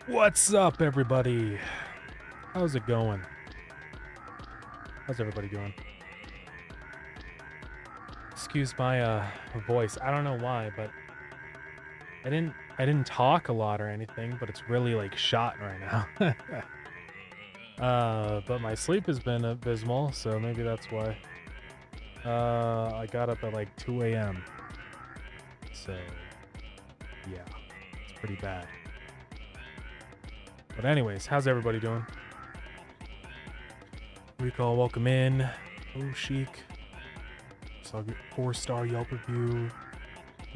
What's up, everybody? How's it going? How's everybody doing? Excuse my voice. I don't know why, but I didn't talk a lot or anything, but it's really like shot right now. But my sleep has been abysmal, so maybe that's why. I got up at like 2 a.m. So yeah, it's pretty bad. But anyways, how's everybody doing? Recall, welcome in. Oh, Chic. So 4-star Yelp review.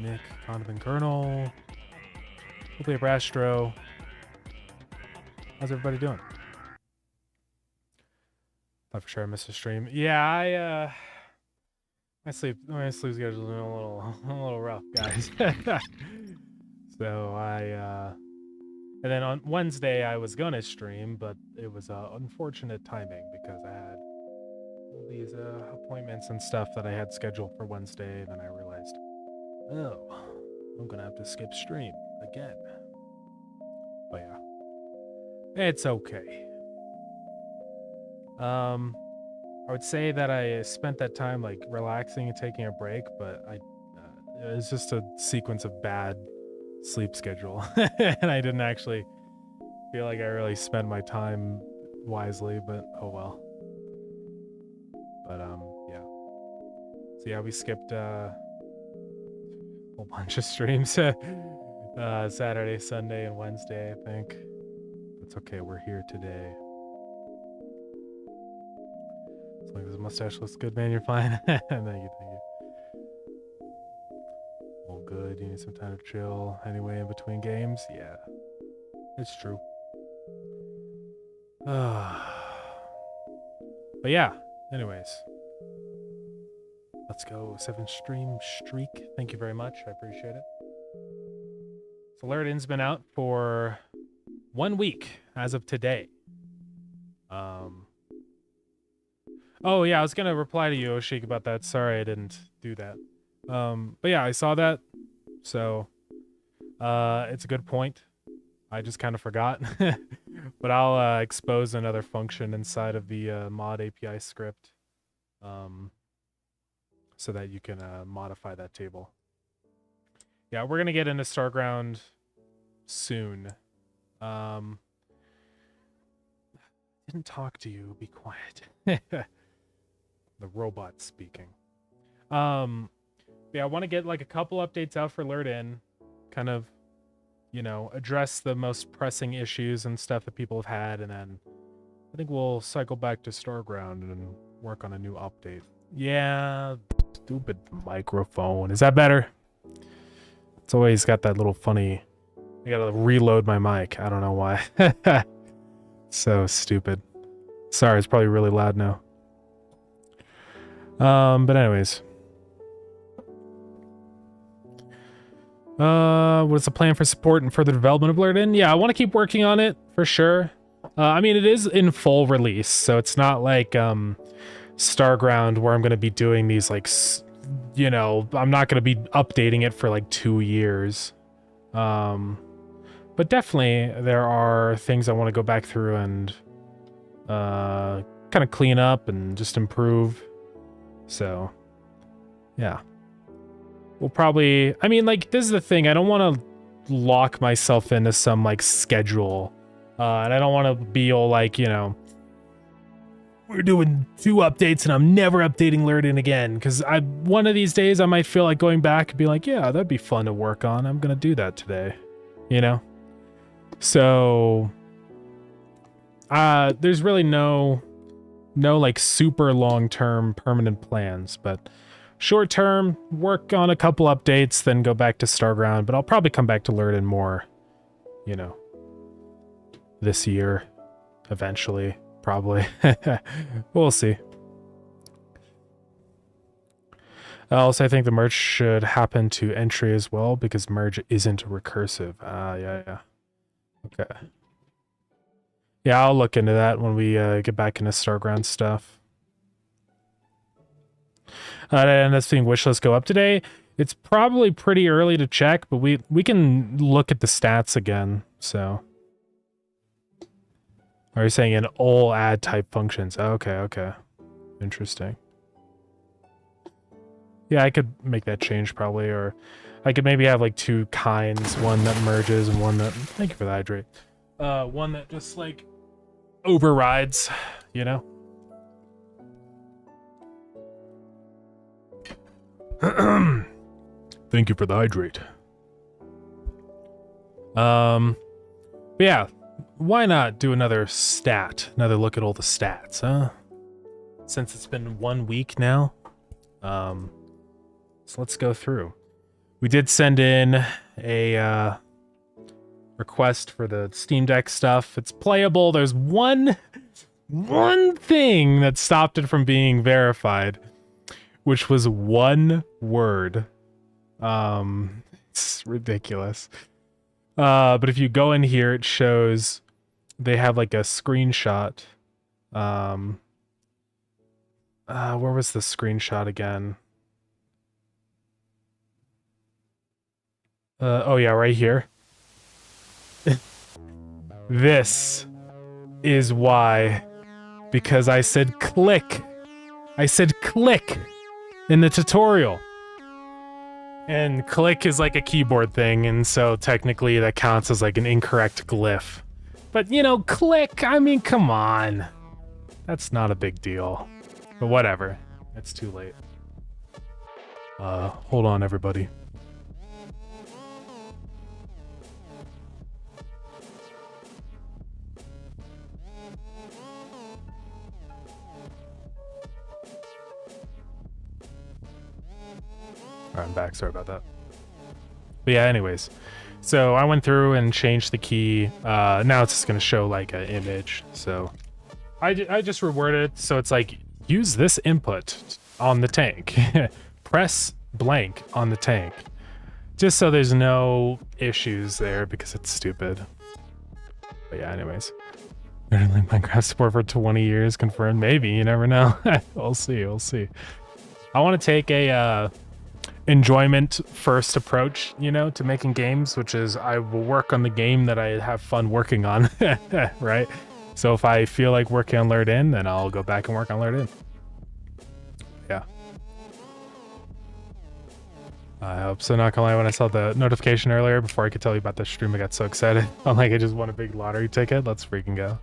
Nick, Condiment Colonel. Hopefully Brastro. How's everybody doing? Thought for sure I missed a stream. Yeah, my sleep schedule is a little rough, guys. So and then on Wednesday I was gonna stream, but it was unfortunate timing because I had all these appointments and stuff that I had scheduled for Wednesday. Then I realized, oh, I'm gonna have to skip stream again. But yeah, it's okay. I would say that I spent that time like relaxing and taking a break, but it was just a sequence of bad sleep schedule, and I didn't actually feel like I really spent my time wisely. But oh well. But yeah. So yeah, we skipped a whole bunch of streams. Saturday, Sunday, and Wednesday, I think. It's okay, we're here today. As long as the mustache looks good, man, you're fine. Thank you. All good, you need some time to chill. Anyway, in between games, yeah. It's true. But yeah, anyways. Let's go. 7-stream streak. Thank you very much. I appreciate it. So Laredin's been out for 1 week as of today. Oh yeah, I was gonna reply to you, Oshik, about that. Sorry I didn't do that. But yeah, I saw that. So it's a good point. I just kind of forgot. But I'll expose another function inside of the mod API script. So that you can modify that table. Yeah, we're gonna get into Starground soon. Didn't talk to you. Be quiet. The robot speaking. Yeah, I want to get like a couple updates out for Lurden, kind of, you know, address the most pressing issues and stuff that people have had, and then I think we'll cycle back to Starground and work on a new update. Yeah, stupid microphone. Is that better? It's always got that little funny. I gotta reload my mic. I don't know why. So stupid. Sorry, it's probably really loud now. But anyways. What's the plan for support and further development of Blurred? Yeah, I want to keep working on it for sure. I mean, it is in full release, so it's not like Starground where I'm going to be doing these like, you know, I'm not going to be updating it for like 2 years. But definitely there are things I want to go back through and kind of clean up and just improve. So, yeah. We'll probably, I mean, like, this is the thing. I don't want to lock myself into some, like, schedule. And I don't want to be all like, you know, we're doing 2 updates and I'm never updating Lurden again. Because one of these days I might feel like going back and be like, yeah, that'd be fun to work on. I'm going to do that today. You know? So, there's really no like super long-term permanent plans, but short-term, work on a couple updates, then go back to Starground, but I'll probably come back to Lurden more, you know, this year, eventually, probably. We'll see. Also, I think the merge should happen to entry as well, because merge isn't recursive. Yeah. Okay. Yeah, I'll look into that when we get back into Starground stuff. And that's being wishlist go up today. It's probably pretty early to check, but we can look at the stats again. So Are you saying in all add type functions? Okay. Interesting. Yeah, I could make that change probably, or I could maybe have like two kinds, one that merges and one that, thank you for the hydrate. One that just like overrides, you know? Thank you for the hydrate. But yeah, why not do another look at all the stats, huh? Since it's been 1 week now. So let's go through. We did send in a request for the Steam Deck stuff. It's playable. There's one thing that stopped it from being verified, which was one word. It's ridiculous. But if you go in here, it shows they have like a screenshot. Where was the screenshot again? Oh yeah, right here. This is why, because I said click. I said click in the tutorial. And click is like a keyboard thing, and so technically that counts as like an incorrect glyph. But you know, click, I mean, come on. That's not a big deal. But whatever, it's too late. Hold on everybody. Alright, I'm back, sorry about that. But yeah, anyways. So I went through and changed the key. Now it's just gonna show like an image. So I just reworded it so it's like, use this input on the tank. Press blank on the tank. Just so there's no issues there because it's stupid. But yeah, anyways. Like Minecraft support for 20 years confirmed. Maybe, you never know. We'll see. I want to take a enjoyment first approach, you know, to making games, which is I will work on the game that I have fun working on, right? So if I feel like working on Lured In, then I'll go back and work on Lured In. Yeah. I hope so. Not gonna lie, when I saw the notification earlier, before I could tell you about the stream, I got so excited. I'm like, I just won a big lottery ticket. Let's freaking go.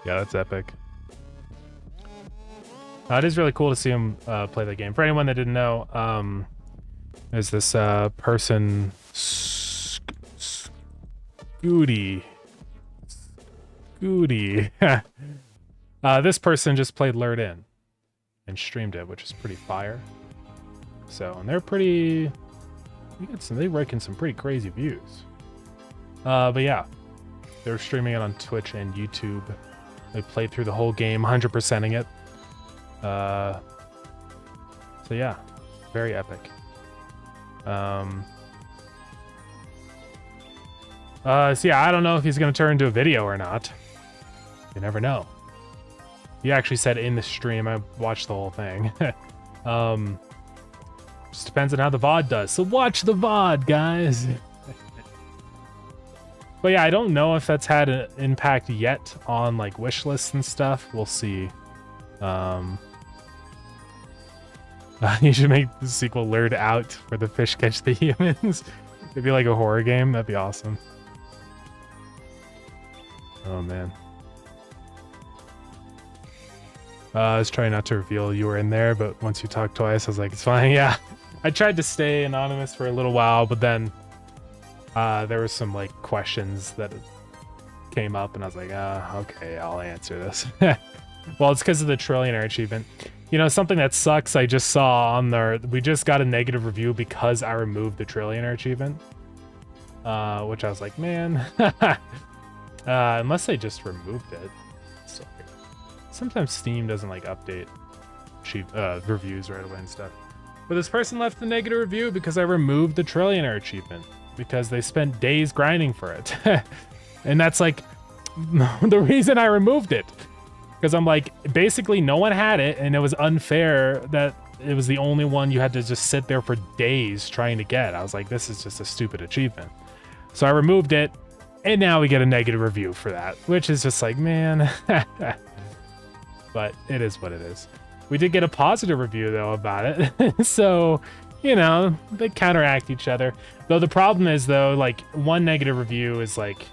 Yeah, that's epic. It is really cool to see him play the game. For anyone that didn't know, there's this person, Scooty. This person just played Lured In and streamed it, which is pretty fire. So, and they're pretty, they rake in some pretty crazy views. But yeah, they're streaming it on Twitch and YouTube. They played through the whole game, 100%ing it. So yeah, very epic. So yeah, I don't know if he's gonna turn into a video or not. You never know. He actually said in the stream, I watched the whole thing. Just depends on how the VOD does. So watch the VOD, guys. But yeah, I don't know if that's had an impact yet on like wish lists and stuff. We'll see. You should make the sequel Lured Out where the fish catch the humans. It'd be like a horror game. That'd be awesome. Oh man. I was trying not to reveal you were in there, but once you talked twice, I was like, it's fine. Yeah. I tried to stay anonymous for a little while, but then there was some like questions that came up and I was like, okay, I'll answer this. Well, it's because of the Trillionaire achievement. You know, something that sucks, I just saw on there, we just got a negative review because I removed the Trillionaire achievement. Which I was like, man. Unless they just removed it. Sorry. Sometimes Steam doesn't like update reviews right away and stuff. But this person left the negative review because I removed the Trillionaire achievement. Because they spent days grinding for it. And that's like the reason I removed it. Because I'm like, basically no one had it, and it was unfair that it was the only one you had to just sit there for days trying to get. I was like, this is just a stupid achievement. So I removed it, And now we get a negative review for that, which is just like, man. But it is what it is. We did get a positive review, though, about it. So, you know, they counteract each other. Though the problem is, though, like, one negative review is, like,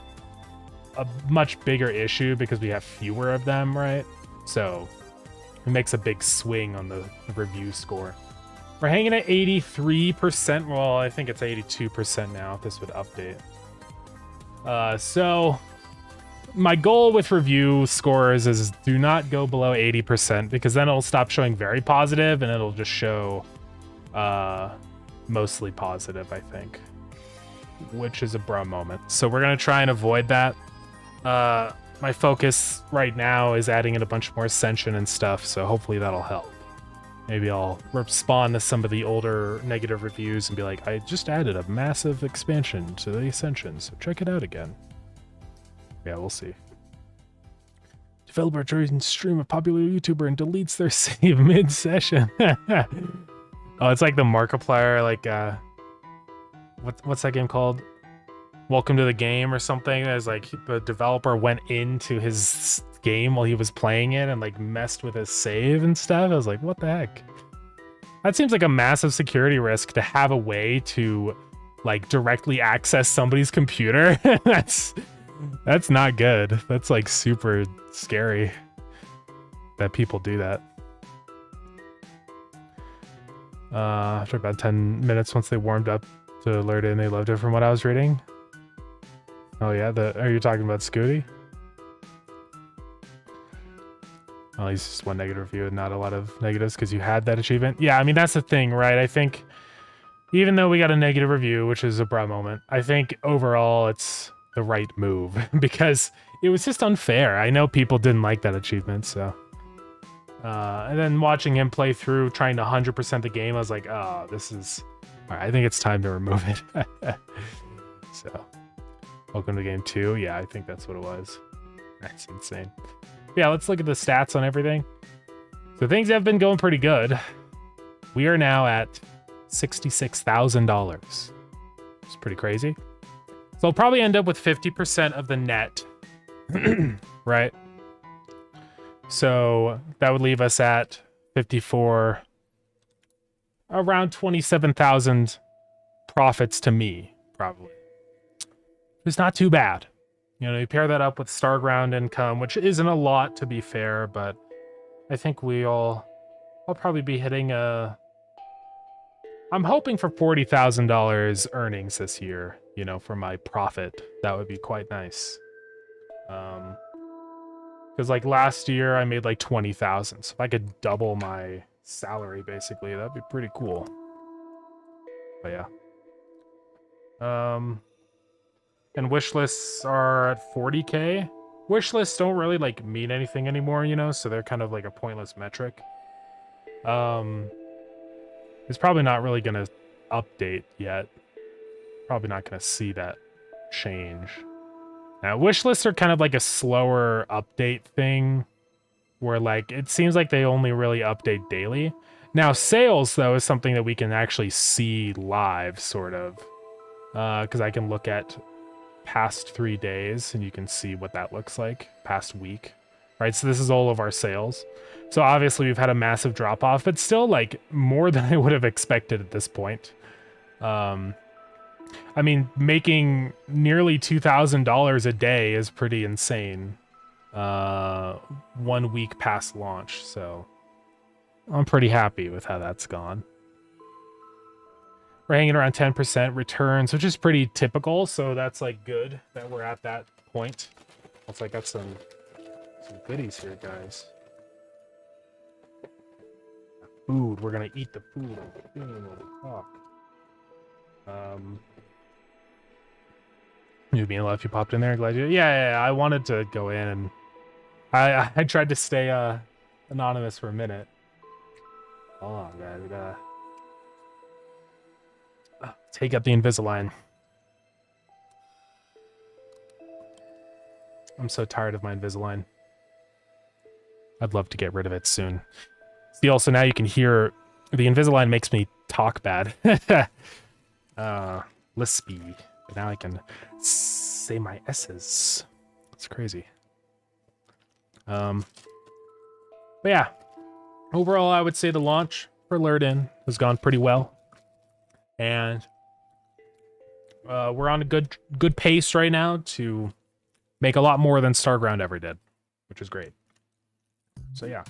a much bigger issue because we have fewer of them, right? So it makes a big swing on the review score. We're hanging at 83%. Well, I think it's 82% now if this would update. So my goal with review scores is do not go below 80% because then it'll stop showing very positive and it'll just show mostly positive, I think, which is a bruh moment. So we're going to try and avoid that. My focus right now is adding in a bunch more Ascension and stuff, so hopefully that'll help. Maybe I'll respond to some of the older negative reviews and be like, I just added a massive expansion to the Ascension, so check it out again. Yeah, we'll see. Developer joins stream a popular YouTuber and deletes their save mid-session. Oh, it's like the Markiplier, like, what's that game called? Welcome to the Game or something. As like the developer went into his game while he was playing it and like messed with his save and stuff. I was like, what the heck? That seems like a massive security risk to have a way to like directly access somebody's computer. That's not good. That's like super scary that people do that. After about 10 minutes, once they warmed up to alert in, they loved it from what I was reading. Oh yeah, are you talking about Scooty? Well, he's just one negative review and not a lot of negatives because you had that achievement. Yeah, I mean, that's the thing, right? I think even though we got a negative review, which is a bruh moment, I think overall it's the right move because it was just unfair. I know people didn't like that achievement, so. And then watching him play through, trying to 100% the game, I was like, oh, this is... All right, I think it's time to remove it. So, welcome to game 2. Yeah, I think that's what it was. That's insane. Yeah, let's look at the stats on everything. So things have been going pretty good. We are now at $66,000. It's pretty crazy. So I'll probably end up with 50% of the net, right? So that would leave us at 54, around 27,000 profits to me, probably. It's not too bad. You know, you pair that up with Starground income, which isn't a lot to be fair, but I think I'll probably be hitting I'm hoping for $40,000 earnings this year, you know, for my profit. That would be quite nice. Because like last year I made like 20,000. So if I could double my salary, basically, that'd be pretty cool. But yeah. And wish lists are at 40K. Wish lists don't really like mean anything anymore, you know, so they're kind of like a pointless metric. It's probably not really gonna update yet. Probably not gonna see that change. Now, wish lists are kind of like a slower update thing, where like it seems like they only really update daily. Now, sales though is something that we can actually see live, sort of, because I can look at past 3 days and you can see what that looks like past week, right? So this is all of our sales. So obviously we've had a massive drop off, but still like more than I would have expected at this point. I mean, making nearly $2,000 a day is pretty insane. 1 week past launch, so I'm pretty happy with how that's gone. We're hanging around 10% returns, which is pretty typical, so that's like good that we're at that point. Looks like I got some goodies here, guys. Food, we're gonna eat the food. You being alive, you popped in there, glad you... Yeah, I wanted to go in and... I tried to stay anonymous for a minute. Hold on, guys, we gotta... take up the Invisalign. I'm so tired of my Invisalign. I'd love to get rid of it soon. See, also now you can hear the Invisalign makes me talk bad. Lispy. But now I can say my S's. It's crazy. But yeah, overall, I would say the launch for Lured In has gone pretty well, and we're on a good pace right now to make a lot more than Starground ever did, which is great. So yeah,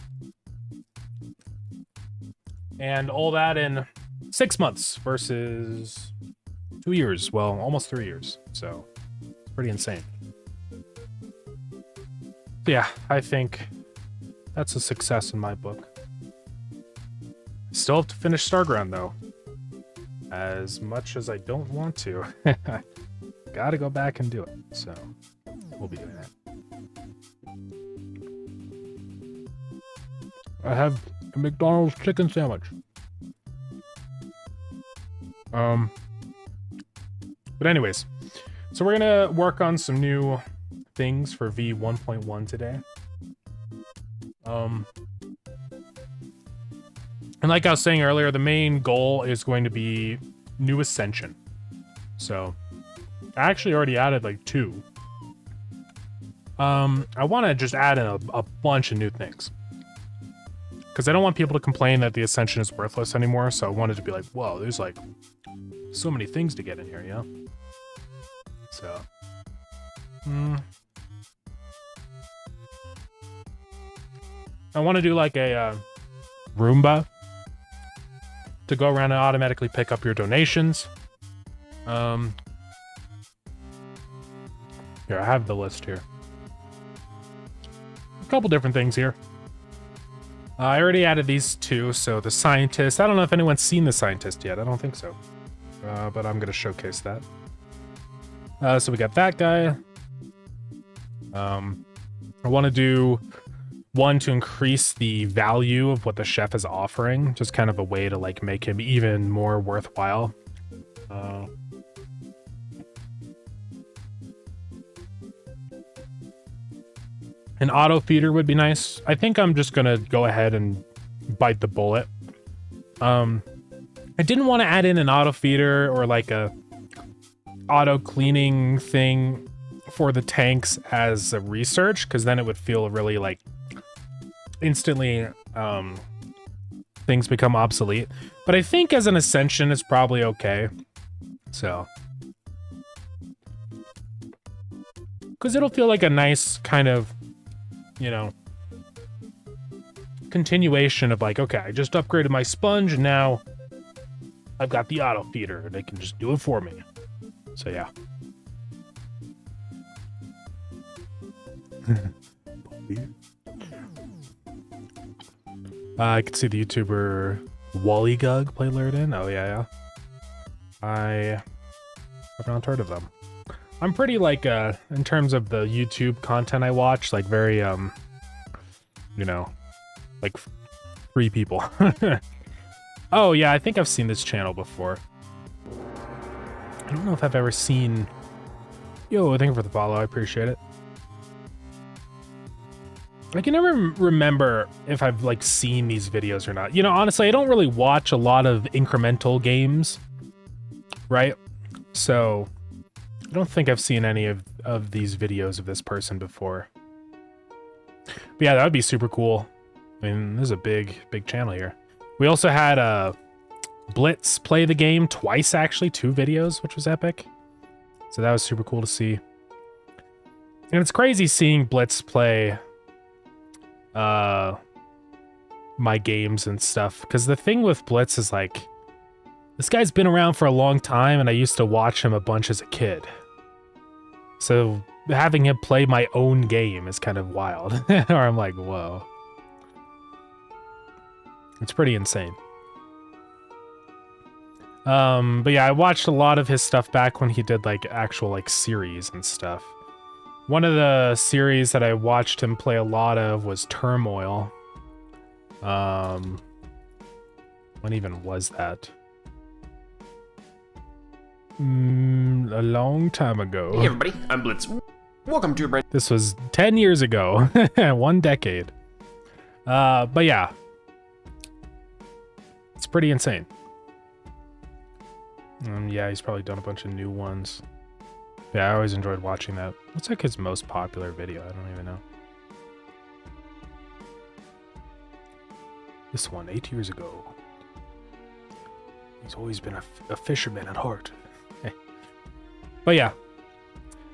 and all that in 6 months versus 2 years. Well, almost 3 years. So it's pretty insane. So yeah, I think that's a success in my book. Still have to finish Starground though. As much as I don't want to. Gotta go back and do it. So we'll be doing that. I have a McDonald's chicken sandwich. But anyways, so we're gonna work on some new things for V1.1 today. And like I was saying earlier, the main goal is going to be new Ascension. So I actually already added like 2. I want to just add in a bunch of new things, because I don't want people to complain that the Ascension is worthless anymore. So I wanted to be like, whoa, there's like so many things to get in here, you know? So I want to do like a Roomba to go around and automatically pick up your donations. Here, I have the list here. A couple different things here. I already added these 2, so the Scientist. I don't know if anyone's seen the Scientist yet. I don't think so. But I'm going to showcase that. So we got that guy. I want to do one to increase the value of what the chef is offering, just kind of a way to like make him even more worthwhile. An auto feeder would be nice. I think I'm just gonna go ahead and bite the bullet. I didn't want to add in an auto feeder or like a auto cleaning thing for the tanks as a research, because then it would feel really like instantly things become obsolete. But I think as an Ascension it's probably okay. So because it'll feel like a nice kind of, you know, continuation of like, okay, I just upgraded my sponge and now I've got the auto feeder and it can just do it for me. So yeah. I could see the YouTuber Wallygug play Lured In. Oh yeah. I have not heard of them. I'm pretty like in terms of the YouTube content I watch, like very you know, like free people. Oh yeah, I think I've seen this channel before. I don't know if I've ever seen. Yo, thank you for the follow. I appreciate it. I can never remember if I've like seen these videos or not. You know, honestly, I don't really watch a lot of incremental games, right? So I don't think I've seen any of these videos of this person before. But yeah, that would be super cool. I mean, this is a big channel here. We also had Blitz play the game twice, actually, 2 videos, which was epic. So that was super cool to see. And it's crazy seeing Blitz play my games and stuff, because the thing with Blitz is like, this guy's been around for a long time and I used to watch him a bunch as a kid. So having him play my own game is kind of wild. Or I'm like, whoa. It's pretty insane. But yeah, I watched a lot of his stuff back when he did like actual like series and stuff. One of the series that I watched him play a lot of was Turmoil. When even was that? A long time ago. Hey everybody, I'm Blitz. Welcome to a brand. This was 10 years ago. 1 decade. But yeah. It's pretty insane. Yeah, he's probably done a bunch of new ones. Yeah, I always enjoyed watching that. What's like his most popular video? I don't even know. This one, 8 years ago. He's always been a fisherman at heart. But yeah,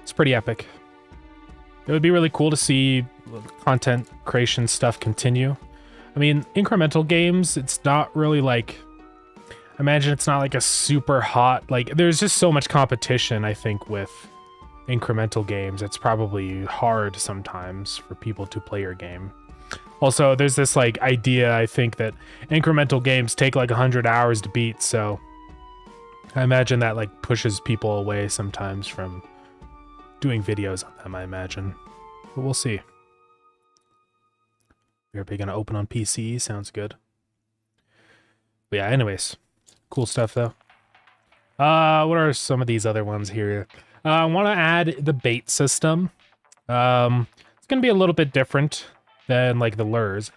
it's pretty epic. It would be really cool to see content creation stuff continue. I mean, incremental games, it's not really like... Imagine it's not like a super hot... Like, there's just so much competition, I think, with incremental games. It's probably hard sometimes for people to play your game. Also, there's this, like, idea, I think, that incremental games take, like, 100 hours to beat, so... I imagine that, like, pushes people away sometimes from doing videos on them, I imagine. But we'll see. We're gonna open on PC, sounds good. But yeah, anyways. Cool stuff, though. What are some of these other ones here? I want to add the bait system. It's gonna be a little bit different than, like, the lures.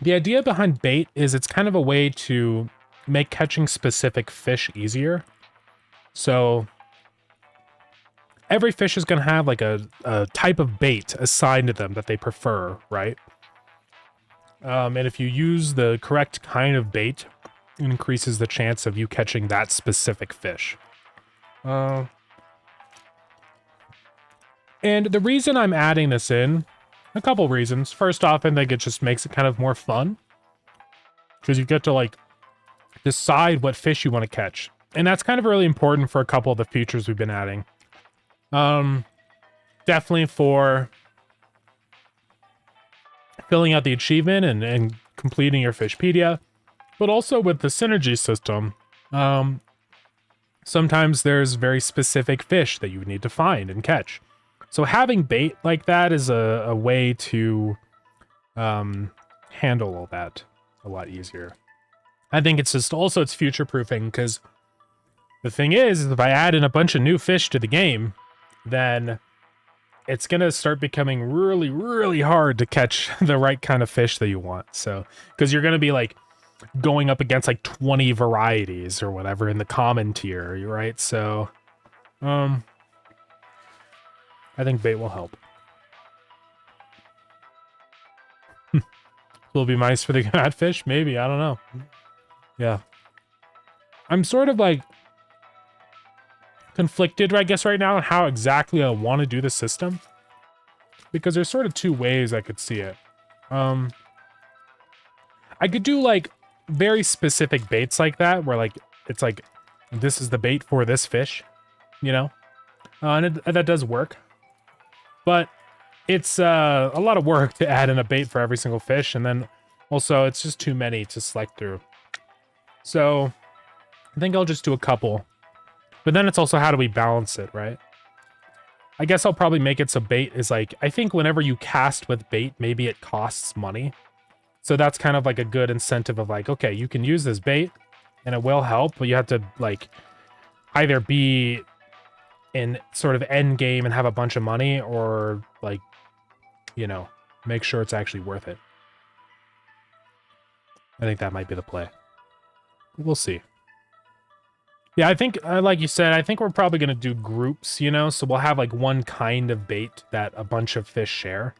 The idea behind bait is it's kind of a way to make catching specific fish easier. So every fish is going to have like a type of bait assigned to them that they prefer, right? And if you use the correct kind of bait, it increases the chance of you catching that specific fish. And the reason I'm adding this in, a couple reasons. First off, I think it just makes it kind of more fun. Because you get to, like, decide what fish you want to catch. And that's kind of really important for a couple of the features we've been adding. Definitely for filling out the achievement and completing your Fishpedia. But also with the synergy system. Sometimes there's very specific fish that you need to find and catch. So having bait like that is a way to handle all that a lot easier. I think it's just also it's future-proofing because the thing is if I add in a bunch of new fish to the game, then it's going to start becoming really, really hard to catch the right kind of fish that you want. So, because you're going to be like going up against like 20 varieties or whatever in the common tier, right? So, I think bait will help. Will be nice for the catfish? Maybe, I don't know. Yeah. I'm sort of like conflicted, I guess, right now on how exactly I want to do the system. Because there's sort of two ways I could see it. I could do like very specific baits like that, where like it's like this is the bait for this fish, you know? And that does work. But it's a lot of work to add in a bait for every single fish, and then also it's just too many to select through. So I think I'll just do a couple. But then it's also how do we balance it, right? I guess I'll probably make it so bait is like, I think whenever you cast with bait, maybe it costs money. So that's kind of like a good incentive of like, okay, you can use this bait and it will help, but you have to like either be in sort of end game and have a bunch of money or like, you know, make sure it's actually worth it. I think that might be the play. We'll see. Yeah, I think, like you said, I think we're probably going to do groups, you know? So we'll have, like, one kind of bait that a bunch of fish share.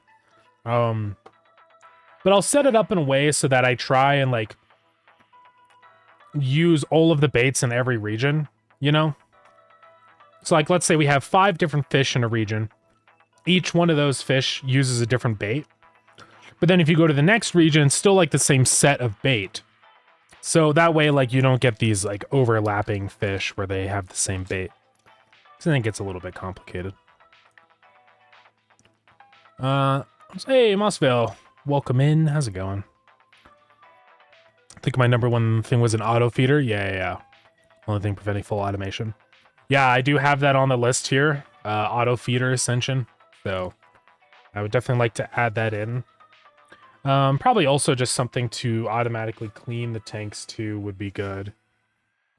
But I'll set it up in a way so that I try and, like, use all of the baits in every region, you know? So, like, let's say we have 5 different fish in a region. Each one of those fish uses a different bait. But then if you go to the next region, it's still, like, the same set of bait. So that way, like, you don't get these, like, overlapping fish where they have the same bait. So I think it's a little bit complicated. Hey, Mossville. Welcome in. How's it going? I think my number one thing was an auto feeder. Yeah. Only thing preventing full automation. Yeah, I do have that on the list here. Auto feeder ascension. So I would definitely like to add that in. Probably also just something to automatically clean the tanks too would be good.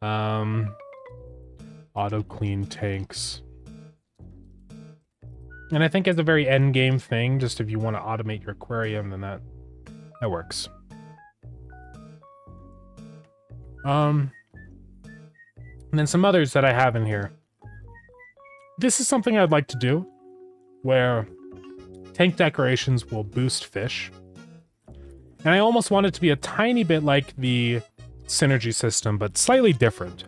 Auto clean tanks. And I think as a very end game thing, just if you want to automate your aquarium, then that works. And then some others that I have in here. This is something I'd like to do, where tank decorations will boost fish. And I almost want it to be a tiny bit like the synergy system, but slightly different.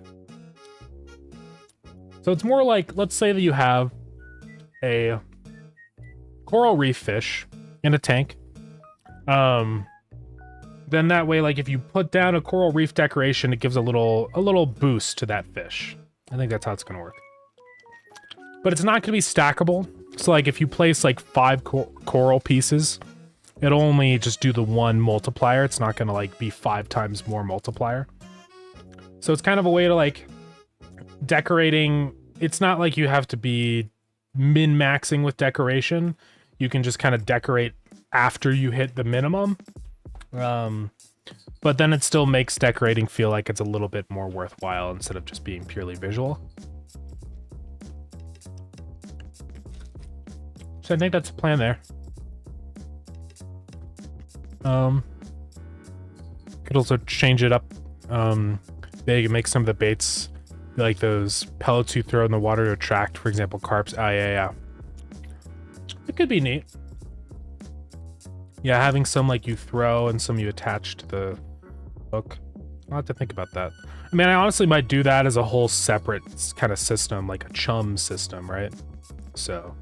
So it's more like, let's say that you have a coral reef fish in a tank. Then that way, like if you put down a coral reef decoration, it gives a little boost to that fish. I think that's how it's gonna work. But it's not gonna be stackable. So like if you place like 5 coral pieces, it'll only just do the 1 multiplier. It's not gonna like be 5 times more multiplier. So it's kind of a way to like decorating. It's not like you have to be min-maxing with decoration. You can just kind of decorate after you hit the minimum. But then it still makes decorating feel like it's a little bit more worthwhile instead of just being purely visual. So I think that's the plan there. Could also change it up big and make some of the baits like those pellets you throw in the water to attract, for example, carps. Oh, yeah. It could be neat. Yeah, having some like you throw and some you attach to the hook. I'll have to think about that. I mean, I honestly might do that as a whole separate kind of system, like a chum system, right? So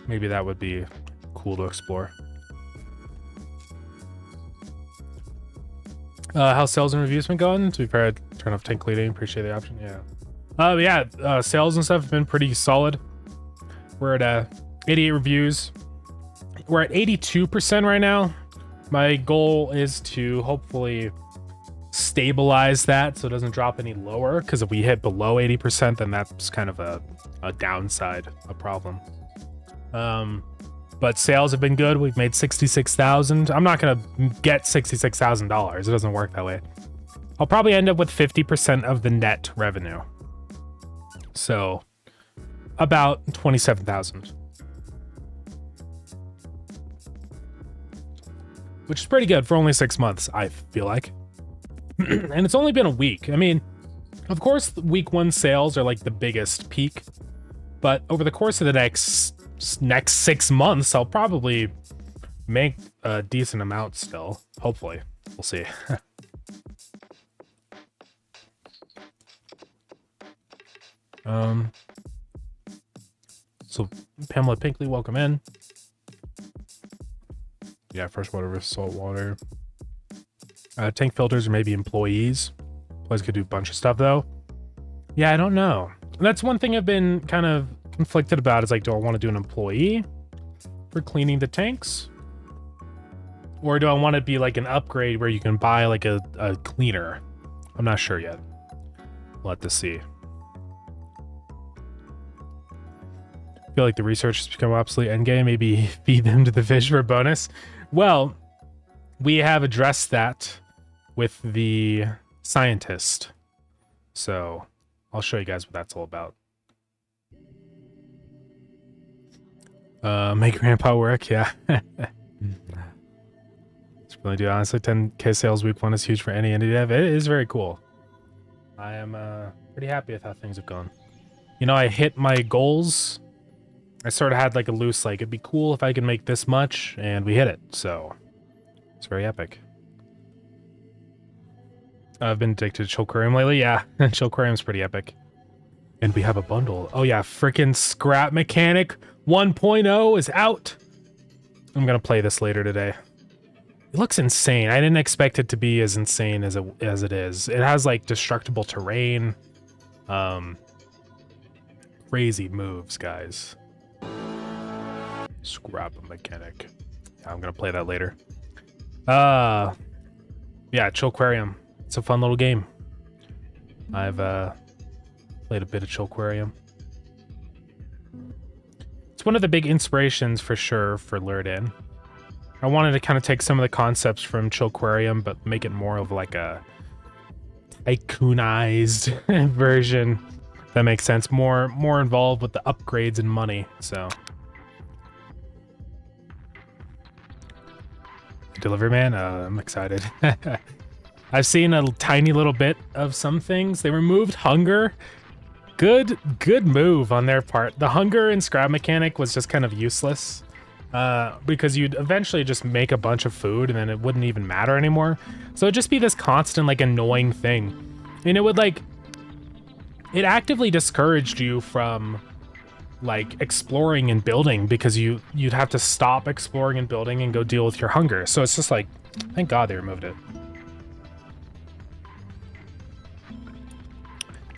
maybe that would be cool to explore. How sales and reviews been going? To be fair, I'd turn off tank leading. Appreciate the option. Yeah. Sales and stuff have been pretty solid. We're at 88 reviews. We're at 82% right now. My goal is to hopefully stabilize that so it doesn't drop any lower, because if we hit below 80%, then that's kind of a downside, a problem. But sales have been good. We've made 66,000. I'm not gonna get $66,000. It doesn't work that way. I'll probably end up with 50% of the net revenue. So about 27,000. Which is pretty good for only 6 months, I feel like. And it's only been a week. I mean, of course, week 1 sales are like the biggest peak, but over the course of the next 6 months, I'll probably make a decent amount still. Hopefully. We'll see. So Pamela Pinkley, welcome in. Yeah, freshwater versus saltwater. Tank filters or maybe employees. Employees could do a bunch of stuff though. Yeah, I don't know. That's one thing I've been kind of conflicted about, is like, do I want to do an employee for cleaning the tanks? Or do I want to be like an upgrade where you can buy like a cleaner? I'm not sure yet. We'll have to see. I feel like the research has become obsolete endgame. Maybe feed them to the fish for a bonus. Well, we have addressed that with the scientist. So I'll show you guys what that's all about. Make grandpa work, yeah. It's really do. Honestly, 10K sales week 1 is huge for any indie dev. It is very cool. I am pretty happy with how things have gone. You know, I hit my goals. I sort of had like a loose, like, it'd be cool if I could make this much, and we hit it. So it's very epic. I've been addicted to Chillquarium lately. Yeah, Chillquarium's pretty epic. And we have a bundle. Oh yeah, frickin' Scrap Mechanic 1.0 is out. I'm gonna play this later today. It looks insane. I didn't expect it to be as insane as it is. It has like destructible terrain. Crazy moves, guys. Scrap Mechanic. Yeah, I'm gonna play that later. Yeah, Chillquarium. It's a fun little game. I've played a bit of Chillquarium. It's one of the big inspirations for sure for Lured In. I wanted to kind of take some of the concepts from Chillquarium, but make it more of like a tycoonized version. If that makes sense. More involved with the upgrades and money. So, Delivery Man, I'm excited. I've seen a tiny little bit of some things. They removed hunger. Good move on their part. The hunger and scrap mechanic was just kind of useless because you'd eventually just make a bunch of food and then it wouldn't even matter anymore. So it'd just be this constant like annoying thing. And it would like, it actively discouraged you from like exploring and building because you'd have to stop exploring and building and go deal with your hunger. So it's just like, thank God they removed it.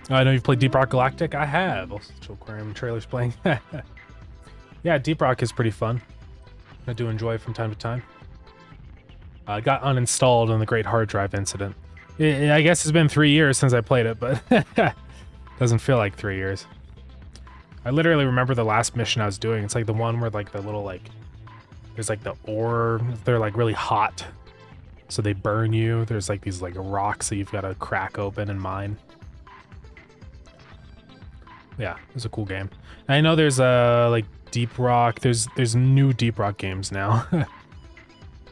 I know you've played Deep Rock Galactic. I have. Also, Aquarium Trailer's playing. Yeah, Deep Rock is pretty fun. I do enjoy it from time to time. I got uninstalled on the Great Hard Drive incident. I guess it's been 3 years since I played it, but doesn't feel like 3 years. I literally remember the last mission I was doing. It's like the one where like the little like, there's like the ore, they're like really hot. So they burn you. There's like these like rocks that you've got to crack open and mine. Yeah, it's a cool game. I know there's like Deep Rock. There's new Deep Rock games now.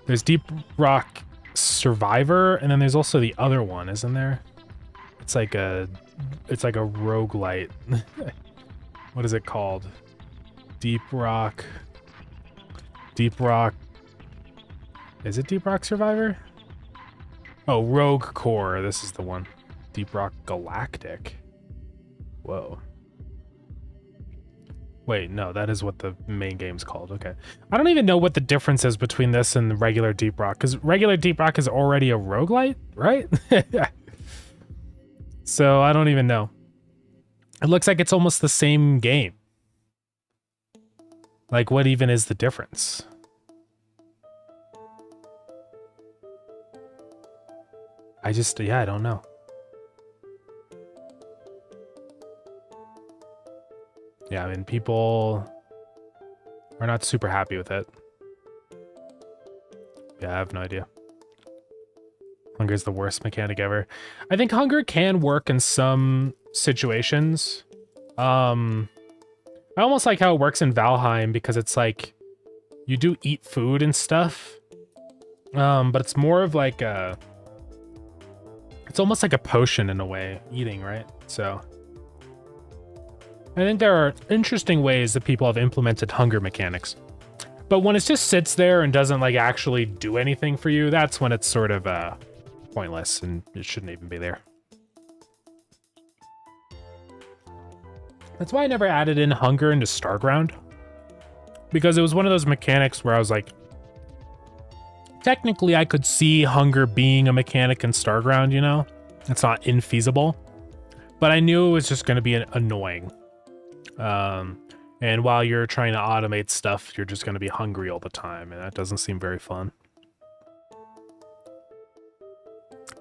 There's Deep Rock Survivor, and then there's also the other one, isn't there? It's like a roguelite. What is it called? Deep Rock. Is it Deep Rock Survivor? Oh, Rogue Core. This is the one. Deep Rock Galactic. Whoa. Wait, no, that is what the main game's called. Okay. I don't even know what the difference is between this and the regular Deep Rock, because regular Deep Rock is already a roguelite, right? So I don't even know. It looks like it's almost the same game. Like, what even is the difference? I don't know. Yeah, I mean, people are not super happy with it. Yeah, I have no idea. Hunger is the worst mechanic ever. I think hunger can work in some situations. I almost like how it works in Valheim because it's like you do eat food and stuff. But it's more of like a... It's almost like a potion in a way, eating, right? So... I think there are interesting ways that people have implemented hunger mechanics. But when it just sits there and doesn't like actually do anything for you, that's when it's sort of pointless and it shouldn't even be there. That's why I never added in hunger into Starground. Because it was one of those mechanics where I was like, technically I could see hunger being a mechanic in Starground, you know? It's not infeasible. But I knew it was just going to be annoying. And while you're trying to automate stuff, you're just going to be hungry all the time, and that doesn't seem very fun.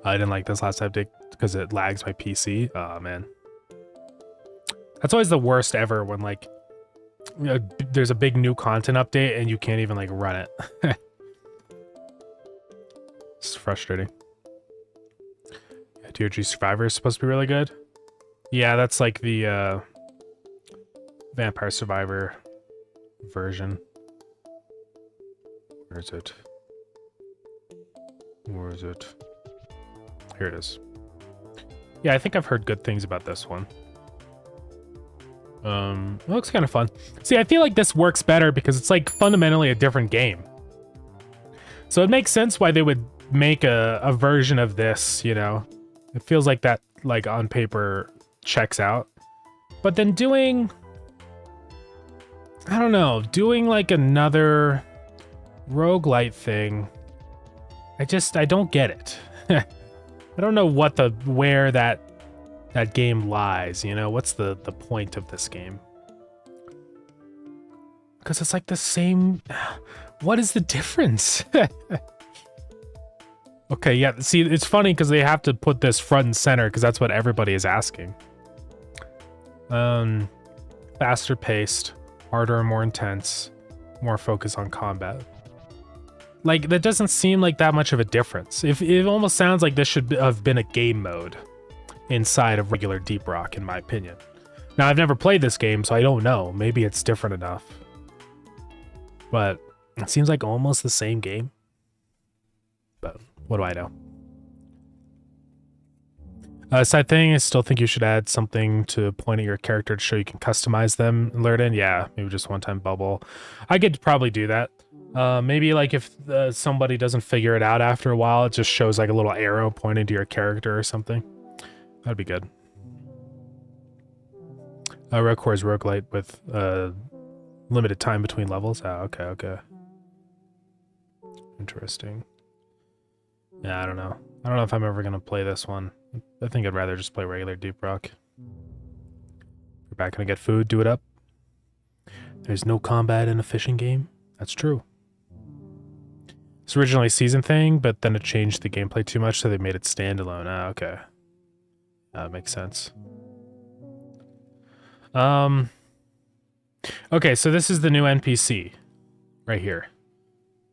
I didn't like this last update because it lags my PC. Oh, man. That's always the worst ever when, like, there's a big new content update and you can't even, like, run it. It's frustrating. Yeah, TRG Survivor is supposed to be really good. Yeah, that's like the, Vampire Survivor version. Where is it? Where is it? Here it is. Yeah, I think I've heard good things about this one. It looks kind of fun. See, I feel like this works better because it's like fundamentally a different game. So it makes sense why they would make a version of this, you know? It feels like that, like, on paper checks out. But then doing... I don't know, doing like another roguelite thing, I don't get it. I don't know where that game lies, you know? What's the point of this game? Because it's like the same... What is the difference? Okay, yeah, see, it's funny because they have to put this front and center because that's what everybody is asking. Faster paced. Harder and more intense, more focus on combat. Like, that doesn't seem like that much of a difference. It almost sounds like this should have been a game mode inside of regular Deep Rock, in my opinion. Now, I've never played this game, so I don't know. Maybe it's different enough. But it seems like almost the same game. But what do I know? Side thing, I still think you should add something to point at your character to show you can customize them and lure it in. Yeah, maybe just one-time bubble. I could probably do that. Maybe like if somebody doesn't figure it out after a while, it just shows like a little arrow pointing to your character or something. That'd be good. Roguecore is roguelite with limited time between levels. Oh, okay. Interesting. Yeah, I don't know. I don't know if I'm ever gonna play this one. I think I'd rather just play regular Deep Rock. We're back gonna get food, do it up. There's no combat in a fishing game. That's true. It's originally a season thing, but then it changed the gameplay too much, so they made it standalone. Ah, okay. That makes sense. Okay, so this is the new NPC right here.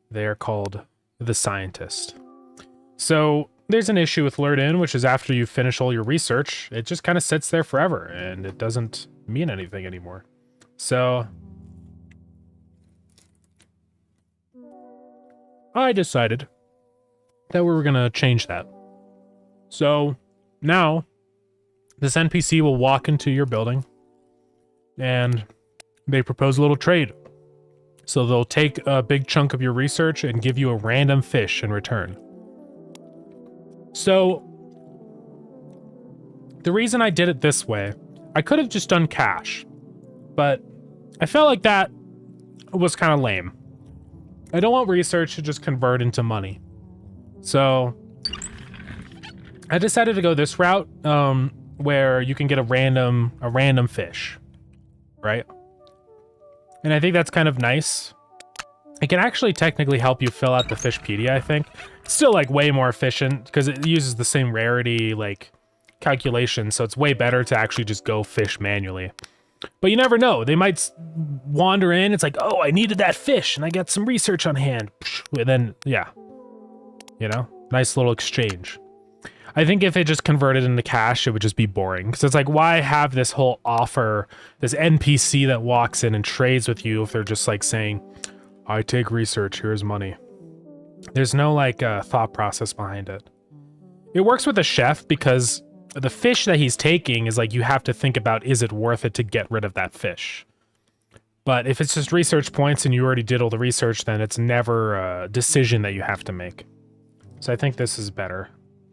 They are called the Scientist. So there's an issue with Lured In, which is after you finish all your research, it just kind of sits there forever and it doesn't mean anything anymore. So I decided that we were going to change that. So now this NPC will walk into your building and they propose a little trade. So they'll take a big chunk of your research and give you a random fish in return. So the reason I did it this way, I could have just done cash, but I felt like that was kind of lame. I don't want research to just convert into money. So I decided to go this route, where you can get a random fish, right? And I think that's kind of nice. It can actually technically help you fill out the Fishpedia, I think. It's still like way more efficient because it uses the same rarity like calculation, so it's way better to actually just go fish manually. But you never know. They might wander in. It's like, oh, I needed that fish and I got some research on hand. And then, yeah, you know, nice little exchange. I think if it just converted into cash, it would just be boring. Because it's like, why have this whole offer, this NPC that walks in and trades with you if they're just like saying, I take research, here's money. There's no like thought process behind it. It works with a chef because the fish that he's taking is like, you have to think about, is it worth it to get rid of that fish? But if it's just research points and you already did all the research, then it's never a decision that you have to make. So I think this is better,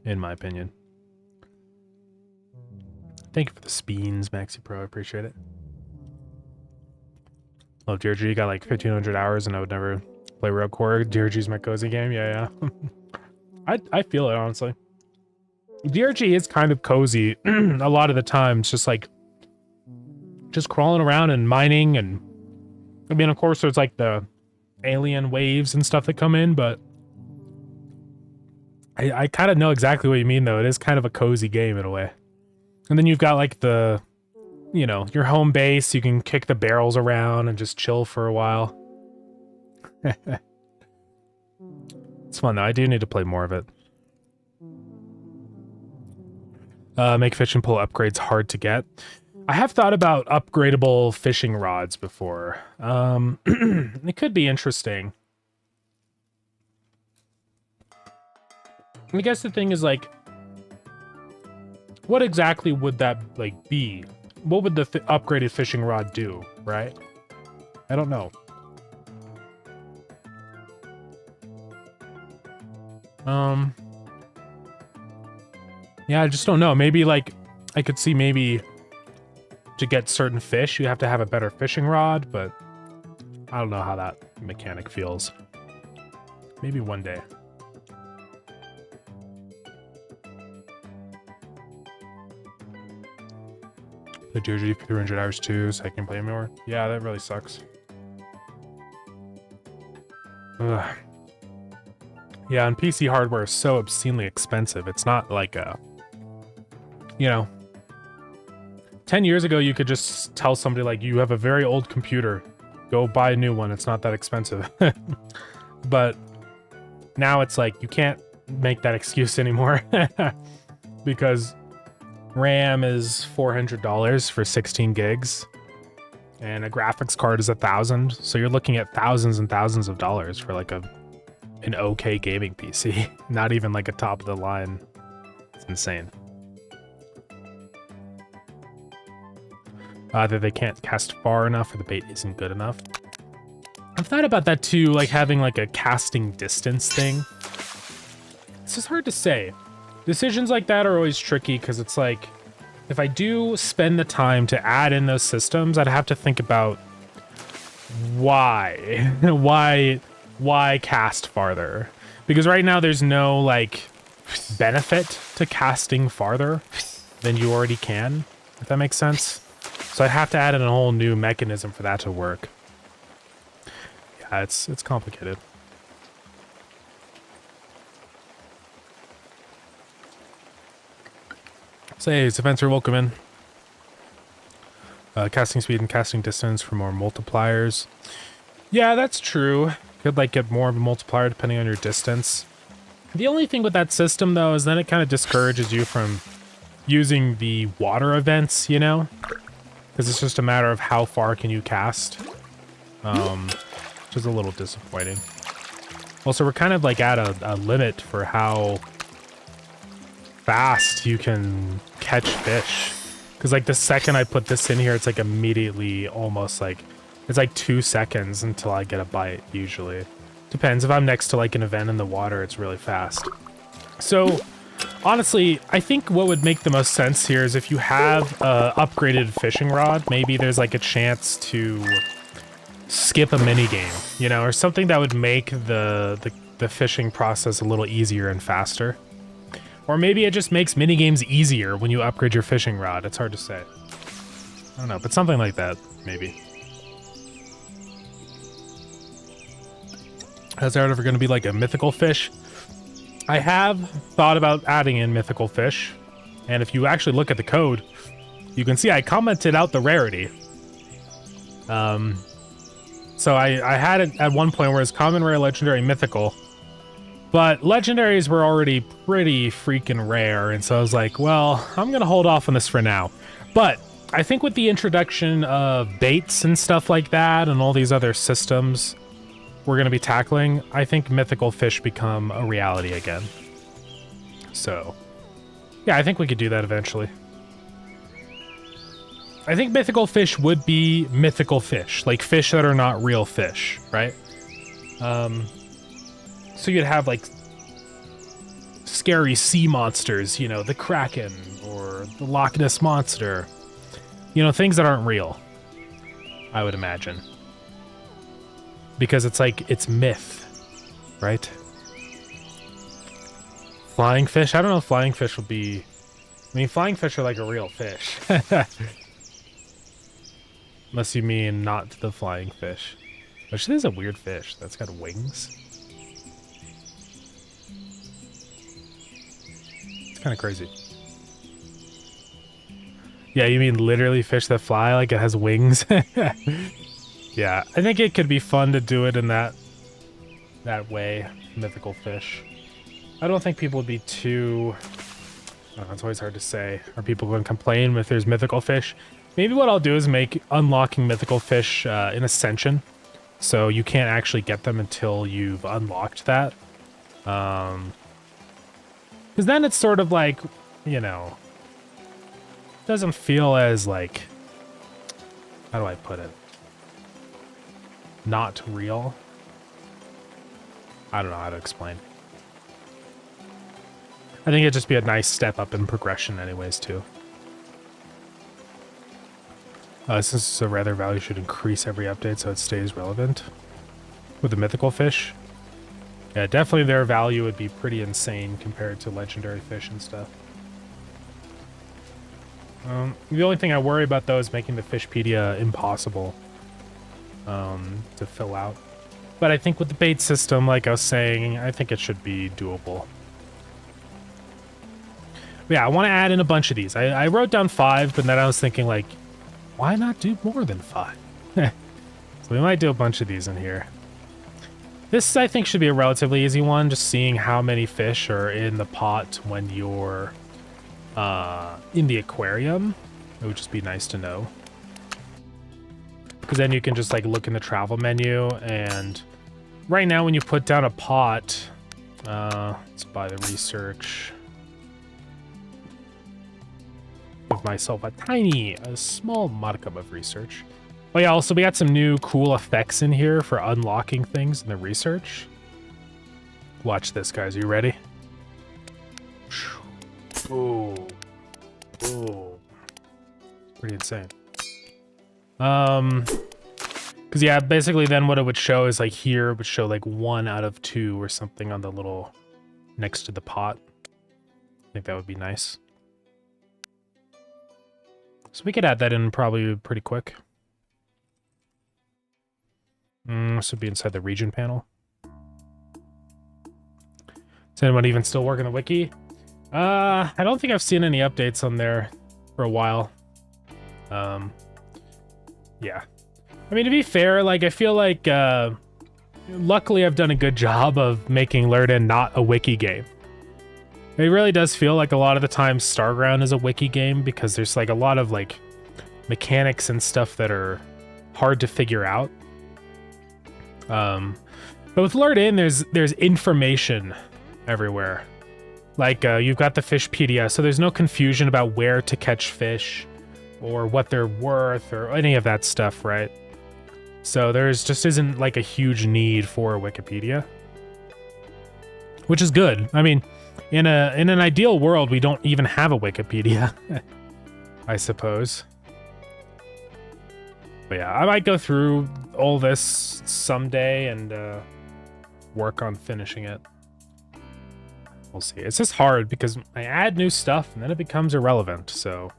in my opinion. Thank you for the Speens, Maxi Pro, I appreciate it. Love DRG, you got like 1,500 hours and I would never play Roguecore. DRG's my cozy game, yeah. I feel it, honestly. DRG is kind of cozy a lot of the time. It's just like, just crawling around and mining and, I mean, of course there's like the alien waves and stuff that come in, but I kind of know exactly what you mean though. It is kind of a cozy game in a way. And then you've got like the, you know, your home base, you can kick the barrels around and just chill for a while. It's fun though. I do need to play more of it. Make fishing pole upgrades hard to get. I have thought about upgradable fishing rods before. It could be interesting. I guess the thing is like, what exactly would that like be? What would the upgraded fishing rod do, right? I don't know. Yeah, I just don't know. Maybe like I could see maybe to get certain fish, you have to have a better fishing rod, but I don't know how that mechanic feels. Maybe one day. The DRG for 300 hours too, so I can play more. Yeah, that really sucks. Ugh. Yeah, and PC hardware is so obscenely expensive. It's not like a, you know, 10 years ago you could just tell somebody like, you have a very old computer, go buy a new one. It's not that expensive. But now it's like, you can't make that excuse anymore because RAM is $400 for 16 gigs and a graphics card is $1,000. So you're looking at thousands and thousands of dollars for like an okay gaming PC, not even like a top of the line. It's insane. That they can't cast far enough or the bait isn't good enough. I've thought about that too, like having like a casting distance thing. It's just hard to say. Decisions like that are always tricky because it's like, if I do spend the time to add in those systems, I'd have to think about why, why cast farther? Because right now there's no like benefit to casting farther than you already can, if that makes sense. So I'd have to add in a whole new mechanism for that to work. Yeah, it's complicated. Say, Spencer, welcome in. Casting speed and casting distance for more multipliers. Yeah, that's true. Could like get more of a multiplier depending on your distance. The only thing with that system though is then it kind of discourages you from using the water events, you know? Because it's just a matter of how far can you cast. Which is a little disappointing. Also, we're kind of like at a limit for how fast you can catch fish. Because like the second I put this in here, it's like immediately almost like, it's like 2 seconds until I get a bite usually. Depends, if I'm next to like an event in the water, it's really fast. So honestly, I think what would make the most sense here is if you have a upgraded fishing rod, maybe there's like a chance to skip a mini game, you know, or something that would make the fishing process a little easier and faster. Or maybe it just makes mini games easier when you upgrade your fishing rod. It's hard to say. I don't know, but something like that, maybe. Is there ever going to be like a mythical fish? I have thought about adding in mythical fish. And if you actually look at the code, you can see I commented out the rarity. So I had it at one point where it's common, rare, legendary, mythical. But legendaries were already pretty freaking rare, and so I was like, well, I'm gonna hold off on this for now. But I think with the introduction of baits and stuff like that, and all these other systems we're gonna be tackling, I think mythical fish become a reality again. So, yeah, I think we could do that eventually. I think mythical fish would be mythical fish, like fish that are not real fish, right? So you'd have like scary sea monsters, you know, the Kraken or the Loch Ness Monster, you know, things that aren't real, I would imagine. Because it's like, it's myth, right? Flying fish? I don't know if flying fish will be... I mean, flying fish are like a real fish. Unless you mean not the flying fish. Which is a weird fish that's got wings. It's kind of crazy. Yeah, you mean literally fish that fly like it has wings? Yeah, I think it could be fun to do it in that way, mythical fish. I don't think people would be too... I don't know, it's always hard to say. Are people going to complain if there's mythical fish? Maybe what I'll do is make unlocking mythical fish in Ascension. So you can't actually get them until you've unlocked that. Because then it's sort of like, you know... doesn't feel as like... how do I put it? Not real. I don't know how to explain. I think it'd just be a nice step up in progression anyways, too. Since it's a rather value should increase every update so it stays relevant. With the mythical fish. Yeah, definitely their value would be pretty insane compared to legendary fish and stuff. The only thing I worry about, though, is making the Fishpedia impossible to fill out. But I think with the bait system, like I was saying, I think it should be doable. But yeah, I want to add in a bunch of these. I wrote down 5, but then I was thinking, like, why not do more than 5? So we might do a bunch of these in here. This, I think, should be a relatively easy one, just seeing how many fish are in the pot when you're in the aquarium. It would just be nice to know. Because then you can just like look in the travel menu, and right now when you put down a pot, let's buy the research. give myself a small modicum of research. Oh yeah, also we got some new cool effects in here for unlocking things in the research. Watch this, guys. Are you ready? Oh. Oh. Pretty insane. Because yeah, basically then what it would show is like here it would show like 1 out of 2 or something on the little next to the pot. I think that would be nice. So we could add that in probably pretty quick. This would be inside the region panel. Is anyone even still working the wiki? I don't think I've seen any updates on there for a while. Yeah. I mean, to be fair, like, I feel like, luckily I've done a good job of making Lurden not a wiki game. It really does feel like a lot of the time Starground is a wiki game because there's, like, a lot of, like, mechanics and stuff that are hard to figure out. But with Lurden, there's information everywhere. Like, you've got the Fishpedia, so there's no confusion about where to catch fish or what they're worth or any of that stuff, right? So there's just isn't like a huge need for Wikipedia, which is good. I mean, in an ideal world, we don't even have a Wikipedia, I suppose. But yeah, I might go through all this someday and work on finishing it. We'll see. It's just hard because I add new stuff and then it becomes irrelevant. So,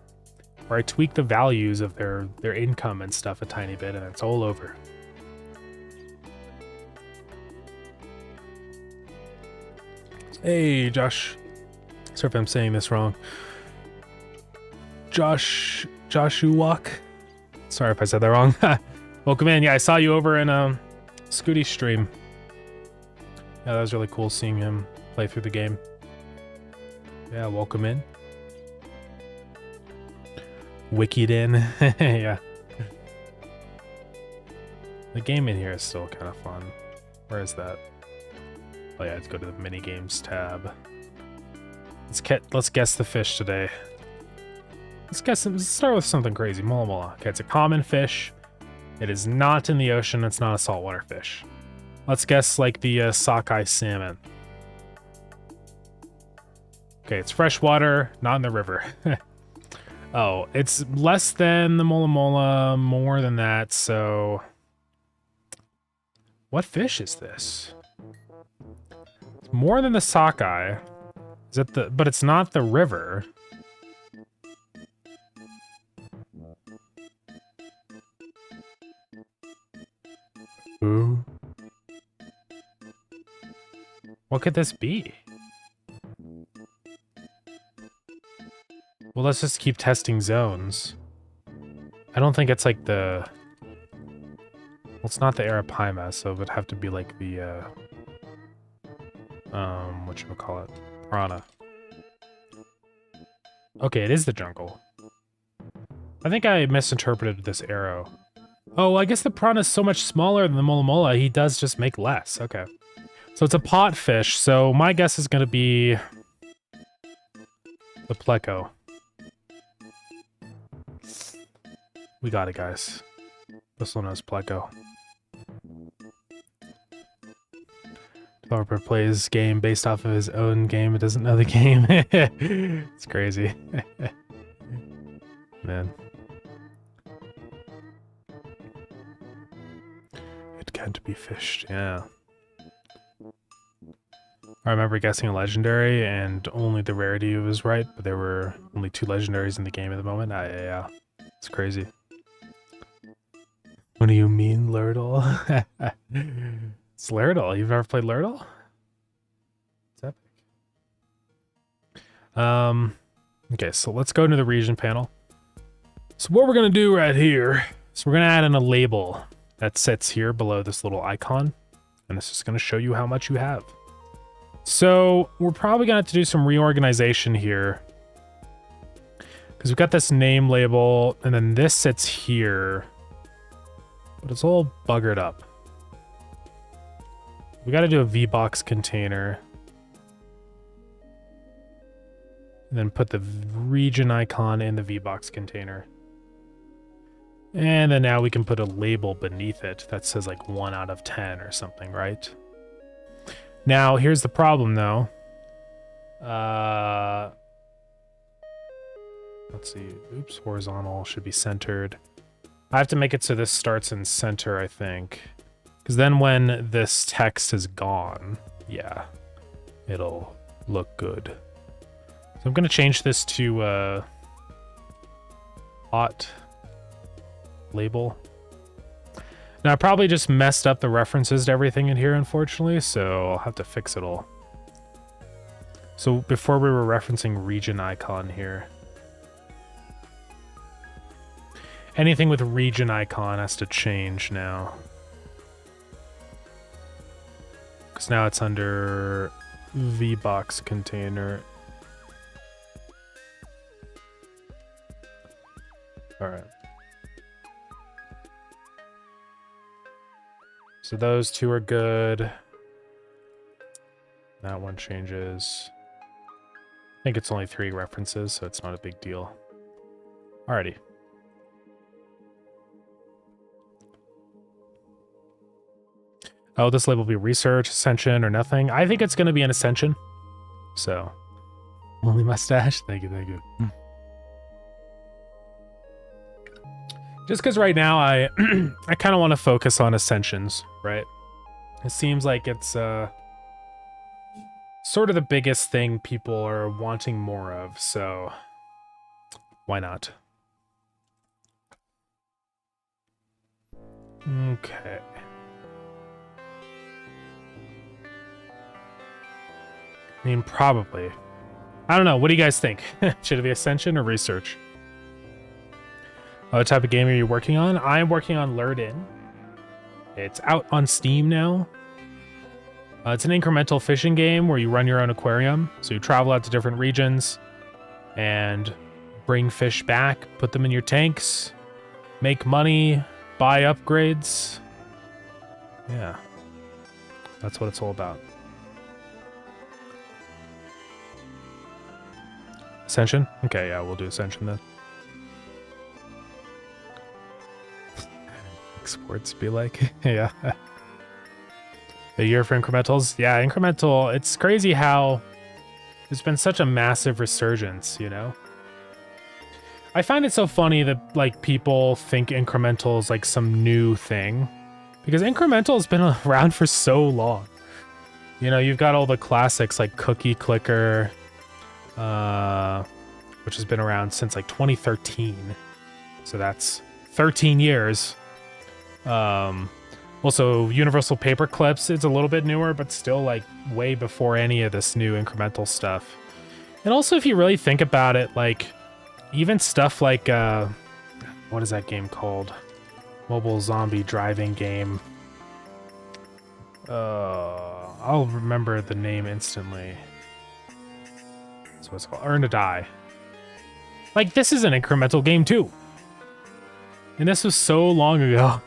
or I tweak the values of their income and stuff a tiny bit, and it's all over. Hey, Josh. Sorry if I'm saying this wrong. Joshuak. Sorry if I said that wrong. Welcome in. Yeah, I saw you over in Scooty's stream. Yeah, that was really cool seeing him play through the game. Yeah, welcome in. Wikied in. Yeah. The game in here is still kind of fun. Where is that? Oh yeah, let's go to the mini games tab. Let's guess the fish today. Let's start with something crazy. Mola mola. Okay, it's a common fish. It is not in the ocean. It's not a saltwater fish. Let's guess like the sockeye salmon. Okay, it's freshwater, not in the river. Oh, it's less than the mola mola, more than that, so... What fish is this? It's more than the sockeye. Is it the... But it's not the river. Ooh. What could this be? Well, let's just keep testing zones. I don't think it's like the... Well, it's not the Arapaima, so it would have to be like the, whatchamacallit? Piranha. Okay, it is the jungle. I think I misinterpreted this arrow. Oh, I guess the piranha is so much smaller than the mola mola, he does just make less. Okay. So it's a pot fish, so my guess is going to be the pleco. We got it, guys. This one is pleco. Developer plays game based off of his own game. It doesn't know the game. It's crazy. Man. It can't be fished, yeah. I remember guessing a legendary, and only the rarity was right, but there were only 2 legendaries in the game at the moment. Yeah, it's crazy. What do you mean, Lurdle? It's Lurdle. You've never played Lurdle? It's epic. Okay, so let's go into the region panel. So what we're gonna do right here is we're gonna add in a label that sits here below this little icon, and this is gonna show you how much you have. So we're probably gonna have to do some reorganization here because we've got this name label, and then this sits here, but it's all buggered up. We got to do a VBox container. And then put the region icon in the VBox container. And then now we can put a label beneath it that says like 1 out of 10 or something, right? Now, here's the problem though. Let's see. Oops, horizontal should be centered. I have to make it so this starts in center, I think. Because then when this text is gone, yeah, it'll look good. So I'm going to change this to hot label. Now, I probably just messed up the references to everything in here, unfortunately, so I'll have to fix it all. So before we were referencing region icon here. Anything with region icon has to change now. Because now it's under VBox container. All right. So those two are good. That one changes. I think it's only 3 references, so it's not a big deal. Alrighty. Oh, this label will be research, ascension, or nothing. I think it's going to be an ascension. So, only mustache. Thank you, thank you. Just because right now I kind of want to focus on ascensions, right? It seems like it's sort of the biggest thing people are wanting more of, so why not? Okay. I mean, probably. I don't know. What do you guys think? Should it be Ascension or Research? What type of game are you working on? I'm working on Lured In. It's out on Steam now. It's an incremental fishing game where you run your own aquarium. So you travel out to different regions and bring fish back, put them in your tanks, make money, buy upgrades. Yeah. That's what it's all about. Ascension? Okay, yeah, we'll do Ascension then. Sports be like, yeah. The year for incrementals? Yeah, incremental, it's crazy how there's been such a massive resurgence, you know? I find it so funny that, like, people think incremental is, like, some new thing. Because incremental has been around for so long. You know, you've got all the classics like Cookie Clicker, which has been around since like 2013. So that's 13 years. Also, Universal Paper Clips, it's a little bit newer, but still like way before any of this new incremental stuff. And also, if you really think about it, like even stuff like, what is that game called? Mobile zombie driving game. I'll remember the name instantly. That's what it's called. Earn to Die. Like, this is an incremental game too. And this was so long ago.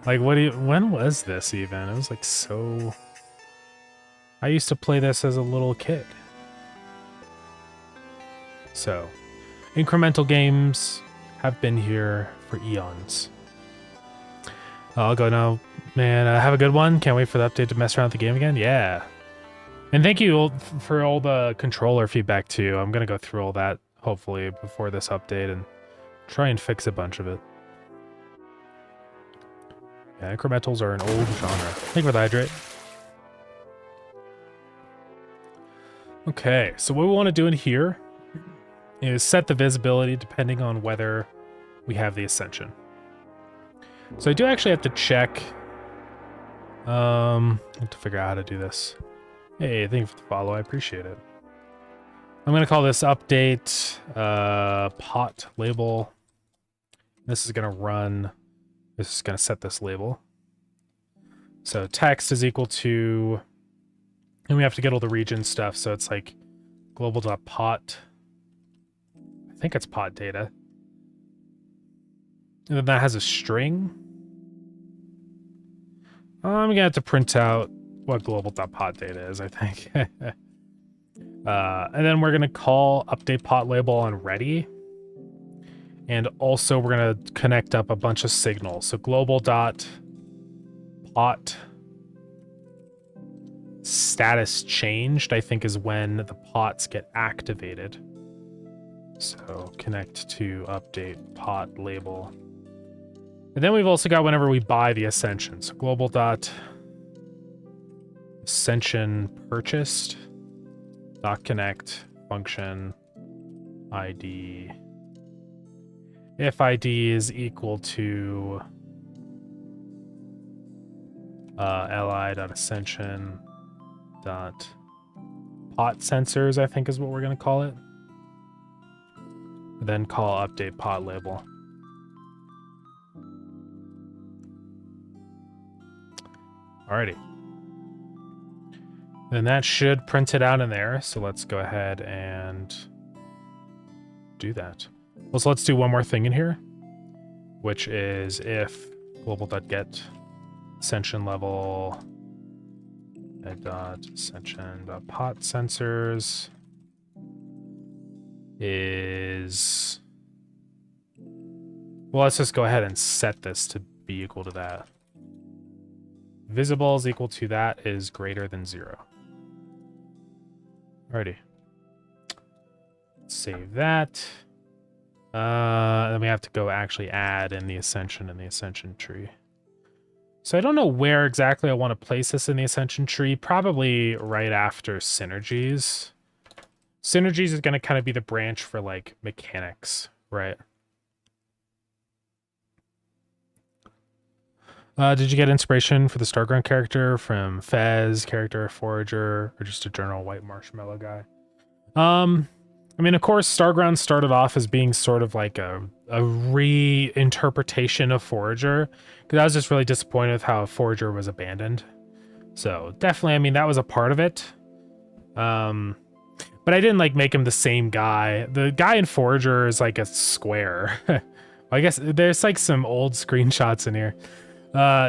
Like, when was this even? It was like so... I used to play this as a little kid. So, incremental games have been here for eons. I'll go now. Man, have a good one. Can't wait for the update to mess around with the game again. Yeah. And thank you for all the controller feedback too. I'm going to go through all that, hopefully, before this update and try and fix a bunch of it. Yeah, incrementals are an old genre. Thank you for the hydrate. Okay, so what we want to do in here is set the visibility depending on whether we have the Ascension. So I do actually have to check. I have to figure out how to do this. Hey, thank you for the follow. I appreciate it. I'm going to call this update pot label. This is going to run. This is going to set this label. So text is equal to, and we have to get all the region stuff. So it's like global.pot. I think it's pot data. And then that has a string. I'm going to have to print out what global.pot data is, I think. And then we're going to call update pot label on ready. And also we're going to connect up a bunch of signals. So global dot pot status changed, I think, is when the pots get activated. So connect to update pot label. And then we've also got whenever we buy the Ascension. So global dot Ascension purchased dot connect function ID. If ID is equal to li.ascension dot pot sensors, I think is what we're going to call it. Then call update pot label. Alrighty. Then that should print it out in there. So let's go ahead and do that. Well, so let's do one more thing in here, which is if global.get ascension level ascension.pot sensors is, well, let's just go ahead and set this to be equal to that. Visible is equal to that is greater than 0. Alrighty. Save that. Then we have to go actually add in the Ascension and the Ascension tree. So I don't know where exactly I want to place this in the Ascension tree. Probably right after Synergies. Synergies is going to kind of be the branch for, like, mechanics, right? Did you get inspiration for the Starground character from Fez, character, Forager, or just a general white marshmallow guy? I mean, of course, Starground started off as being sort of like a reinterpretation of Forager, because I was just really disappointed with how Forager was abandoned. So definitely, I mean, that was a part of it. But I didn't like make him the same guy. The guy in Forager is like a square. I guess there's like some old screenshots in here.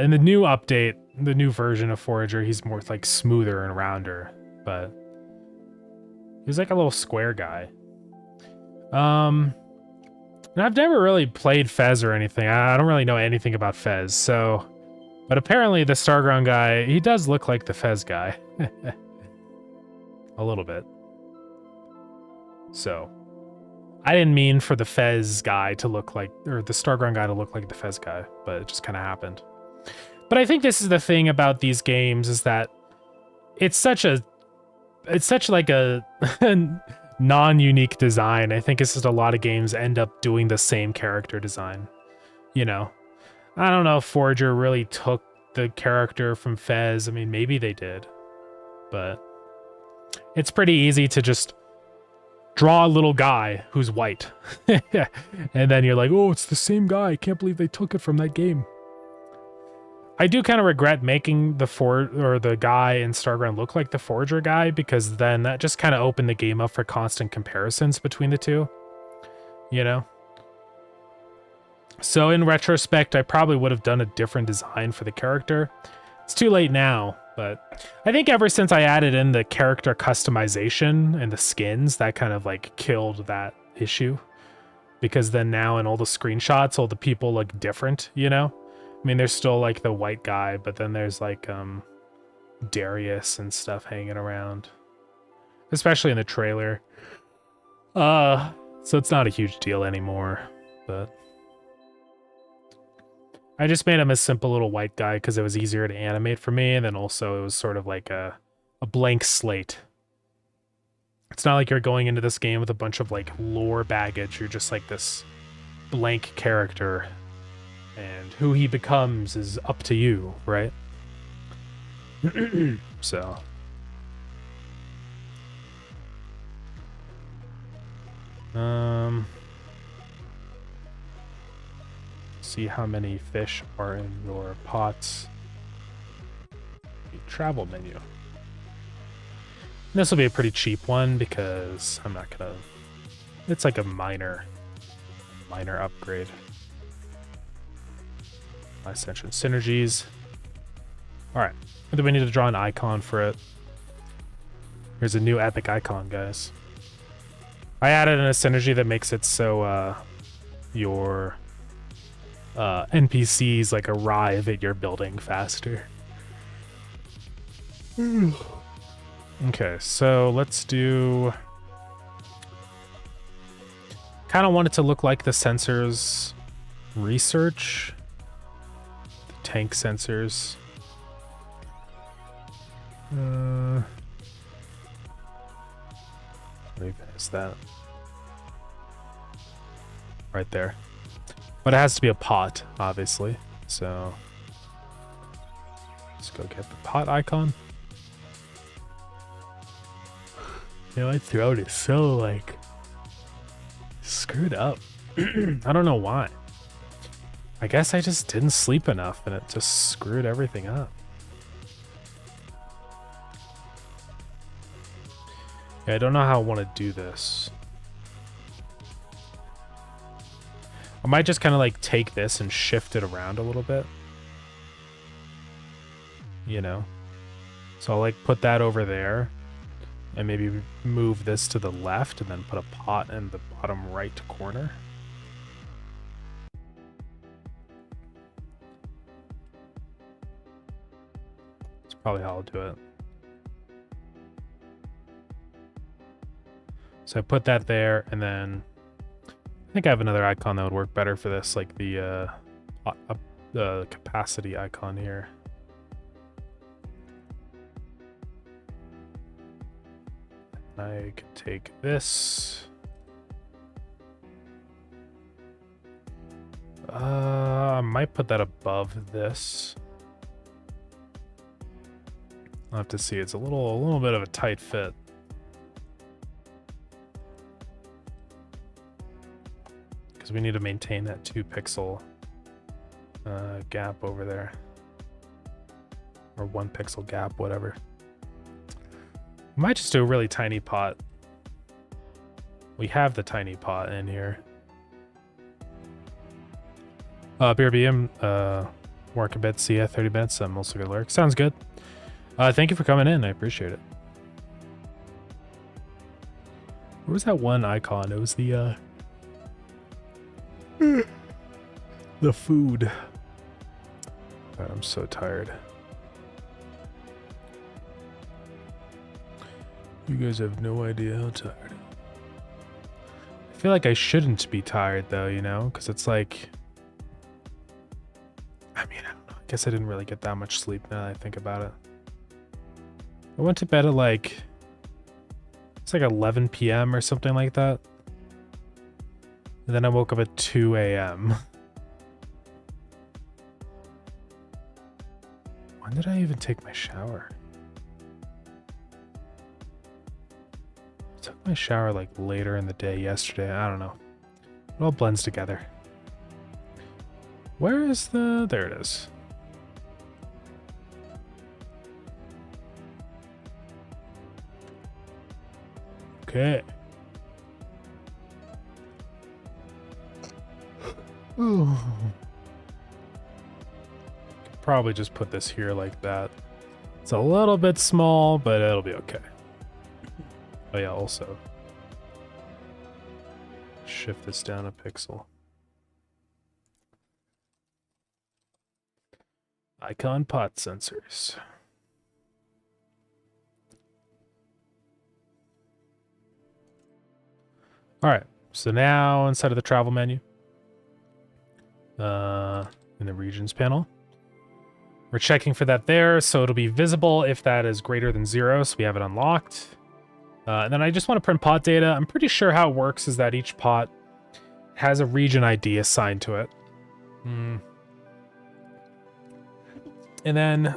In the new update, the new version of Forager, he's more like smoother and rounder, but he's like a little square guy. And I've never really played Fez or anything. I don't really know anything about Fez, so, but apparently the Starground guy, he does look like the Fez guy. A little bit. So, I didn't mean for the Fez guy to look like, or the Starground guy to look like the Fez guy, but it just kind of happened. But I think this is the thing about these games, is that it's such like a non-unique design. I think it's just a lot of games end up doing the same character design. You know, I don't know if Forager really took the character from Fez. I mean, maybe they did, but it's pretty easy to just draw a little guy who's white. And then you're like, oh, it's the same guy. I can't believe they took it from that game. I do kind of regret making the guy in Starground look like the Forager guy, because then that just kind of opened the game up for constant comparisons between the two, you know? So in retrospect, I probably would have done a different design for the character. It's too late now, but I think ever since I added in the character customization and the skins, that kind of like killed that issue. Because then now in all the screenshots, all the people look different, you know? I mean, there's still like the white guy, but then there's like Darius and stuff hanging around, especially in the trailer. So it's not a huge deal anymore, but I just made him a simple little white guy because it was easier to animate for me, and then also it was sort of like a blank slate. It's not like you're going into this game with a bunch of like lore baggage. You're just like this blank character. And who he becomes is up to you, right? So. See how many fish are in your pots. The travel menu. This will be a pretty cheap one because I'm not gonna. It's like a minor upgrade. Ascension synergies. All right, and then we need to draw an icon for it. There's a new epic icon, guys. I added in a synergy that makes it so your NPCs like arrive at your building faster. Okay, so let's do... Kind of want it to look like the sensors research. The tank sensors. What even is that? Right there. But it has to be a pot, obviously. So let's go get the pot icon. Yeah, my throat is so like screwed up. I don't know why. I guess I just didn't sleep enough and it just screwed everything up. Yeah, I don't know how I want to do this. I might just kind of like take this and shift it around a little bit. You know? So I'll like put that over there and maybe move this to the left and then put a pot in the bottom right corner. That's probably how I'll do it. So I put that there, and then I think I have another icon that would work better for this, like the capacity icon here. I could take this. I might put that above this. I'll have to see. It's a little bit of a tight fit. Because we need to maintain that 2 pixel gap over there. Or 1 pixel gap, whatever. Might just do a really tiny pot. We have the tiny pot in here. BRBM, work a bit, see ya, 30 minutes, I'm also gonna lurk. Sounds good. Thank you for coming in, I appreciate it. Where was that one icon? It was the food. God, I'm so tired. You guys have no idea how tired. I feel like I shouldn't be tired though, you know? Because it's like... I mean, I don't know. I guess I didn't really get that much sleep now that I think about it. I went to bed at like... It's like 11 p.m. or something like that. And then I woke up at 2 a.m. When did I even take my shower? I took my shower like later in the day yesterday. I don't know. It all blends together. Where is the... There it is. Okay. Ooh. Could probably just put this here like that. It's a little bit small, but it'll be okay. Oh yeah, also shift this down a pixel. Icon pot sensors. All right, so now inside of the travel menu, in the regions panel, we're checking for that there, so it'll be visible if that is greater than 0, so we have it unlocked. And then I just want to print pot data. I'm pretty sure how it works is that each pot has a region ID assigned to it. And then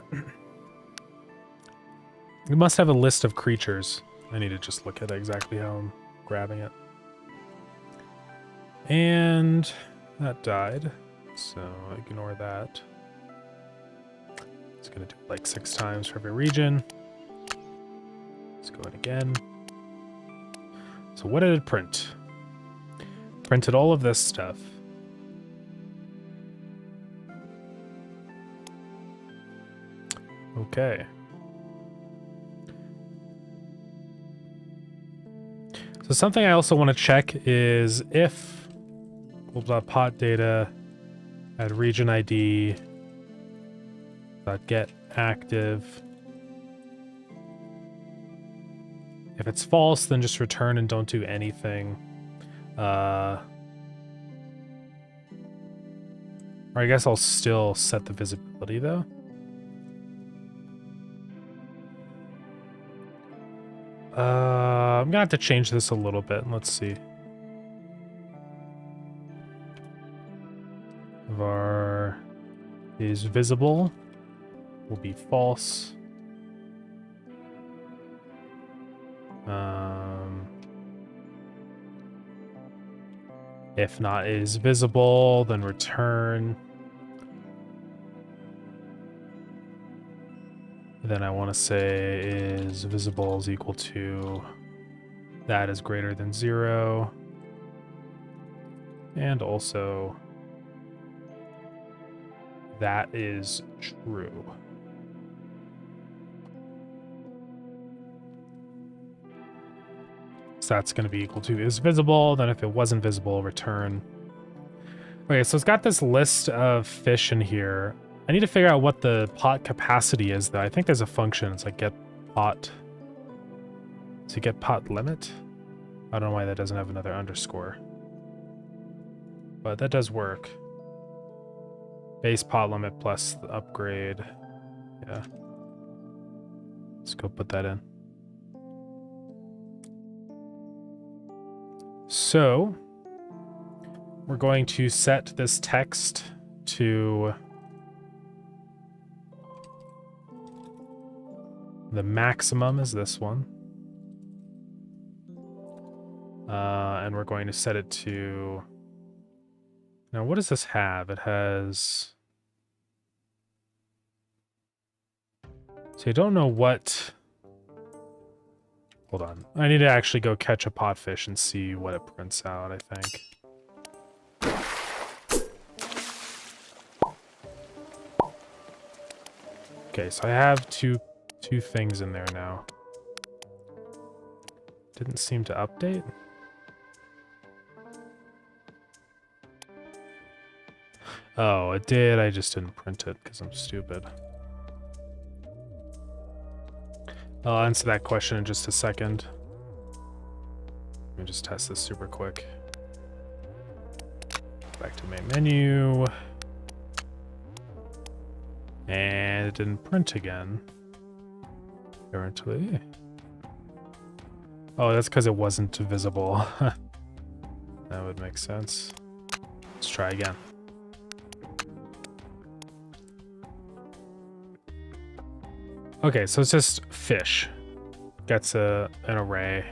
we must have a list of creatures. I need to just look at exactly how I'm grabbing it. And that died, so ignore that. It's going to do it like 6 times for every region. Let's go in again. So what did it print? Printed all of this stuff. Okay. So something I also want to check is if pot data at region ID get active. If it's false, then just return and don't do anything. Or I guess I'll still set the visibility though. I'm gonna have to change this a little bit. Let's see. Var is visible will be false. If not is visible, then return. Then I want to say is visible is equal to that is greater than 0. And also that is true. So that's going to be equal to is visible. Then if it wasn't visible, return. Okay, so it's got this list of fish in here. I need to figure out what the pot capacity is, though. I think there's a function. It's like get pot. So get pot limit. I don't know why that doesn't have another underscore. But that does work. Base pot limit plus the upgrade. Yeah. Let's go put that in. So we're going to set this text to the maximum is this one. And we're going to set it to... Now, what does this have? It has... So I don't know what... Hold on. I need to actually go catch a potfish and see what it prints out, I think. Okay, so I have two things in there now. Didn't seem to update. Oh, it did. I just didn't print it because I'm stupid. I'll answer that question in just a second. Let me just test this super quick. Back to main menu. And it didn't print again. Apparently. Oh, that's because it wasn't visible. That would make sense. Let's try again. Okay, so it's just fish. Gets an array.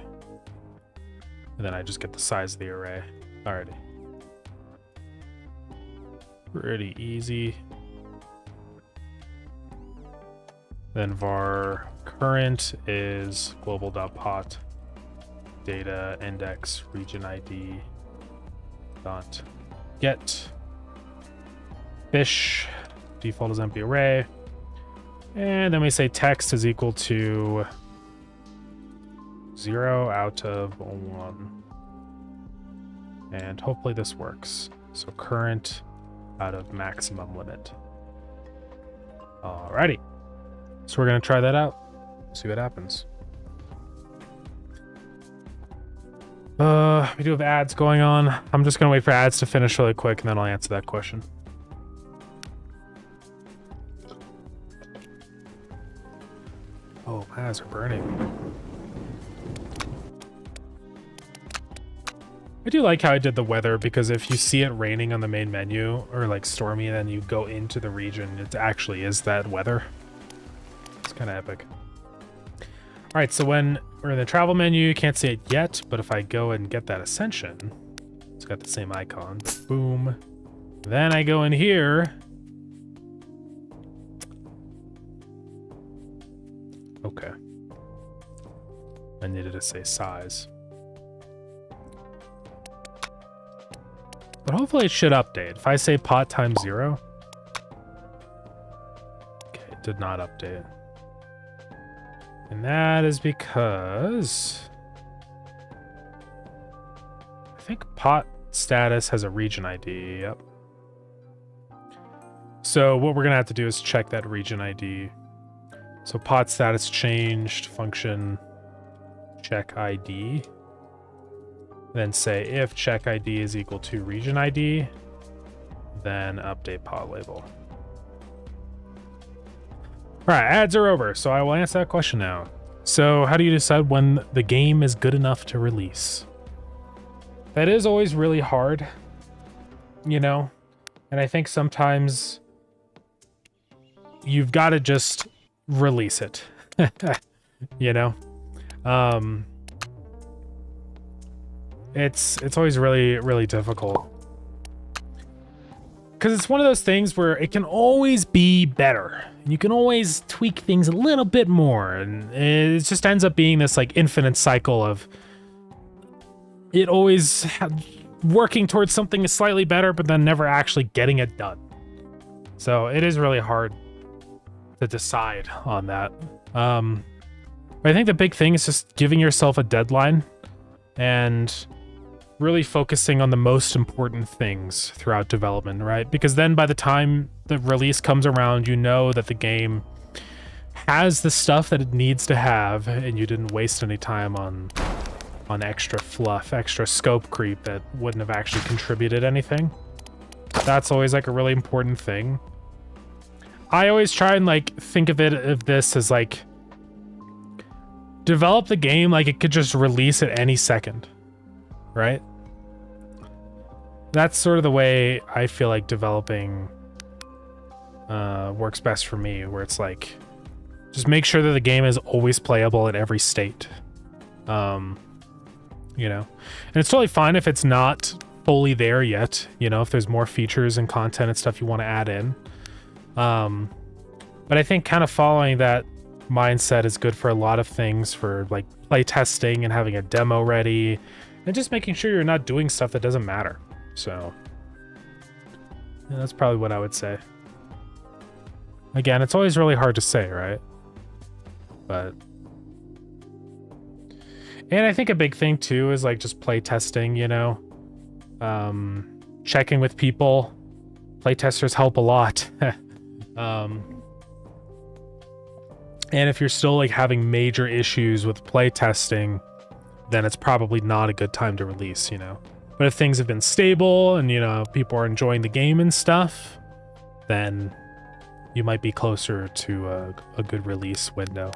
And then I just get the size of the array. Alrighty. Pretty easy. Then var current is global.pot data index region ID dot get fish default is empty array. And then we say text is equal to 0 out of 1. And hopefully this works. So current out of maximum limit. Alrighty. So we're going to try that out. See what happens. We do have ads going on. I'm just going to wait for ads to finish really quick and then I'll answer that question. Oh, my eyes are burning. I do like how I did the weather because if you see it raining on the main menu or like stormy and then you go into the region, it actually is that weather. It's kind of epic. All right, so when we're in the travel menu, you can't see it yet, but if I go and get that ascension, it's got the same icon. Boom. Then I go in here. Okay. I needed to say size. But hopefully it should update. If I say pot times 0. Okay, it did not update. And that is because think pot status has a region ID. Yep. So what we're gonna have to do is check that region ID. So pot status changed, function check ID. Then say if check ID is equal to region ID, then update pot label. All right, ads are over, so I will answer that question now. So how do you decide when the game is good enough to release? That is always really hard, you know? And I think sometimes you've got to just release it, you know? It's always really, really difficult. Because it's one of those things where it can always be better. You can always tweak things a little bit more. And it just ends up being this like infinite cycle of it always working towards something slightly better, but then never actually getting it done. So it is really hard to decide on that. I think the big thing is just giving yourself a deadline and really focusing on the most important things throughout development, right? Because then by the time the release comes around, you know that the game has the stuff that it needs to have, and you didn't waste any time on extra fluff, extra scope creep that wouldn't have actually contributed anything. That's always like a really important thing. I always try and like think of this as like develop the game like it could just release at any second, right? That's sort of the way I feel like developing works best for me, where it's like just make sure that the game is always playable at every state. You know, and it's totally fine if it's not fully there yet, you know, if there's more features and content and stuff you want to add in. But I think kind of following that mindset is good for a lot of things, for like play testing and having a demo ready and just making sure you're not doing stuff that doesn't matter. So yeah, that's probably what I would say. Again, it's always really hard to say, right? But and I think a big thing too is like just play testing, you know, checking with people. Play testers help a lot. And if you're still like having major issues with play testing, then it's probably not a good time to release, you know. But if things have been stable and, you know, people are enjoying the game and stuff, then you might be closer to a good release window.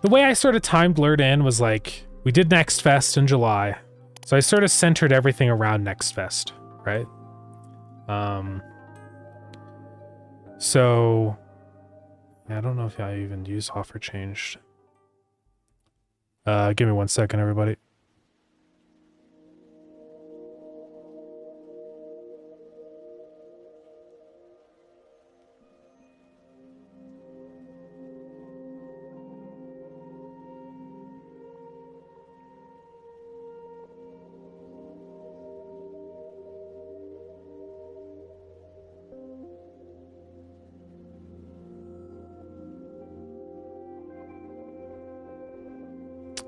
The way I sort of timed Blurred In was like, we did Next Fest in July. So I sort of centered everything around Next Fest, right? So I don't know if I even use offer changed. Give me 1 second, everybody.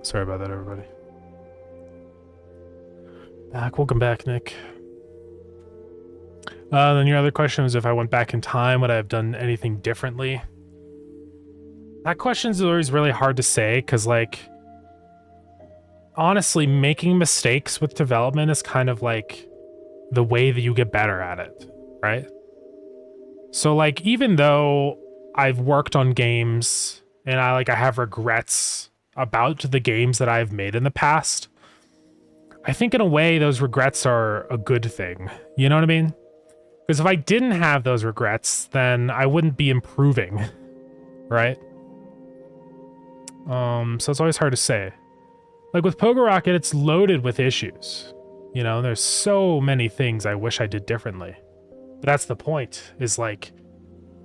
Sorry about that, everybody. Welcome back, Nick. Then your other question was if I went back in time, would I have done anything differently? That question is always really hard to say, because, like, honestly, making mistakes with development is kind of like the way that you get better at it, right? So, like, even though I've worked on games and I have regrets about the games that I've made in the past, I think in a way those regrets are a good thing. You know what I mean? Because if I didn't have those regrets, then I wouldn't be improving, right? So it's always hard to say. Like with Pogo Rocket, it's loaded with issues. You know, there's so many things I wish I did differently. But that's the point, is like,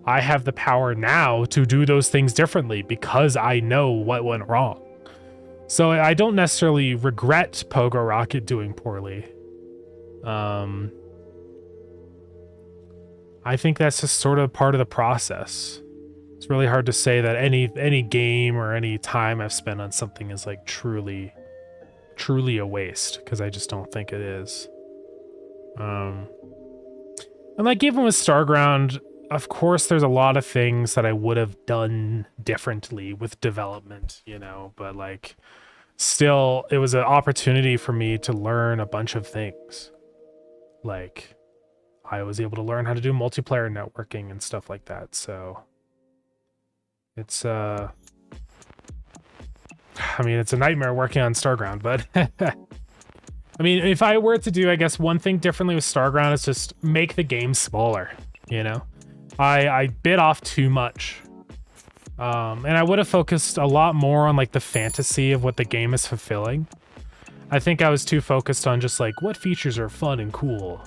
I have the power now to do those things differently because I know what went wrong. So I don't necessarily regret Pogo Rocket doing poorly. I think that's just sort of part of the process. It's really hard to say that any game or any time I've spent on something is like truly truly a waste, because I just don't think it is. And like even with Starground, of course there's a lot of things that I would have done differently with development, you know, but like still it was an opportunity for me to learn a bunch of things. Like I was able to learn how to do multiplayer networking and stuff like that. So it's I mean, it's a nightmare working on Starground, but I mean, if I were to do, I guess, one thing differently with Starground is just make the game smaller, you know? I bit off too much. And I would have focused a lot more on, like, the fantasy of what the game is fulfilling. I think I was too focused on just, like, what features are fun and cool,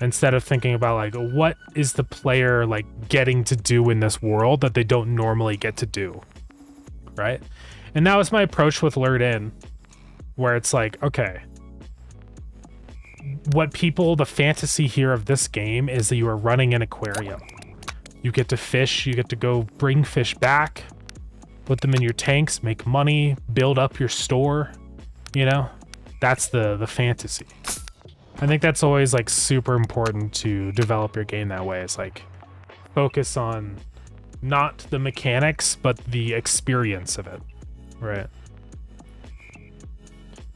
instead of thinking about, like, what is the player, like, getting to do in this world that they don't normally get to do, right? And that was my approach with Lured In, where it's like, okay, the fantasy here of this game is that you are running an aquarium. You get to fish, you get to go bring fish back, put them in your tanks, make money, build up your store, you know? That's the fantasy. I think that's always like super important to develop your game that way. It's like focus on not the mechanics, but the experience of it, right?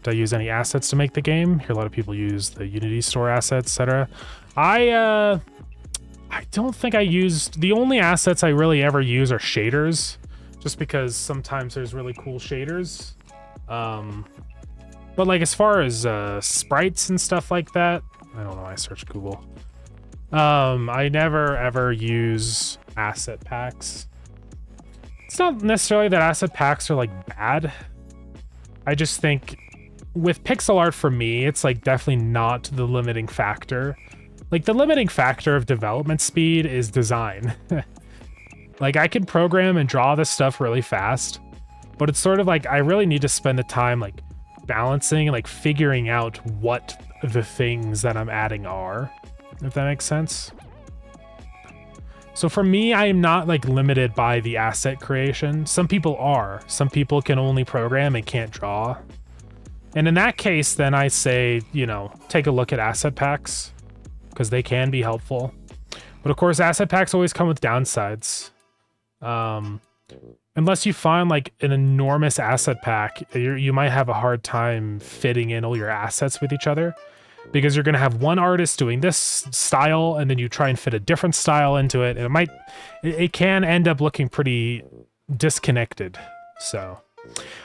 Do I use any assets to make the game? I hear a lot of people use the Unity store assets, etc. I don't think I used... The only assets I really ever use are shaders, just because sometimes there's really cool shaders. But like as far as sprites and stuff like that, I don't know, I searched Google. I never ever use asset packs. It's not necessarily that asset packs are like bad. I just think with pixel art, for me, it's like definitely not the limiting factor. Like the limiting factor of development speed is design. Like I can program and draw this stuff really fast, but it's sort of like I really need to spend the time like balancing and like figuring out what the things that I'm adding are, if that makes sense. So for me, I am not like limited by the asset creation. Some people are. Some people can only program and can't draw. And in that case, then I say, you know, take a look at asset packs, because they can be helpful. But of course, asset packs always come with downsides. Unless you find like an enormous asset pack, you might have a hard time fitting in all your assets with each other, because you're going to have one artist doing this style, and then you try and fit a different style into it, and it can end up looking pretty disconnected. So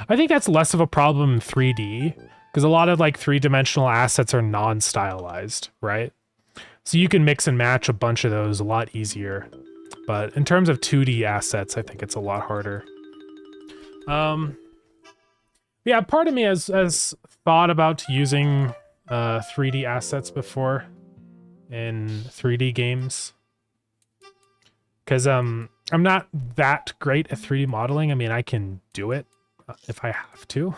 I think that's less of a problem in 3D, because a lot of like three-dimensional assets are non-stylized, right? So you can mix and match a bunch of those a lot easier. But in terms of 2D assets, I think it's a lot harder. Yeah, part of me has thought about using 3D assets before in 3D games, because I'm not that great at 3D modeling. I mean, I can do it if I have to,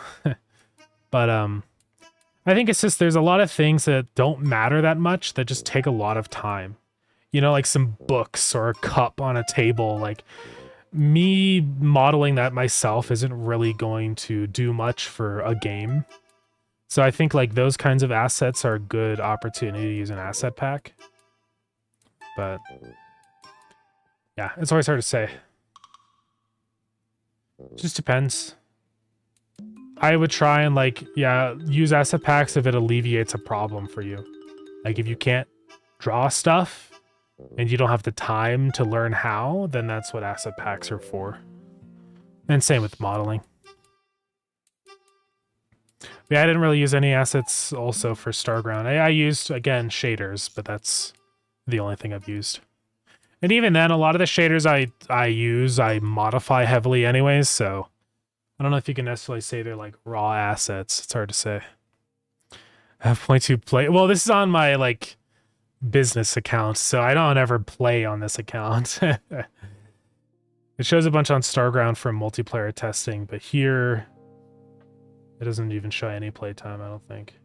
but I think it's just there's a lot of things that don't matter that much that just take a lot of time. You know, like some books or a cup on a table. Like me modeling that myself isn't really going to do much for a game. So I think like those kinds of assets are a good opportunity to use an asset pack. But yeah, it's always hard to say. It just depends. I would try and like, yeah, use asset packs if it alleviates a problem for you. Like if you can't draw stuff and you don't have the time to learn how, then that's what asset packs are for. And same with modeling. Yeah, I didn't really use any assets also for Starground. I used, again, shaders, but that's the only thing I've used. And even then, a lot of the shaders I use, I modify heavily anyways, so I don't know if you can necessarily say they're like raw assets. It's hard to say. I have 0.2 play. Well, this is on my like business account, so I don't ever play on this account. It shows a bunch on Starground for multiplayer testing, but here it doesn't even show any playtime, I don't think.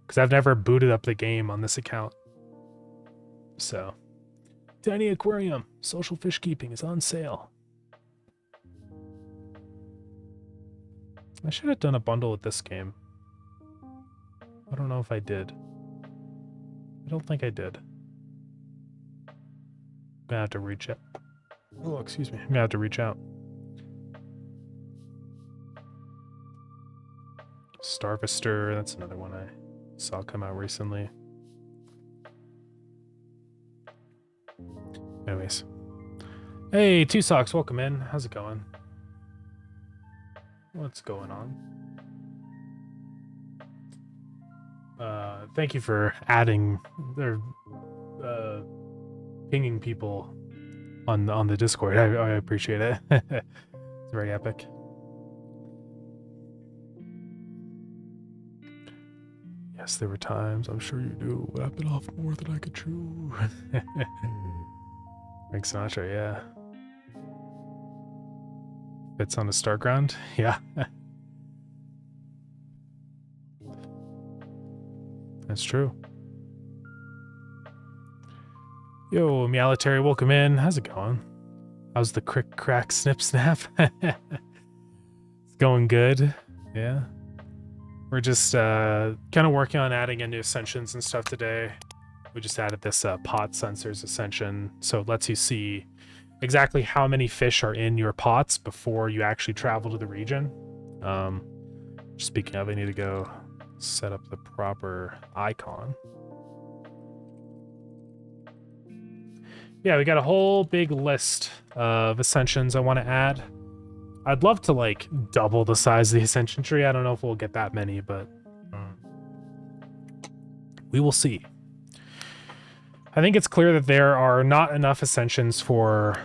Because I've never booted up the game on this account. So, Tiny Aquarium, social fish keeping is on sale. I should have done a bundle with this game. I don't know if I did. I don't think I did. I'm gonna have to reach out. Oh, excuse me. I'm gonna have to reach out. Starvister, that's another one I saw come out recently. Anyways. Hey, Two Socks, welcome in. How's it going? What's going on? Thank you for adding or pinging people on the Discord. I appreciate it. It's very epic. Yes, there were times, I'm sure you do, but I've been off more than I could chew. Frank Sinatra, yeah. Fits on a star ground? Yeah. That's true. Yo, Meowletary, welcome in. How's it going? How's the crick, crack, snip, snap? It's going good. Yeah. We're just kind of working on adding in new ascensions and stuff today. We just added this pot sensors ascension, so it lets you see exactly how many fish are in your pots before you actually travel to the region. Speaking of, I need to go set up the proper icon. Yeah, we got a whole big list of ascensions I want to add. I'd love to like double the size of the ascension tree. I don't know if we'll get that many, but we will see. I think it's clear that there are not enough ascensions for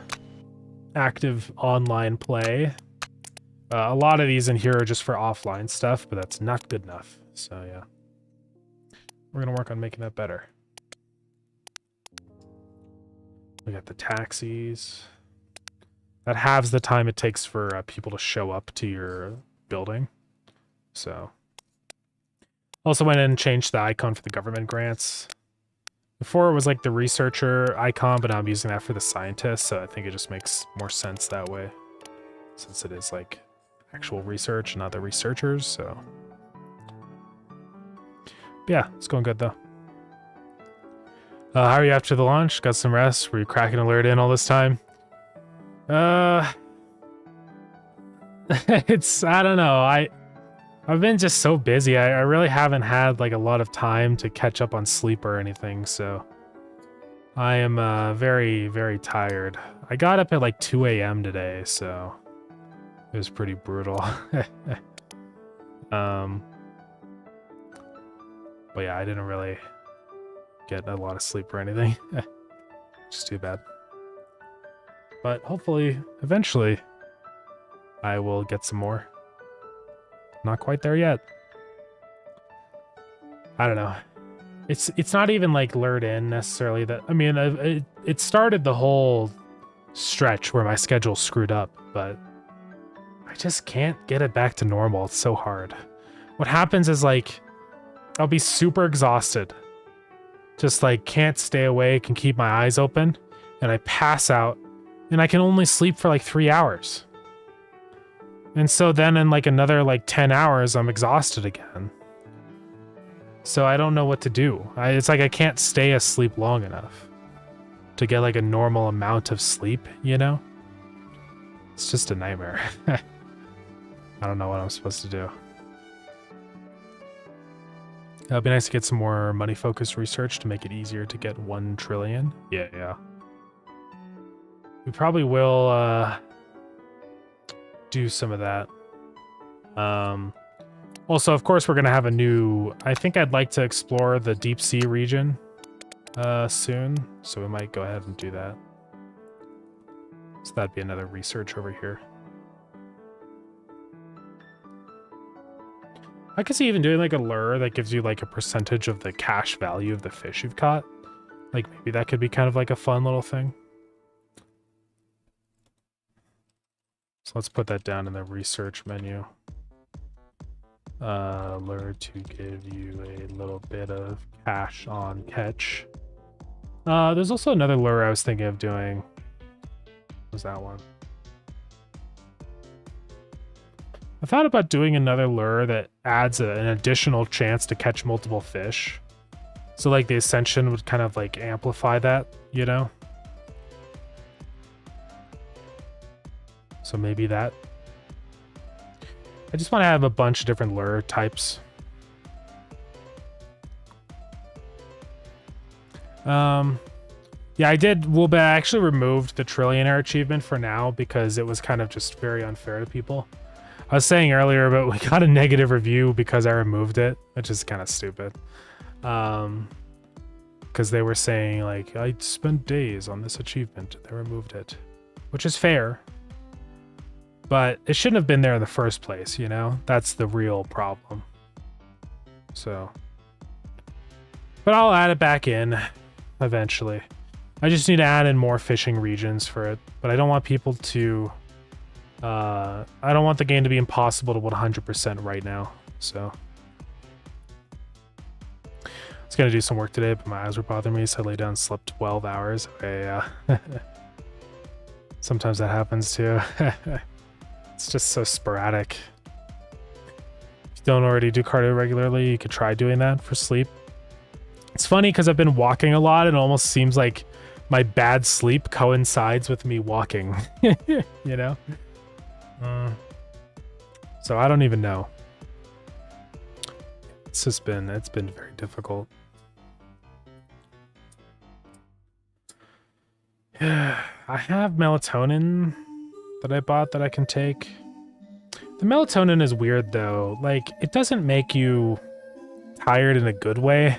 active online play. A lot of these in here are just for offline stuff, but that's not good enough. So yeah, we're gonna work on making that better. We got the taxis. That halves the time it takes for people to show up to your building. So, also went in and changed the icon for the government grants. Before it was like the researcher icon, but now I'm using that for the scientist, so I think it just makes more sense that way, since it is like actual research, not the researchers, so. But yeah, it's going good though. How are you after the launch? Got some rest? Were you cracking alert in all this time? It's, I don't know. I've been just so busy. I really haven't had like a lot of time to catch up on sleep or anything, so I am very, very tired. I got up at like 2 a.m. today, so it was pretty brutal. But yeah, I didn't really get a lot of sleep or anything. Just too bad. But hopefully, eventually, I will get some more. Not quite there yet. I don't know. It's not even like lured in necessarily that, I mean, it started the whole stretch where my schedule screwed up, but I just can't get it back to normal. It's so hard. What happens is like, I'll be super exhausted. Just like can't stay awake and keep my eyes open, and I pass out and I can only sleep for like 3 hours. And so then in like another like 10 hours, I'm exhausted again. So I don't know what to do. It's like I can't stay asleep long enough to get like a normal amount of sleep, you know? It's just a nightmare. I don't know what I'm supposed to do. It'd be nice to get some more money-focused research to make it easier to get 1 trillion. Yeah. We probably will do some of that. Also, of course, we're going to have a new... I think I'd like to explore the deep sea region soon, so we might go ahead and do that. So that'd be another research over here. I could see even doing like a lure that gives you like a percentage of the cash value of the fish you've caught. Like maybe that could be kind of like a fun little thing. So let's put that down in the research menu. Lure to give you a little bit of cash on catch. There's also another lure I was thinking of doing. What was that one? I thought about doing another lure that adds an additional chance to catch multiple fish. So like the Ascension would kind of like amplify that, you know? So maybe that. I just want to have a bunch of different lure types. Yeah, I did. Well, but I actually removed the Trillionaire achievement for now because it was kind of just very unfair to people. I was saying earlier, but we got a negative review because I removed it, which is kind of stupid. Because they were saying like, I spent days on this achievement. They removed it, which is fair. But it shouldn't have been there in the first place, you know? That's the real problem. So. But I'll add it back in eventually. I just need to add in more fishing regions for it. But I don't want people to... I don't want the game to be impossible to 100% right now. So. I was going to do some work today, but my eyes were bothering me, so I lay down and slept 12 hours. Sometimes that happens too. It's just so sporadic. If you don't already do cardio regularly, you could try doing that for sleep. It's funny because I've been walking a lot and it almost seems like my bad sleep coincides with me walking, you know? So I don't even know. It's been very difficult. Yeah, I have melatonin that I bought that I can take. The melatonin is weird though. Like, it doesn't make you tired in a good way.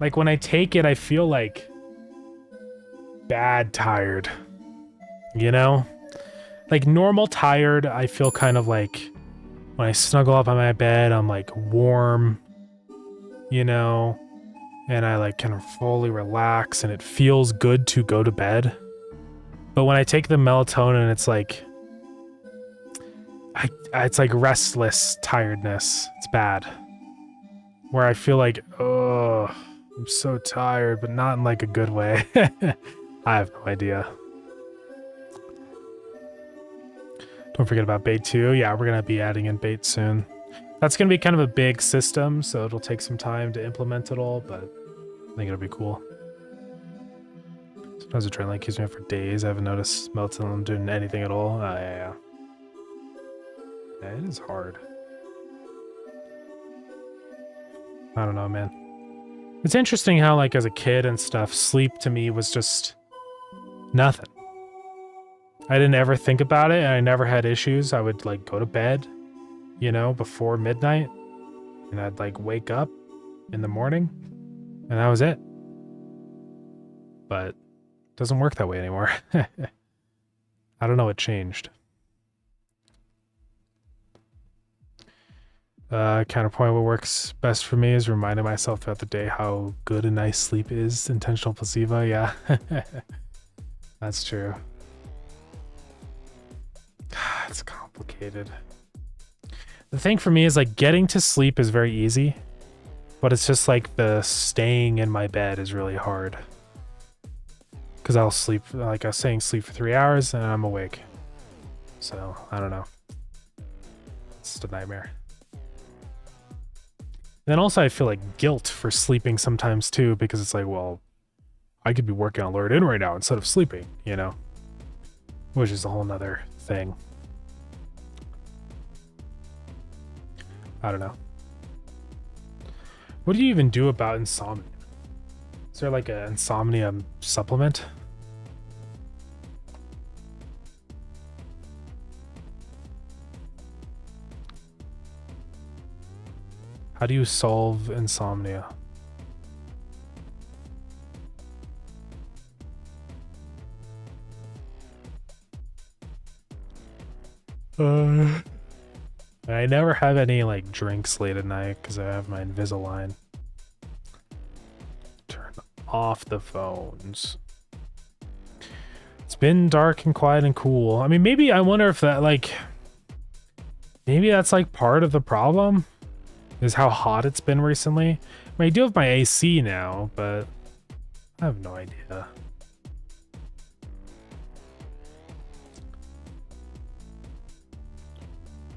Like, when I take it, I feel like bad tired. You know? Like, normal tired, I feel kind of like when I snuggle up on my bed, I'm like warm, you know? And I like kind of fully relax and it feels good to go to bed. But when I take the melatonin, it's like it's like restless tiredness. It's bad. Where I feel like, oh, I'm so tired, but not in like a good way. I have no idea. Don't forget about bait too. Yeah, we're going to be adding in bait soon. That's going to be kind of a big system, so it'll take some time to implement it all, but I think it'll be cool. Sometimes adrenaline keeps me up for days. I haven't noticed melatonin doing anything at all. Yeah, it is hard. I don't know, man. It's interesting how, like, as a kid and stuff, sleep to me was just nothing. I didn't ever think about it, and I never had issues. I would, like, go to bed, you know, before midnight, and I'd, like, wake up in the morning, and that was it. But it doesn't work that way anymore. I don't know what changed. Counterpoint, what works best for me is reminding myself throughout the day how good a nice sleep is. Intentional placebo, yeah. That's true. God, it's complicated. The thing for me is like getting to sleep is very easy, but it's just like the staying in my bed is really hard. Because I'll sleep, like I was saying, sleep for 3 hours and I'm awake. So, I don't know. It's just a nightmare. Then also I feel like guilt for sleeping sometimes too, because it's like, well, I could be working on Lured In right now instead of sleeping, you know? Which is a whole nother thing. I don't know. What do you even do about insomnia? Is there like an insomnia supplement? How do you solve insomnia? I never have any like drinks late at night because I have my Invisalign. Turn off the phones. It's been dark and quiet and cool. I mean, maybe I wonder if that like, maybe that's like part of the problem is how hot it's been recently. I mean, I do have my AC now, but I have no idea.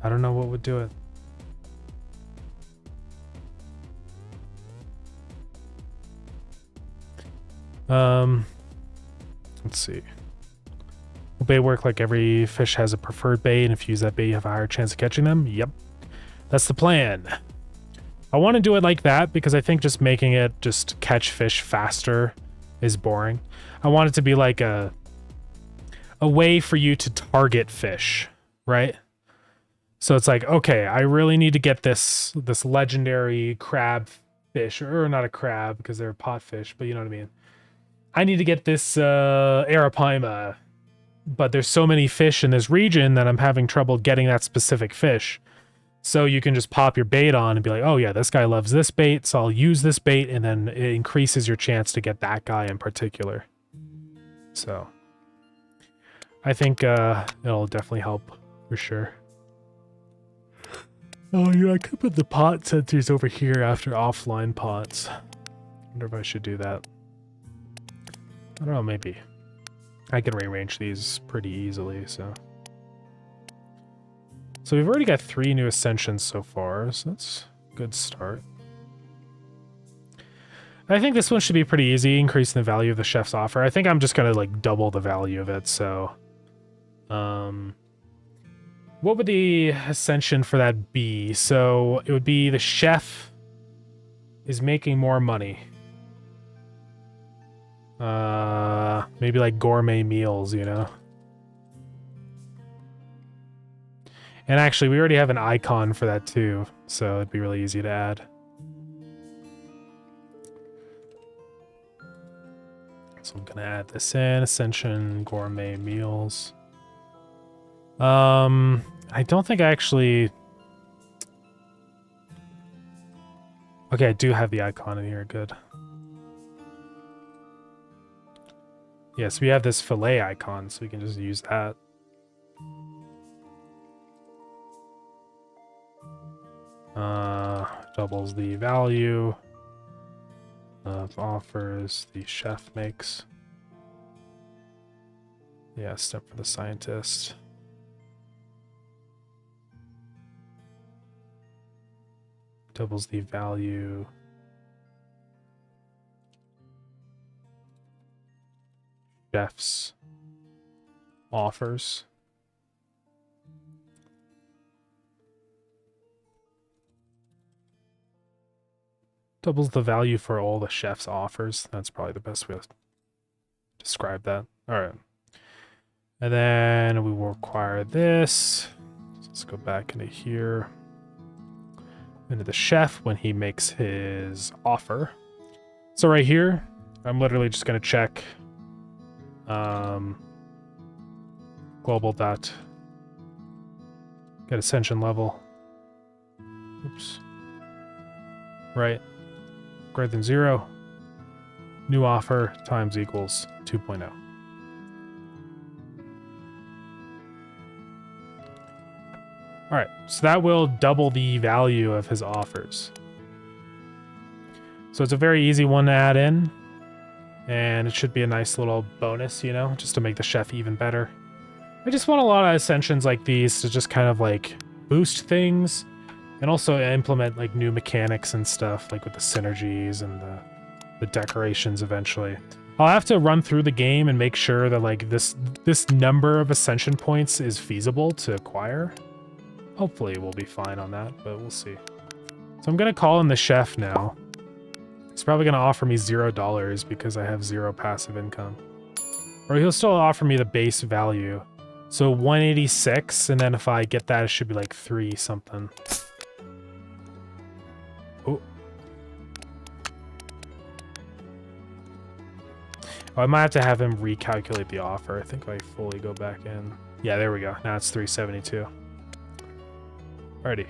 I don't know what would do it. Let's see. Will bait work like every fish has a preferred bait, and if you use that bait, you have a higher chance of catching them? Yep. That's the plan. I want to do it like that because I think just making it just catch fish faster is boring. I want it to be like a way for you to target fish, right? So it's like, okay, I really need to get this legendary crab fish, or not a crab because they're pot fish, but you know what I mean. I need to get this arapaima, but there's so many fish in this region that I'm having trouble getting that specific fish. So you can just pop your bait on and be like, oh yeah, this guy loves this bait, so I'll use this bait, and then it increases your chance to get that guy in particular. So I think it'll definitely help for sure. Oh yeah, I could put the pot sensors over here after offline pots. Wonder if I should do that. I don't know, maybe. I can rearrange these pretty easily, so. So we've already got 3 new ascensions so far, so that's a good start. I think this one should be pretty easy, increasing the value of the chef's offer. I think I'm just gonna like double the value of it, so. What would the ascension for that be? So it would be the chef is making more money. Maybe like gourmet meals, you know? And actually, we already have an icon for that too, so it'd be really easy to add. So I'm gonna add this in, Ascension Gourmet Meals. I don't think I actually... Okay, I do have the icon in here, good. Yes, we have this fillet icon, so we can just use that. Doubles the value of offers the chef makes. Yeah, step for the scientist. Doubles the value. Chef's offers. Doubles the value for all the chef's offers. That's probably the best way to describe that. All right. And then we will require this. So let's go back into here. Into the chef when he makes his offer. So right here, I'm literally just going to check global dot get ascension level. Oops. Right. Greater than 0. New offer times equals 2.0. All right, so that will double the value of his offers. So it's a very easy one to add in, and it should be a nice little bonus, you know, just to make the chef even better. I just want a lot of ascensions like these to just kind of like boost things and also implement like new mechanics and stuff, like with the synergies and the decorations eventually. I'll have to run through the game and make sure that like this number of ascension points is feasible to acquire. Hopefully we'll be fine on that, but we'll see. So I'm gonna call in the chef now. He's probably gonna offer me $0 because I have 0 passive income. Or he'll still offer me the base value. So 186, and then if I get that, it should be like 3 something. Oh. Oh, I might have to have him recalculate the offer. I think if I fully go back in. Yeah, there we go. Now it's 372. Alrighty.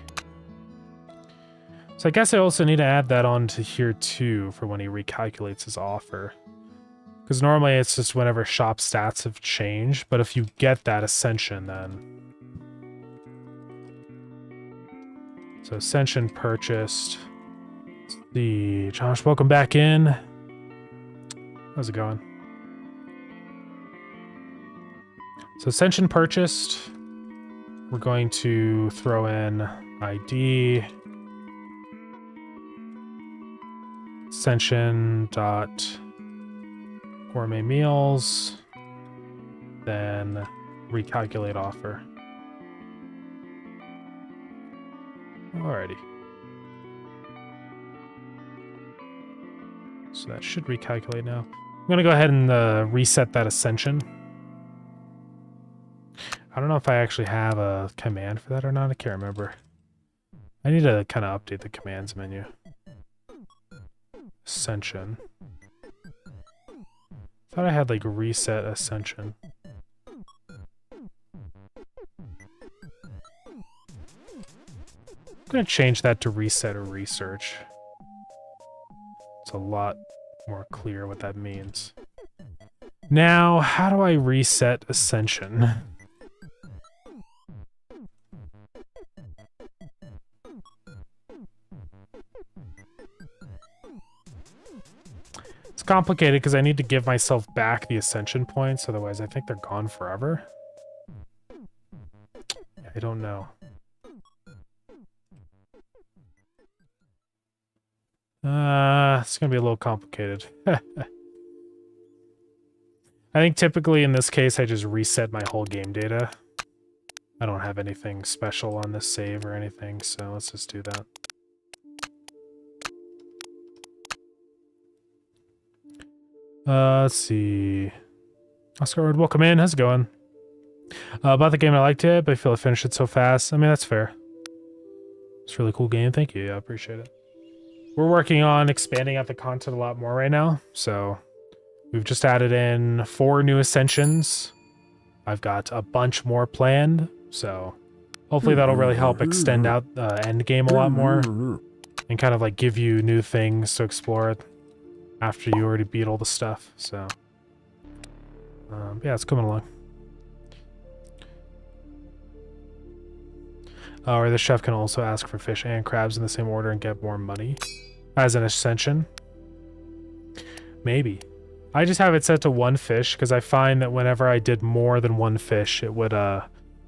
So I guess I also need to add that on to here too for when he recalculates his offer. Because normally it's just whenever shop stats have changed, but if you get that ascension then. So ascension purchased. Let's see, Josh, welcome back in. How's it going? So ascension purchased. we're going to throw in ID ascension dot gourmet meals, then recalculate offer. Alrighty. So that should recalculate now. I'm gonna go ahead and reset that ascension. I don't know if I actually have a command for that or not. I can't remember. I need to kind of update the commands menu. Ascension. Thought I had like reset ascension. I'm gonna change that to reset or research. It's a lot more clear what that means. Now, how do I reset ascension? It's complicated because I need to give myself back the ascension points, otherwise I think they're gone forever. I don't know. It's gonna be a little complicated. I think typically in this case I just reset my whole game data. I don't have anything special on this save or anything, so let's just do that. Let's see. Oscar, welcome in. How's it going? About the game, I liked it, but I feel I finished it so fast. I mean, that's fair. It's a really cool game. Thank you. Yeah, I appreciate it. We're working on expanding out the content a lot more right now. So we've just added in 4 new ascensions. I've got a bunch more planned. So hopefully that'll really help extend out the end game a lot more and kind of like give you new things to explore after you already beat all the stuff. So yeah, it's coming along. Or the chef can also ask for fish and crabs in the same order and get more money as an ascension. Maybe. I just have it set to 1 fish because I find that whenever I did more than 1 fish, it would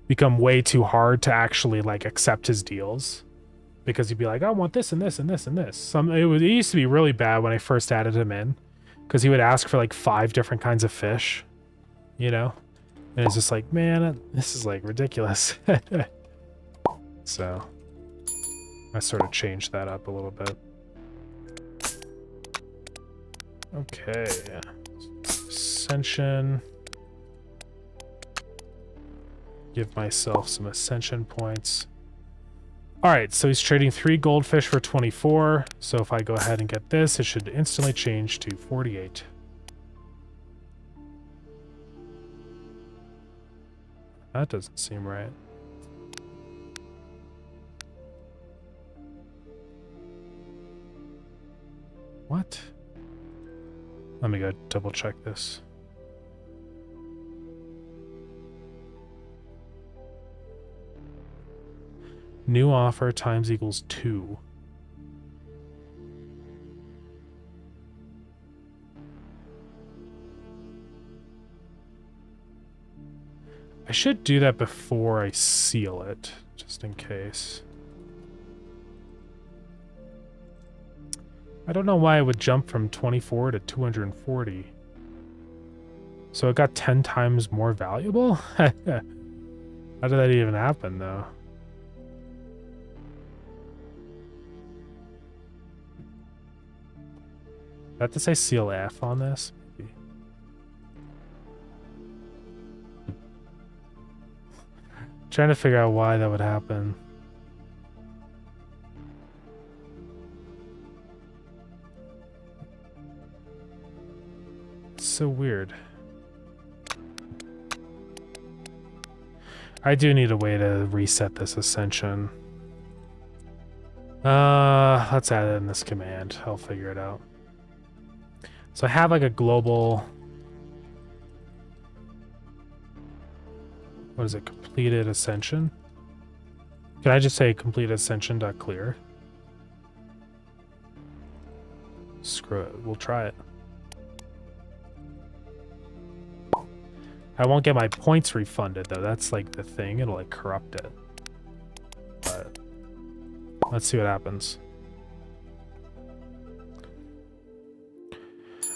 become way too hard to actually like accept his deals. Because he'd be like, I want this and this and this and this. It used to be really bad when I first added him in. Because he would ask for like 5 different kinds of fish. You know? And it's just like, man, this is like ridiculous. So I sort of changed that up a little bit. Okay. Ascension. Give myself some ascension points. Alright, so he's trading 3 goldfish for 24. So if I go ahead and get this, it should instantly change to 48. That doesn't seem right. What? Let me go double check this. New offer times equals 2. I should do that before I seal it, just in case. I don't know why it would jump from 24 to 240. So it got 10 times more valuable? How did that even happen, though? I have to say seal F on this? Maybe. Trying to figure out why that would happen. It's so weird. I do need a way to reset this ascension. Let's add it in this command. I'll figure it out. So I have like a global... What is it? Completed ascension? Can I just say complete ascension.clear? Screw it. We'll try it. I won't get my points refunded though. That's like the thing. It'll like corrupt it. But let's see what happens.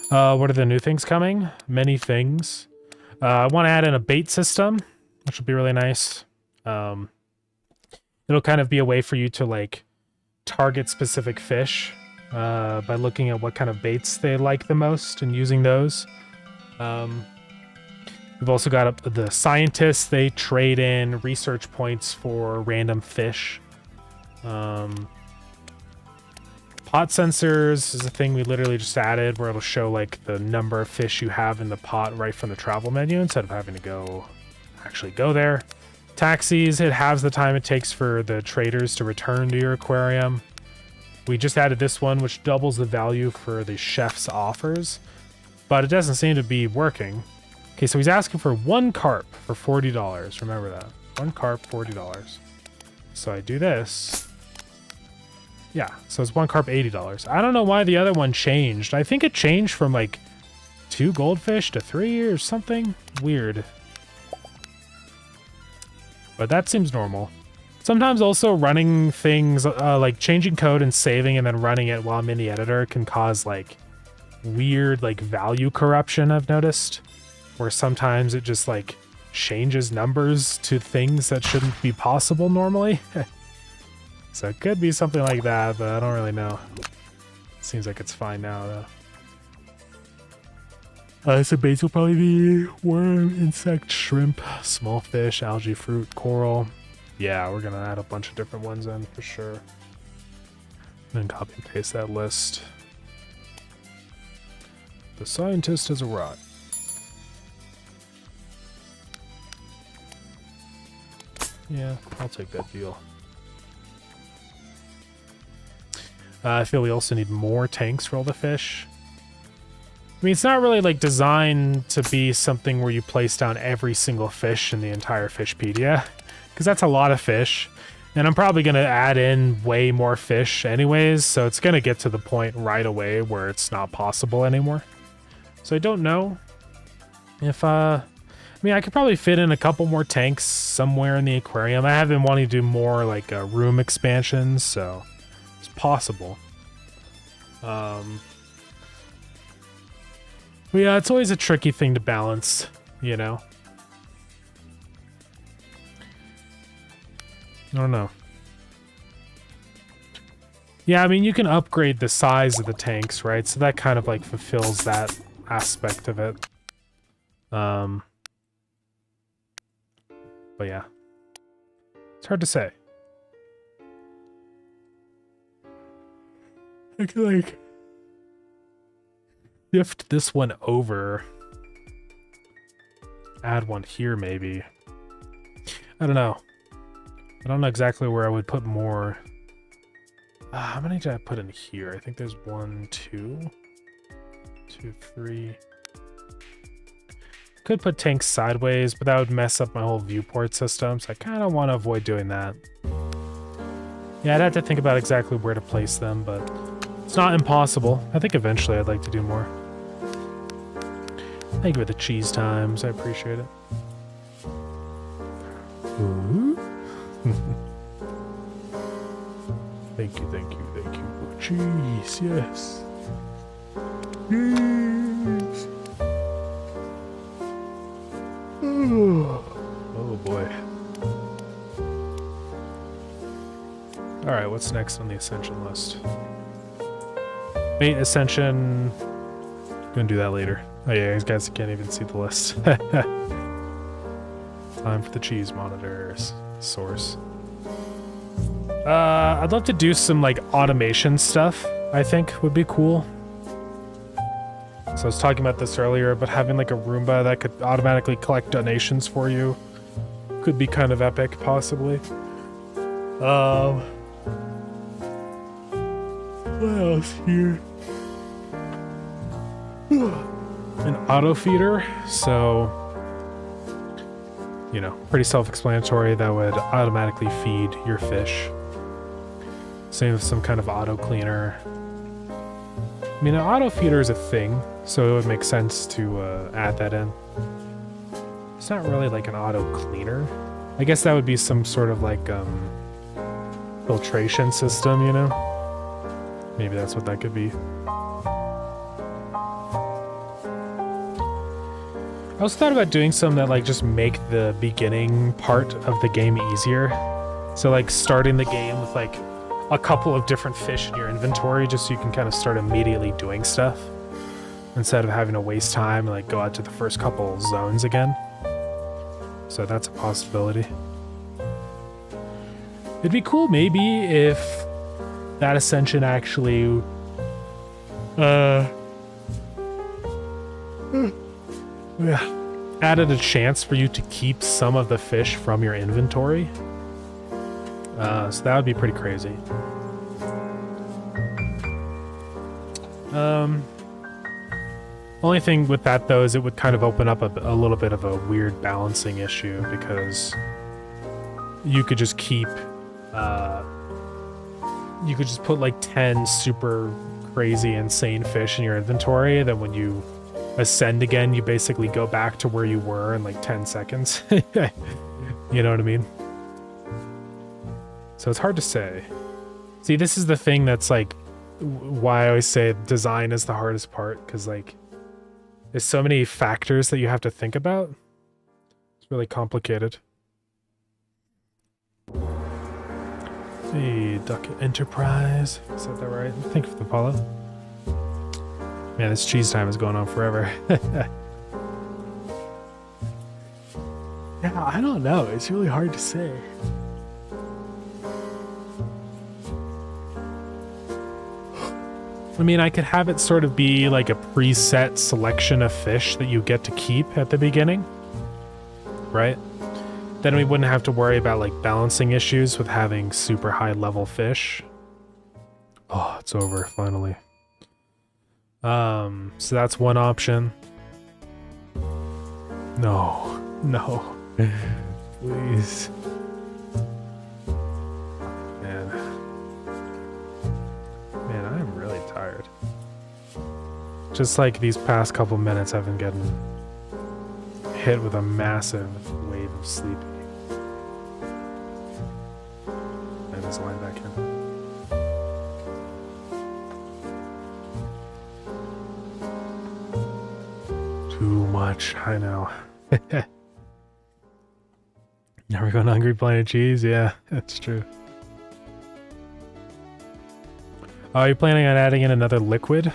What are the new things coming? Many things. I want to add in a bait system, which will be really nice. It'll kind of be a way for you to like target specific fish by looking at what kind of baits they like the most and using those. We've also got the scientists. They trade in research points for random fish. Pot sensors is a thing we literally just added where it'll show like the number of fish you have in the pot right from the travel menu instead of having to actually go there. Taxis, it halves the time it takes for the traders to return to your aquarium. We just added this one, which doubles the value for the chef's offers, but it doesn't seem to be working. Okay, so he's asking for 1 carp for $40. Remember that. 1 carp, $40. So I do this. Yeah, so it's 1 carp, $80. I don't know why the other one changed. I think it changed from like 2 goldfish to 3 or something weird. But that seems normal. Sometimes also running things, like changing code and saving and then running it while I'm in the editor can cause like weird like value corruption, I've noticed. Where sometimes it just like changes numbers to things that shouldn't be possible normally. So it could be something like that, but I don't really know. Seems like it's fine now though. So baits will probably be worm, insect, shrimp, small fish, algae, fruit, coral. Yeah, we're gonna add a bunch of different ones in for sure. Then copy and paste that list. The scientist has arrived. Yeah, I'll take that deal. I feel we also need more tanks for all the fish. I mean, it's not really like designed to be something where you place down every single fish in the entire Fishpedia, because that's a lot of fish. And I'm probably going to add in way more fish anyways, so it's going to get to the point right away where it's not possible anymore. So I don't know if, I mean, I could probably fit in a couple more tanks somewhere in the aquarium. I have been wanting to do more like room expansions, so it's possible. But yeah, it's always a tricky thing to balance, you know? I don't know. Yeah, I mean, you can upgrade the size of the tanks, right? So that kind of like fulfills that aspect of it. But yeah, it's hard to say. I could like shift this one over, add one here maybe. I don't know. I don't know exactly where I would put more. How many did I put in here? I think there's 1, 2, 2, 3. Could put tanks sideways, but that would mess up my whole viewport system, so I kind of want to avoid doing that. Yeah, I'd have to think about exactly where to place them, but it's not impossible. I think eventually I'd like to do more. Thank you for the cheese times. I appreciate it. Ooh. Thank you, thank you, thank you. Oh, cheese, yes. Yes. Oh boy. Alright, what's next on the Ascension list? Bait Ascension. Gonna do that later. Oh yeah, these guys can't even see the list. Time for the cheese monitors. Source. I'd love to do some like automation stuff, I think would be cool. So I was talking about this earlier, but having like a Roomba that could automatically collect donations for you could be kind of epic, possibly. What else here? An auto feeder, so you know, pretty self-explanatory. That would automatically feed your fish. Same with some kind of auto cleaner. I mean, an auto feeder is a thing, so it would make sense to add that in. It's not really like an auto cleaner. I guess that would be some sort of like filtration system, you know? Maybe that's what that could be. I also thought about doing some that like just make the beginning part of the game easier. So like starting the game with like a couple of different fish in your inventory just so you can kind of start immediately doing stuff instead of having to waste time and like go out to the first couple zones again. So that's a possibility. It'd be cool maybe if that ascension actually added a chance for you to keep some of the fish from your inventory. So that would be pretty crazy. Only thing with that though is it would kind of open up a little bit of a weird balancing issue because you could just keep you could just put like 10 super crazy insane fish in your inventory, then when you ascend again you basically go back to where you were in like 10 seconds. You know what I mean? So it's hard to say. See, this is the thing that's like why I always say design is the hardest part, because like there's so many factors that you have to think about. It's really complicated. Hey, Duck Enterprise. I said that right? Thank you for the follow. Man, this cheese time is going on forever. Yeah, I don't know. It's really hard to say. I mean, I could have it sort of be like a preset selection of fish that you get to keep at the beginning, right? Then we wouldn't have to worry about like balancing issues with having super high level fish. Oh, it's over finally. So that's one option. No, please. Man, I am really tired. Just like these past couple minutes, I've been getting hit with a massive wave of sleep. I just line back in. Too much, I know. Never going hungry playing cheese? Yeah, that's true. Are you planning on adding in another liquid?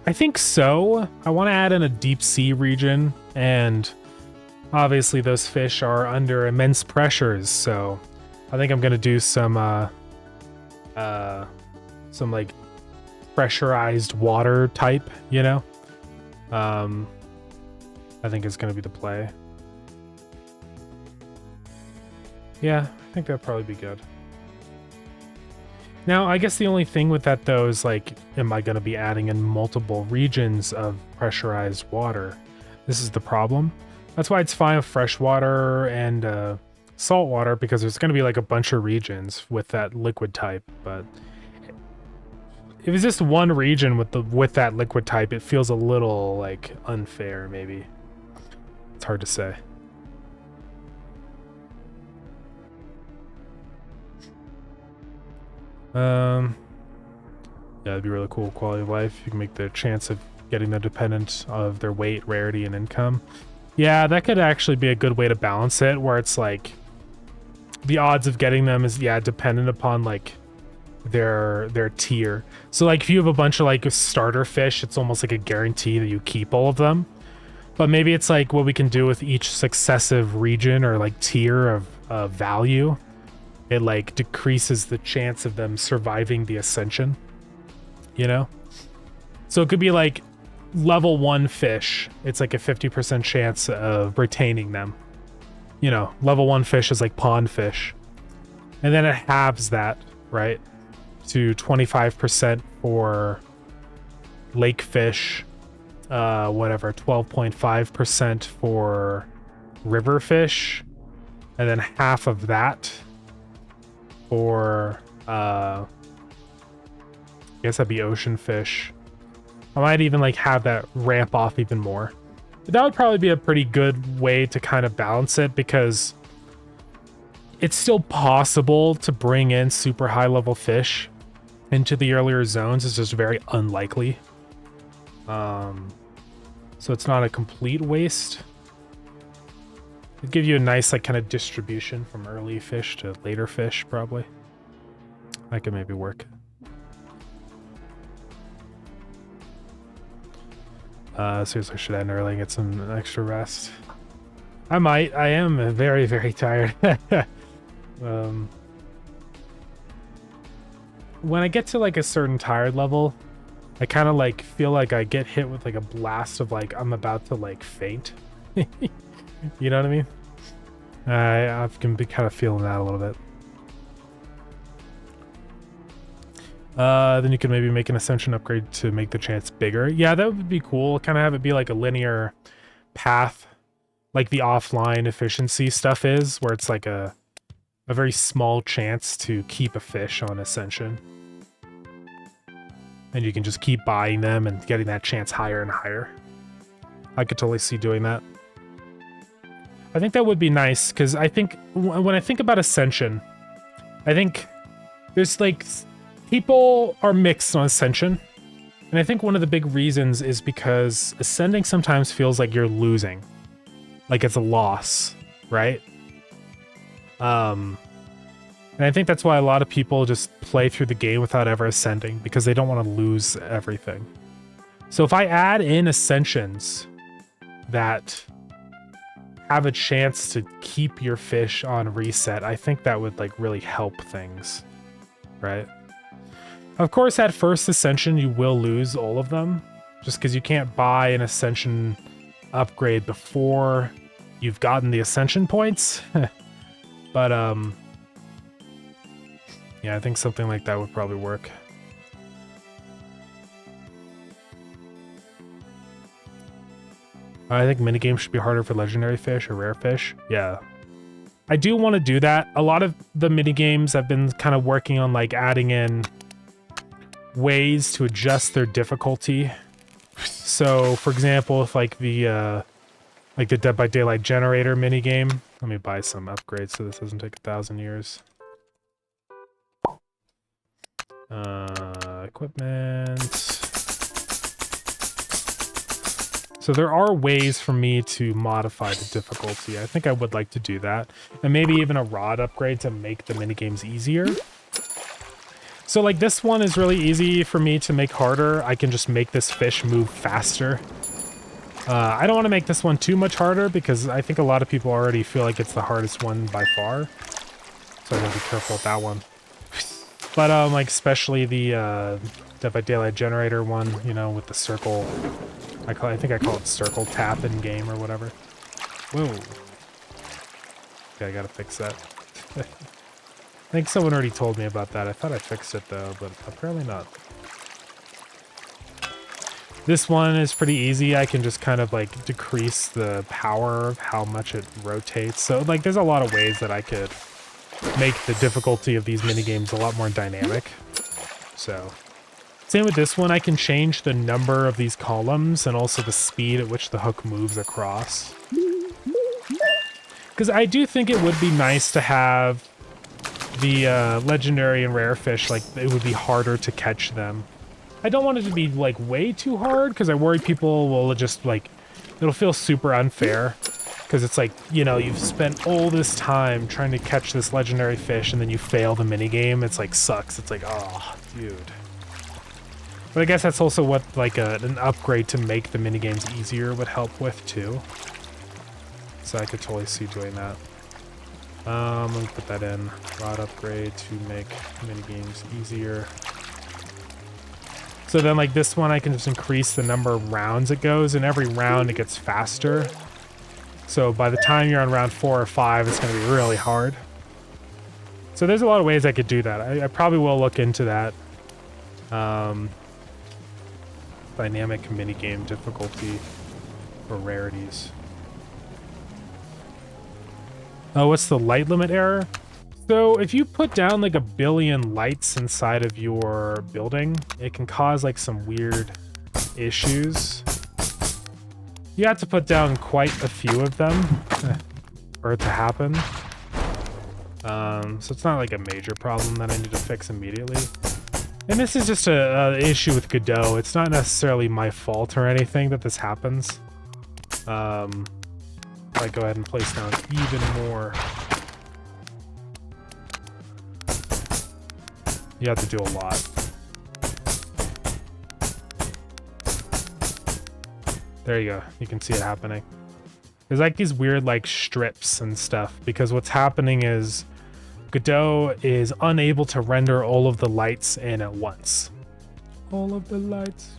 I think so. I want to add in a deep sea region, and obviously those fish are under immense pressures, so I think I'm gonna do some like pressurized water type, you know? I think it's gonna be the play. Yeah, I think that'd probably be good. Now, I guess the only thing with that, though, is, like, am I going to be adding in multiple regions of pressurized water? This is the problem. That's why it's fine with freshwater and saltwater, because there's going to be, like, a bunch of regions with that liquid type. But if it's just one region with that liquid type, it feels a little, like, unfair, maybe. It's hard to say. Yeah, it'd be really cool quality of life. You can make the chance of getting them dependent of their weight, rarity, and income. Yeah, that could actually be a good way to balance it, where it's like the odds of getting them is, yeah, dependent upon like their tier. So like if you have a bunch of like starter fish, it's almost like a guarantee that you keep all of them. But maybe it's like what we can do with each successive region or like tier of value. It like decreases the chance of them surviving the ascension, you know? So it could be like level 1 fish. It's like a 50% chance of retaining them. You know, level 1 fish is like pond fish. And then it halves that, right? To 25% for lake fish, whatever, 12.5% for river fish, and then half of that for I guess that'd be ocean fish. I might even like have that ramp off even more. But that would probably be a pretty good way to kind of balance it, because it's still possible to bring in super high level fish into the earlier zones. It's just very unlikely. So it's not a complete waste. It'd give you a nice like kind of distribution from early fish to later fish, probably. That could maybe work. Seriously, I should end early and get some extra rest. I might. I am very, very tired. When I get to like a certain tired level, I kind of like feel like I get hit with like a blast of like I'm about to like faint. You know what I mean? I can be kind of feeling that a little bit. Then you can maybe make an ascension upgrade to make the chance bigger. Yeah, that would be cool. Kind of have it be like a linear path, like the offline efficiency stuff is, where it's like a very small chance to keep a fish on ascension. And you can just keep buying them and getting that chance higher and higher. I could totally see doing that. I think that would be nice, because I think when I think about ascension, I think there's like people are mixed on ascension. And I think one of the big reasons is because ascending sometimes feels like you're losing, like it's a loss, right? And I think that's why a lot of people just play through the game without ever ascending, because they don't want to lose everything. So if I add in ascensions that have a chance to keep your fish on reset, I think that would like really help things, right? Of course, at first ascension, you will lose all of them, just because you can't buy an ascension upgrade before you've gotten the ascension points. But yeah, I think something like that would probably work. I think minigames should be harder for legendary fish or rare fish. Yeah. I do want to do that. A lot of the minigames I've been kind of working on like adding in ways to adjust their difficulty. So for example, if like the Dead by Daylight generator minigame, let me buy some upgrades so this doesn't take 1,000 years. Equipment. So there are ways for me to modify the difficulty. I think I would like to do that. And maybe even a rod upgrade to make the minigames easier. So like this one is really easy for me to make harder. I can just make this fish move faster. I don't want to make this one too much harder, because I think a lot of people already feel like it's the hardest one by far. So I gotta be careful with that one. But like especially the Dead by Daylight generator one, you know, with the circle. I think I call it circle tap in game or whatever. Whoa. Okay, I gotta fix that. I think someone already told me about that. I thought I fixed it though, but apparently not. This one is pretty easy. I can just kind of like decrease the power of how much it rotates. So like there's a lot of ways that I could make the difficulty of these minigames a lot more dynamic. So same with this one, I can change the number of these columns and also the speed at which the hook moves across. Because I do think it would be nice to have the legendary and rare fish, like it would be harder to catch them. I don't want it to be like way too hard, because I worry people will just like, it'll feel super unfair. Because it's like, you know, you've spent all this time trying to catch this legendary fish and then you fail the minigame. It's like sucks. It's like, oh, dude. But I guess that's also what like an upgrade to make the minigames easier would help with too. So I could totally see doing that. Let me put that in. Rod upgrade to make minigames easier. So then like this one, I can just increase the number of rounds it goes, and every round it gets faster. So by the time you're on round 4 or 5, it's going to be really hard. So there's a lot of ways I could do that. I probably will look into that. Dynamic minigame difficulty for rarities. Oh, what's the light limit error? So if you put down like 1 billion lights inside of your building, it can cause like some weird issues. You have to put down quite a few of them for it to happen. So it's not like a major problem that I need to fix immediately. And this is just a issue with Godot. It's not necessarily my fault or anything that this happens. I go ahead and place down even more. You have to do a lot. There you go. You can see it happening. There's like these weird like strips and stuff because what's happening is Godot is unable to render all of the lights in at once. All of the lights.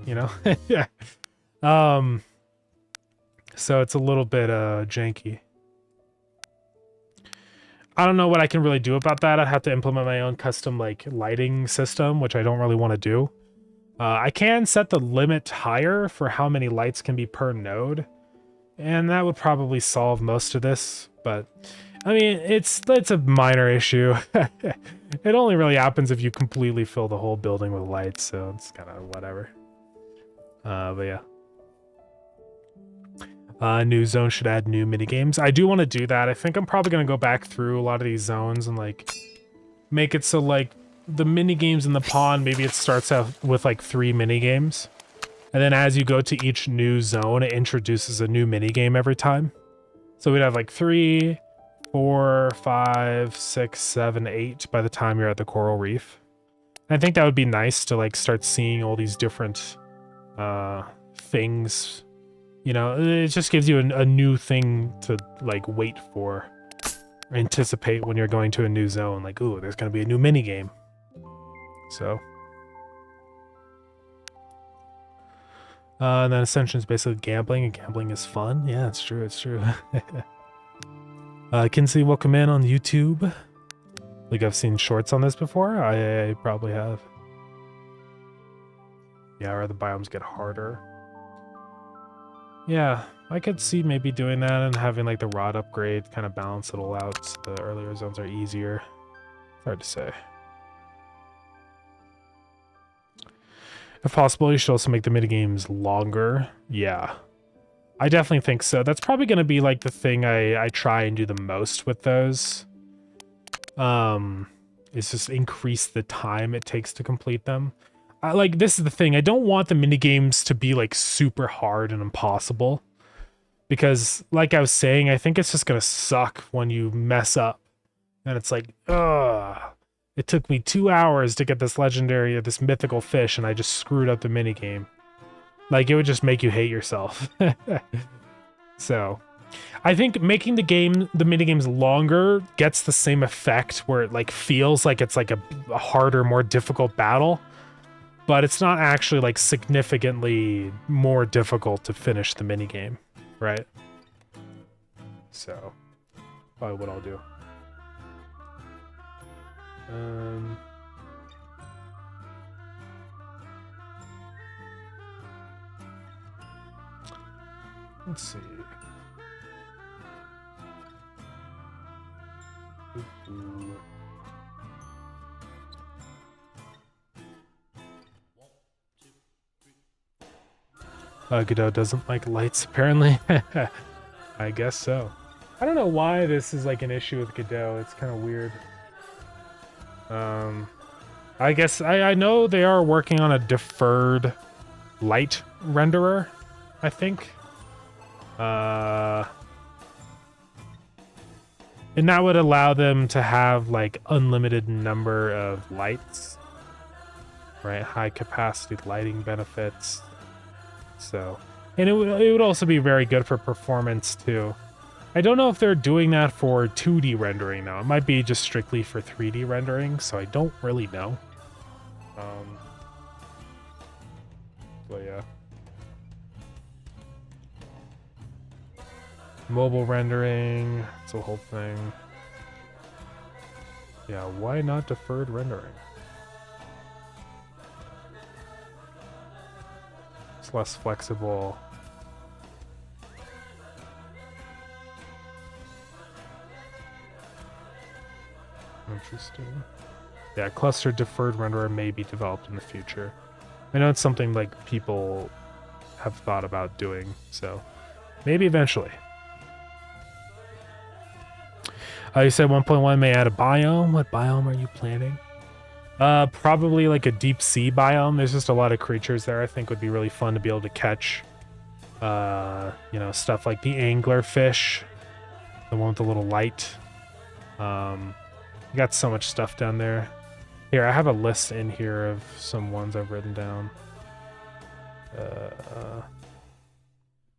You know? Yeah. So it's a little bit janky. I don't know what I can really do about that. I'd have to implement my own custom like lighting system, which I don't really want to do. I can set the limit higher for how many lights can be per node, and that would probably solve most of this, but I mean, it's a minor issue. It only really happens if you completely fill the whole building with lights, so it's kind of whatever. But yeah. New zone should add new minigames. I do want to do that. I think I'm probably going to go back through a lot of these zones and like make it so like the mini games in the pond, maybe it starts out with like 3 mini games, and then as you go to each new zone, it introduces a new mini game every time. So we'd have like 3, 4, 5, 6, 7, 8 by the time you're at the coral reef. And I think that would be nice to like start seeing all these different things. You know, it just gives you a new thing to like wait for, or anticipate when you're going to a new zone. Like, ooh, there's gonna be a new mini game. So, and then Ascension is basically gambling, and gambling is fun. Yeah, it's true. It's true. Kinsey, welcome in on YouTube. Like I've seen shorts on this before. I probably have. Yeah, or the biomes get harder. Yeah, I could see maybe doing that and having like the rod upgrade kind of balance it all out. So the earlier zones are easier. Hard to say. If possible, you should also make the minigames longer. Yeah, I definitely think so. That's probably going to be like the thing I try and do the most with those. Is just increase the time it takes to complete them. Like, this is the thing. I don't want the minigames to be like super hard and impossible. Because like I was saying, I think it's just going to suck when you mess up. And it's like, ugh. It took me 2 hours to get this legendary or this mythical fish, and I just screwed up the minigame. Like, it would just make you hate yourself. So, I think making the minigames longer gets the same effect where it like feels like it's like a harder, more difficult battle, but it's not actually like significantly more difficult to finish the minigame, right? So, probably what I'll do. Let's see. Godot doesn't like lights, apparently. I guess so. I don't know why this is like an issue with Godot. It's kind of weird. I guess I know they are working on a deferred light renderer, I think. And that would allow them to have like unlimited number of lights, right? High capacity lighting benefits. So, and it would also be very good for performance too. I don't know if they're doing that for 2D rendering though. It might be just strictly for 3D rendering, so I don't really know. But yeah. Mobile rendering, it's a whole thing. Yeah, why not deferred rendering? It's less flexible. Interesting. Yeah, cluster deferred renderer may be developed in the future. I know it's something like people have thought about doing. So maybe eventually. You said 1.1 may add a biome. What biome are you planning? Probably like a deep sea biome. There's just a lot of creatures there I think would be really fun to be able to catch. You know, stuff like the anglerfish, the one with the little light. You got so much stuff down there. Here, I have a list in here of some ones I've written down.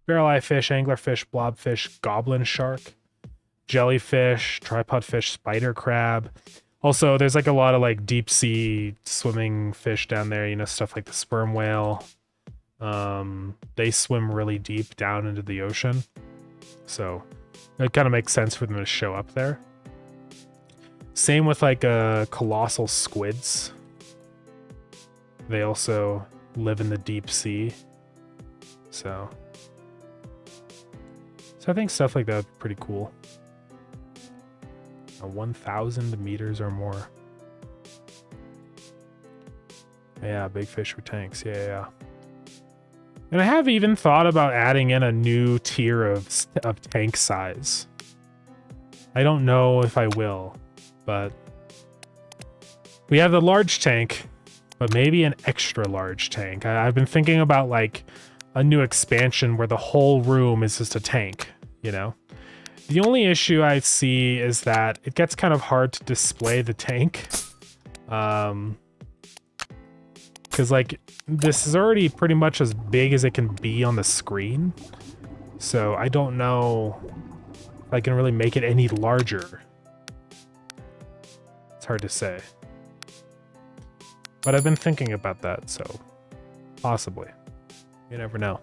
Barrel-eye fish, anglerfish, blobfish, goblin shark, jellyfish, tripod fish, spider crab. Also, there's like a lot of like deep sea swimming fish down there, you know, stuff like the sperm whale. They swim really deep down into the ocean. So it kind of makes sense for them to show up there. Same with like colossal squids. They also live in the deep sea. So I think stuff like that would be pretty cool. 1,000 meters or more. Yeah, big fish with tanks. Yeah. And I have even thought about adding in a new tier of tank size. I don't know if I will, but we have the large tank, but maybe an extra large tank. I've been thinking about like a new expansion where the whole room is just a tank, you know? The only issue I see is that it gets kind of hard to display the tank. Because like this is already pretty much as big as it can be on the screen. So I don't know if I can really make it any larger. It's hard to say. But I've been thinking about that, so possibly. You never know.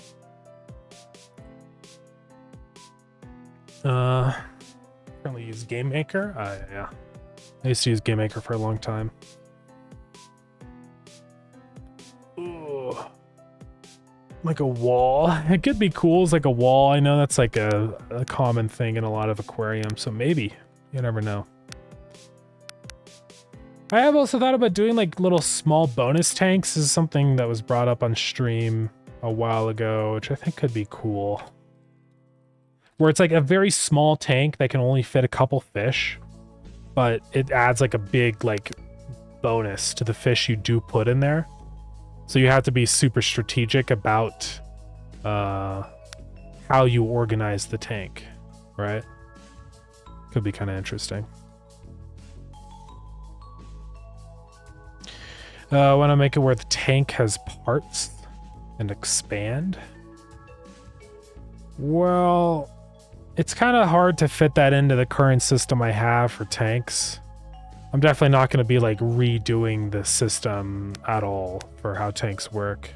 Currently use Game Maker. Yeah. I used to use Game Maker for a long time. Ooh. Like a wall. It could be cool as like a wall. I know that's like a common thing in a lot of aquariums, so maybe. You never know. I have also thought about doing like little small bonus tanks. This is something that was brought up on stream a while ago, which I think could be cool. Where it's like a very small tank that can only fit a couple fish, but it adds like a big like bonus to the fish you do put in there. So you have to be super strategic about how you organize the tank, right? Could be kind of interesting. I want to make it where the tank has parts and expand. Well, it's kind of hard to fit that into the current system I have for tanks. I'm definitely not going to be like redoing the system at all for how tanks work.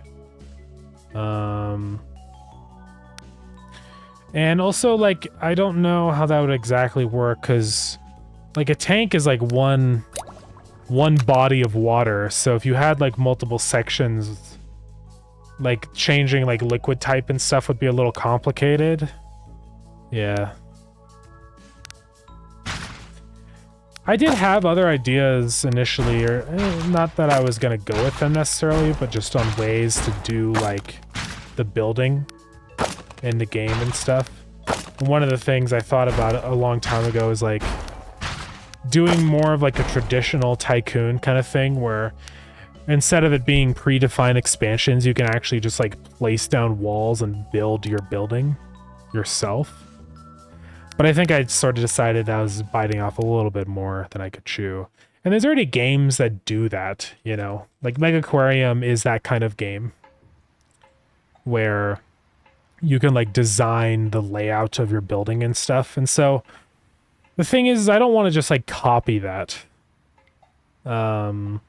And also like, I don't know how that would exactly work because like a tank is like one body of water. So if you had like multiple sections, like changing like liquid type and stuff would be a little complicated. Yeah. I did have other ideas initially, or not that I was going to go with them necessarily, but just on ways to do like the building in the game and stuff. And one of the things I thought about a long time ago is like doing more of like a traditional tycoon kind of thing where instead of it being predefined expansions, you can actually just like place down walls and build your building yourself. But I think I sort of decided I was biting off a little bit more than I could chew. And there's already games that do that, you know? Like Mega Aquarium is that kind of game where you can like design the layout of your building and stuff. And so the thing is I don't want to just like copy that. Whenever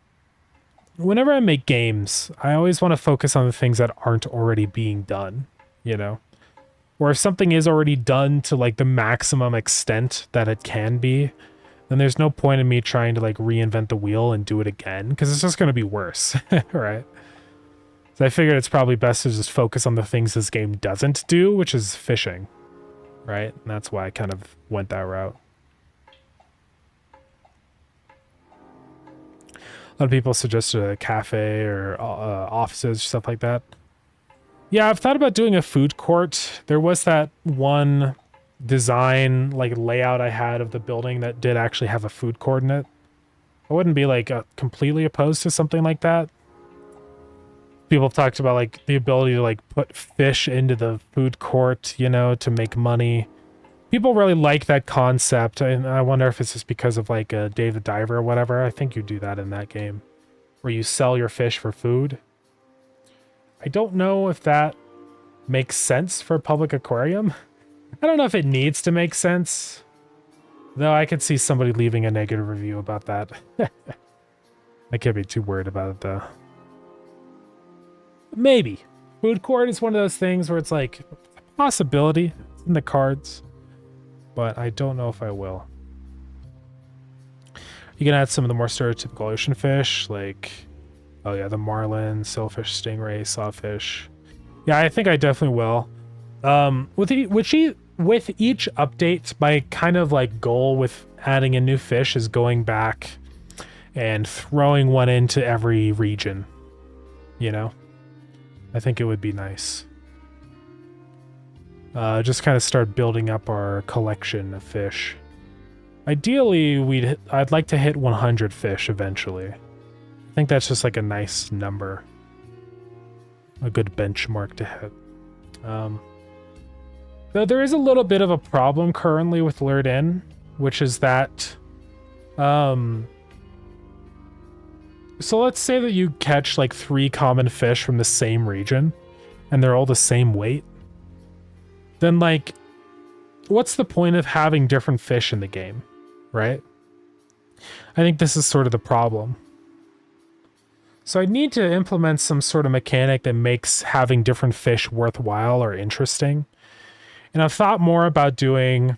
I make games, I always want to focus on the things that aren't already being done, you know? Or if something is already done to like the maximum extent that it can be, then there's no point in me trying to like reinvent the wheel and do it again, because it's just going to be worse, right? So I figured it's probably best to just focus on the things this game doesn't do, which is fishing, right? And that's why I kind of went that route. A lot of people suggested a cafe or offices, stuff like that. Yeah, I've thought about doing a food court. There was that one design, like layout I had of the building that did actually have a food court in it. I wouldn't be like completely opposed to something like that. People have talked about like the ability to like put fish into the food court, you know, to make money. People really like that concept, and I wonder if it's just because of like Dave the Diver or whatever. I think you do that in that game, where you sell your fish for food. I don't know if that makes sense for a public aquarium. I don't know if it needs to make sense, though I could see somebody leaving a negative review about that. I can't be too worried about it, though. Maybe. Food court is one of those things where it's like a possibility. It's in the cards. But I don't know if I will. You can add some of the more stereotypical ocean fish, like, oh yeah, the marlin, sailfish, stingray, sawfish. Yeah, I think I definitely will. With each update, my kind of like goal with adding a new fish is going back and throwing one into every region. You know? I think it would be nice. Just kind of start building up our collection of fish. Ideally, I'd like to hit 100 fish eventually. I think that's just like a nice number. A good benchmark to hit. Though there is a little bit of a problem currently with Lured In, which is that... So let's say that you catch like 3 common fish from the same region, and they're all the same weight. Then like, what's the point of having different fish in the game, right? I think this is sort of the problem. So I need to implement some sort of mechanic that makes having different fish worthwhile or interesting. And I've thought more about doing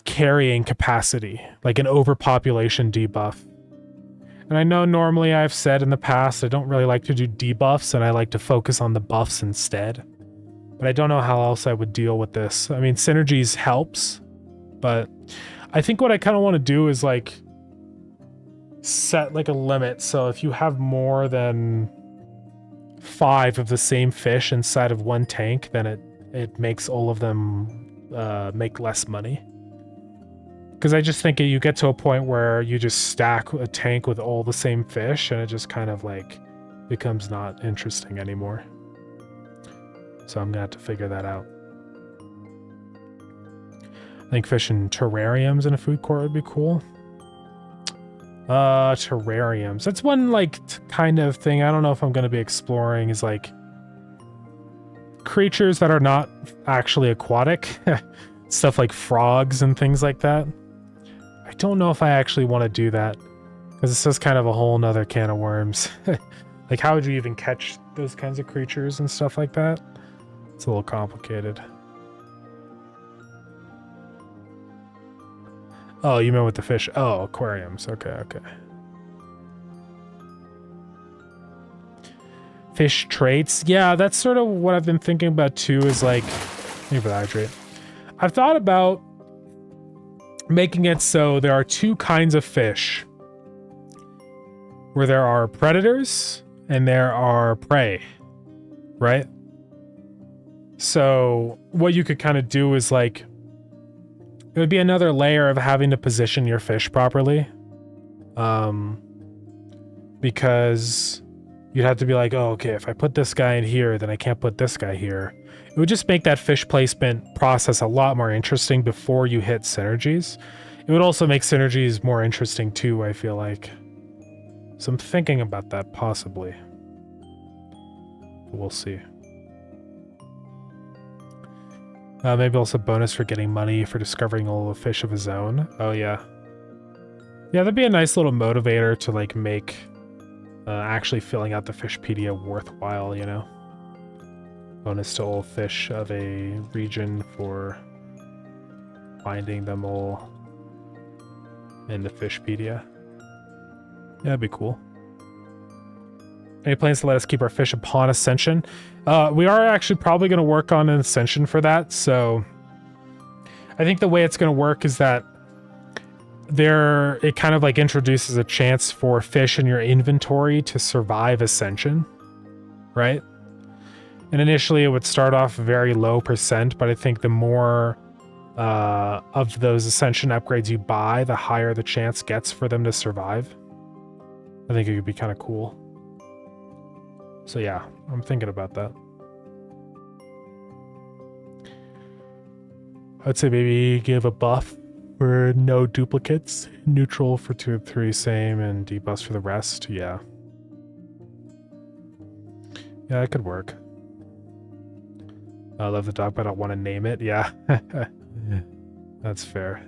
carrying capacity, like an overpopulation debuff. And I know normally I've said in the past I don't really like to do debuffs and I like to focus on the buffs instead. But I don't know how else I would deal with this. I mean, synergies helps, but I think what I kind of want to do is like set like a limit. So if you have more than 5 of the same fish inside of one tank, then it makes all of them make less money. Because I just think you get to a point where you just stack a tank with all the same fish and it just kind of like becomes not interesting anymore. So I'm gonna have to figure that out. I think fishing terrariums in a food court would be cool. Terrariums. That's one like kind of thing I don't know if I'm gonna be exploring is like creatures that are not actually aquatic. Stuff like frogs and things like that. I don't know if I actually want to do that because it's just kind of a whole nother can of worms. Like how would you even catch those kinds of creatures and stuff like that? It's a little complicated. Oh, you meant with the fish. Oh, aquariums. Okay. Fish traits. Yeah, that's sort of what I've been thinking about too is like... Maybe for the hydrate. I've thought about making it so there are 2 kinds of fish. Where there are predators and there are prey. Right? So what you could kind of do is like, it would be another layer of having to position your fish properly. Because you'd have to be like, oh, okay, if I put this guy in here, then I can't put this guy here. It would just make that fish placement process a lot more interesting before you hit synergies. It would also make synergies more interesting too, I feel like. So I'm thinking about that possibly. We'll see. Maybe also bonus for getting money for discovering all the fish of a zone. Oh yeah. Yeah, that'd be a nice little motivator to like make actually filling out the Fishpedia worthwhile, you know? Bonus to all fish of a region for finding them all in the Fishpedia. Yeah, that'd be cool. Any plans to let us keep our fish upon ascension? We are actually probably going to work on an ascension for that. So I think the way it's going to work is that it kind of like introduces a chance for fish in your inventory to survive ascension. right? And initially it would start off very low percent, but I think the more of those ascension upgrades you buy, the higher the chance gets for them to survive. I think it could be kind of cool. So yeah, I'm thinking about that. I'd say maybe give a buff for no duplicates, neutral for 2 and 3, same, and debuffs for the rest. Yeah. Yeah, that could work. I love the dog, but I don't want to name it. Yeah. That's fair.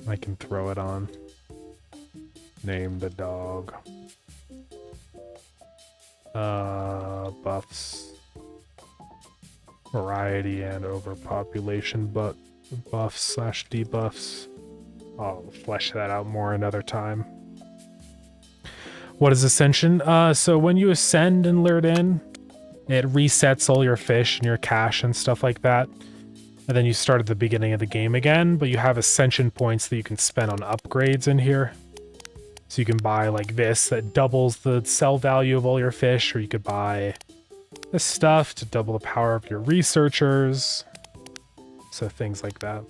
I can throw it on. Name the dog. Buffs. Variety and overpopulation, but buffs / debuffs. I'll flesh that out more another time. What is Ascension? So when you ascend and lure in, it resets all your fish and your cash and stuff like that. And then you start at the beginning of the game again, but you have Ascension points that you can spend on upgrades in here. So you can buy like this that doubles the sell value of all your fish, or you could buy this stuff to double the power of your researchers. So things like that.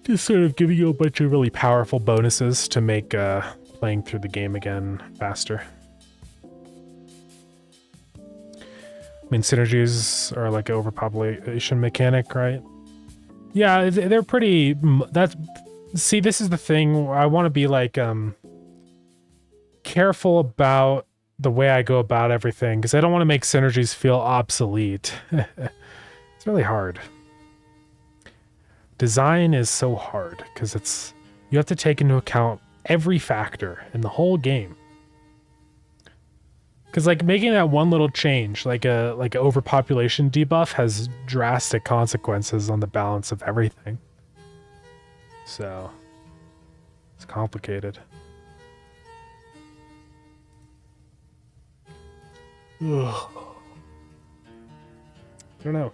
Just sort of giving you a bunch of really powerful bonuses to make playing through the game again faster. I mean, synergies are like an overpopulation mechanic, right? Yeah, they're pretty... See, this is the thing. I want to be like careful about the way I go about everything, because I don't want to make synergies feel obsolete. It's really hard. Design is so hard, because you have to take into account every factor in the whole game. Because like making that one little change, like a overpopulation debuff, has drastic consequences on the balance of everything. So it's complicated. Ugh. I don't know.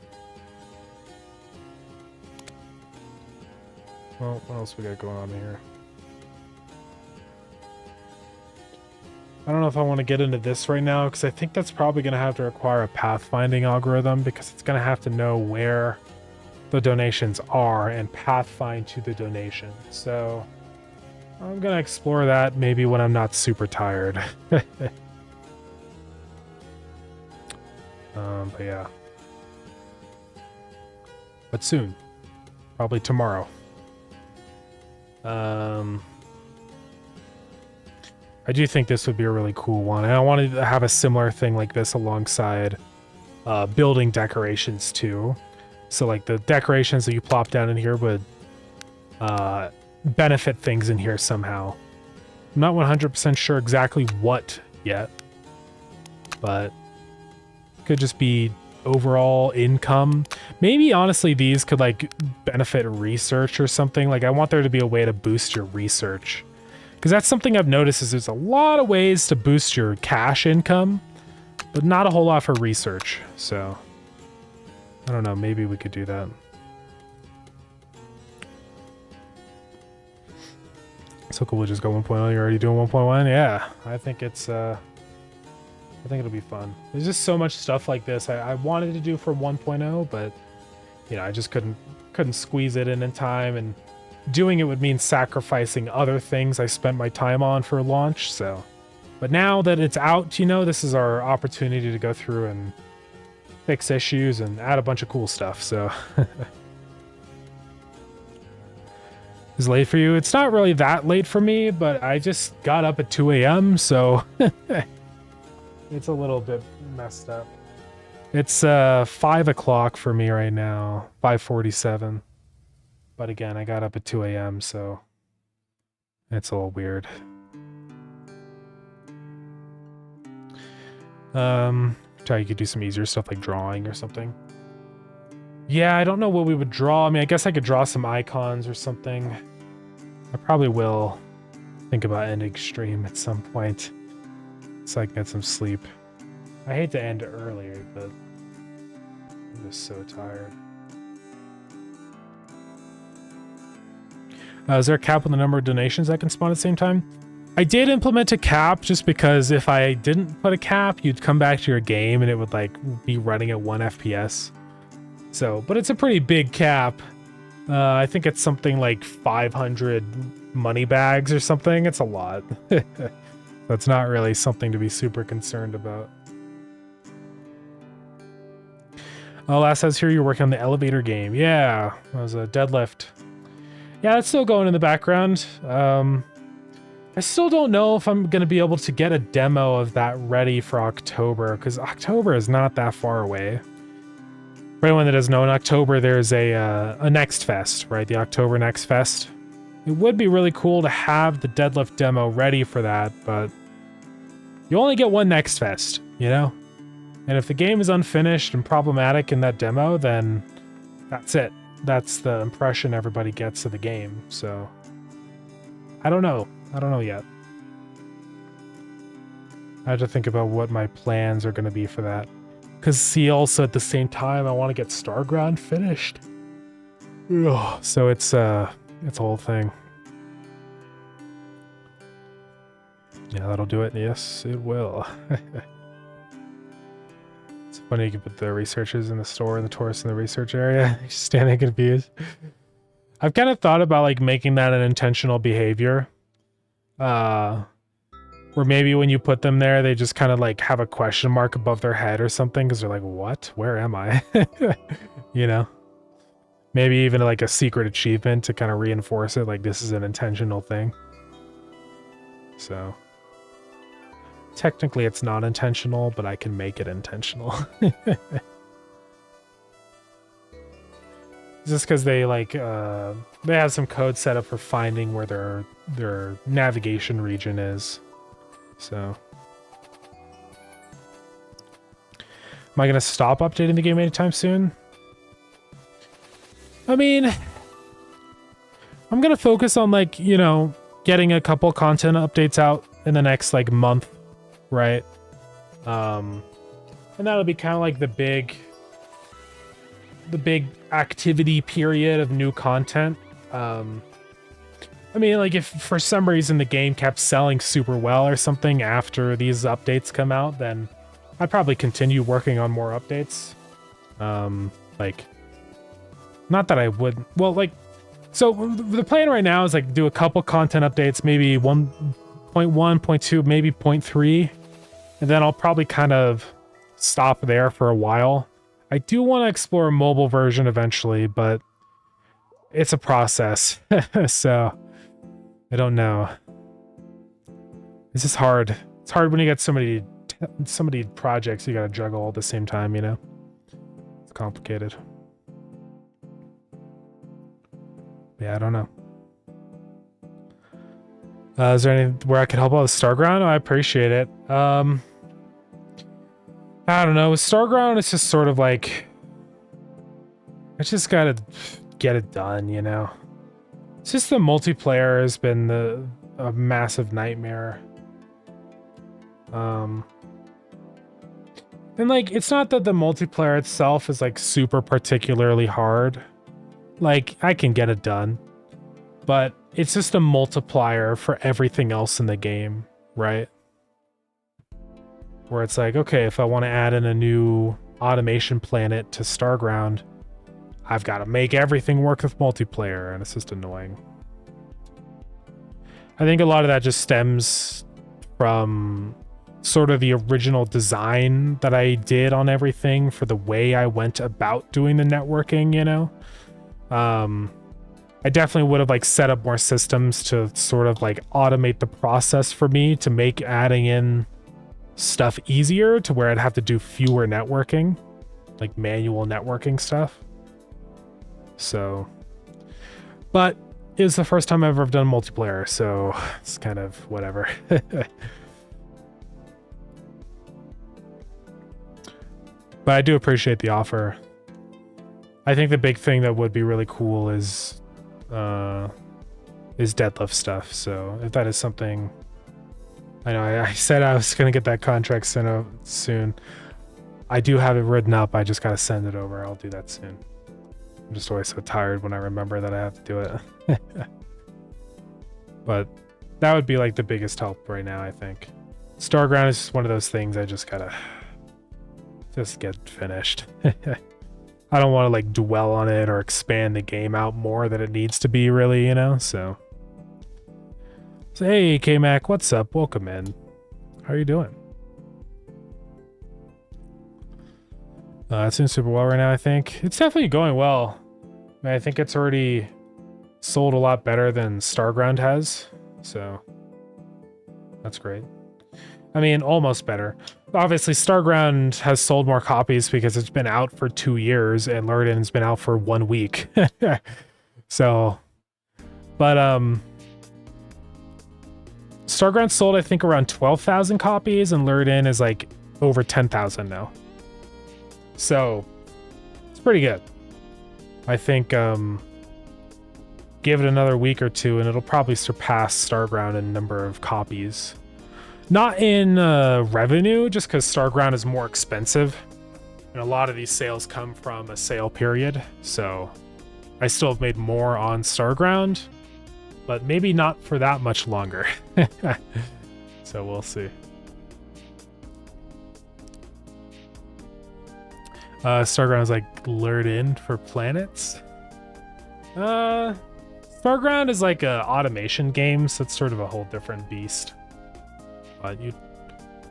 Well, what else we got going on here? I don't know if I want to get into this right now, because I think that's probably going to have to require a pathfinding algorithm, because it's going to have to know where the donations are and pathfind to the donation. So I'm going to explore that maybe when I'm not super tired. But yeah. But soon. Probably tomorrow. I do think this would be a really cool one. And I wanted to have a similar thing like this alongside building decorations too. So like the decorations that you plop down in here would benefit things in here somehow. I'm not 100% sure exactly what yet, but it could just be overall income. Maybe honestly these could like benefit research or something. Like I want there to be a way to boost your research. Because that's something I've noticed is there's a lot of ways to boost your cash income, but not a whole lot for research. So, I don't know, maybe we could do that. So cool, we'll just go 1.0. You're already doing 1.1? Yeah, I think it's, I think it'll be fun. There's just so much stuff like this I wanted to do for 1.0, but, you know, I just couldn't squeeze it in time, and doing it would mean sacrificing other things I spent my time on for launch, so. But now that it's out, you know, this is our opportunity to go through and fix issues and add a bunch of cool stuff, so. It's late for you? It's not really that late for me, but I just got up at 2 a.m., so it's a little bit messed up. It's 5 o'clock for me right now, 5:47. But again, I got up at 2 a.m., so it's a little weird. Try you could do some easier stuff like drawing or something. Yeah, I don't know what we would draw. I mean, I guess I could draw some icons or something. I probably will think about ending stream at some point, so I can get some sleep. I hate to end earlier, but I'm just so tired. Is there a cap on the number of donations that can spawn at the same time? I did implement a cap just because if I didn't put a cap, you'd come back to your game and it would like be running at 1 FPS. So, but it's a pretty big cap. I think it's something like 500 money bags or something. It's a lot. That's not really something to be super concerned about. Oh, last I was here, you were working on the elevator game. Yeah, that was a deadlift. Yeah, that's still going in the background. I still don't know if I'm going to be able to get a demo of that ready for October, because October is not that far away. For anyone that doesn't know, in October there's a Next Fest, right? The October Next Fest. It would be really cool to have the deadlift demo ready for that, but you only get one Next Fest, you know? And if the game is unfinished and problematic in that demo, then that's it. That's the impression everybody gets of the game, so... I don't know. I don't know yet. I have to think about what my plans are going to be for that. Because, see, also at the same time, I want to get Starground finished. Ugh. So it's a whole thing. Yeah, that'll do it. Yes, it will. It's funny you can put the researchers in the store and the tourists in the research area. Just standing confused. I've kind of thought about like making that an intentional behavior. Where maybe when you put them there, they just kind of like have a question mark above their head or something because they're like, what? Where am I? You know? Maybe even like a secret achievement to kind of reinforce it, like this is an intentional thing. So technically it's not intentional, but I can make it intentional. Just because they like they have some code set up for finding where their navigation region is. So am I gonna stop updating the game anytime soon? I mean, I'm gonna focus on like, you know, getting a couple content updates out in the next like month, right? And that'll be kind of like the big activity period of new content. I mean, like if for some reason the game kept selling super well or something after these updates come out, then I'd probably continue working on more updates. Like, not that I would, well, like, so the plan right now is like do a couple content updates, maybe 1.1, 0.2, maybe 0.3, and then I'll probably kind of stop there for a while. I do want to explore a mobile version eventually, but it's a process. So I don't know. It's just hard. It's hard when you get so many projects you gotta juggle all at the same time, you know? It's complicated. Yeah, I don't know. Is there any where I could help out with Starground? Oh, I appreciate it. I don't know. With Starground, it's just sort of like I just gotta get it done, you know? It's just the multiplayer has been a massive nightmare. And like, it's not that the multiplayer itself is like super particularly hard. Like, I can get it done. But it's just a multiplier for everything else in the game, right? Where it's like, okay, if I want to add in a new automation planet to Starground, I've got to make everything work with multiplayer, and it's just annoying. I think a lot of that just stems from sort of the original design that I did on everything for the way I went about doing the networking, you know? I definitely would have like set up more systems to sort of like automate the process for me to make adding in stuff easier to where I'd have to do fewer networking, like manual networking stuff. So, but it was the first time I've ever done multiplayer, so it's kind of whatever. But I do appreciate the offer. I think the big thing that would be really cool is deadlift stuff. So if that is something, I know I said I was gonna get that contract sent out soon. I do have it written up. I just gotta send it over. I'll do that soon. I'm just always so tired when I remember that I have to do it. But That would be like the biggest help right now, I think. Starground is just one of those things I just gotta just get finished. I don't want to like dwell on it or expand the game out more than it needs to be, really, you know? So hey, K-Mac, what's up? Welcome in. How are you doing? It's doing super well right now, I think. It's definitely going well. I mean, I think it's already sold a lot better than Starground has, so that's great. I mean, almost better. Obviously, Starground has sold more copies because it's been out for 2 years, and Lurden's been out for 1 week. So, but Starground sold, I think, around 12,000 copies, and Lurden is like over 10,000 now. So, it's pretty good. I think give it another week or two and it'll probably surpass Starground in number of copies. Not in revenue, just because Starground is more expensive. And a lot of these sales come from a sale period. So I still have made more on Starground, but maybe not for that much longer. So we'll see. Starground is like lured in for planets. Starground is like a automation game, so it's sort of a whole different beast. But you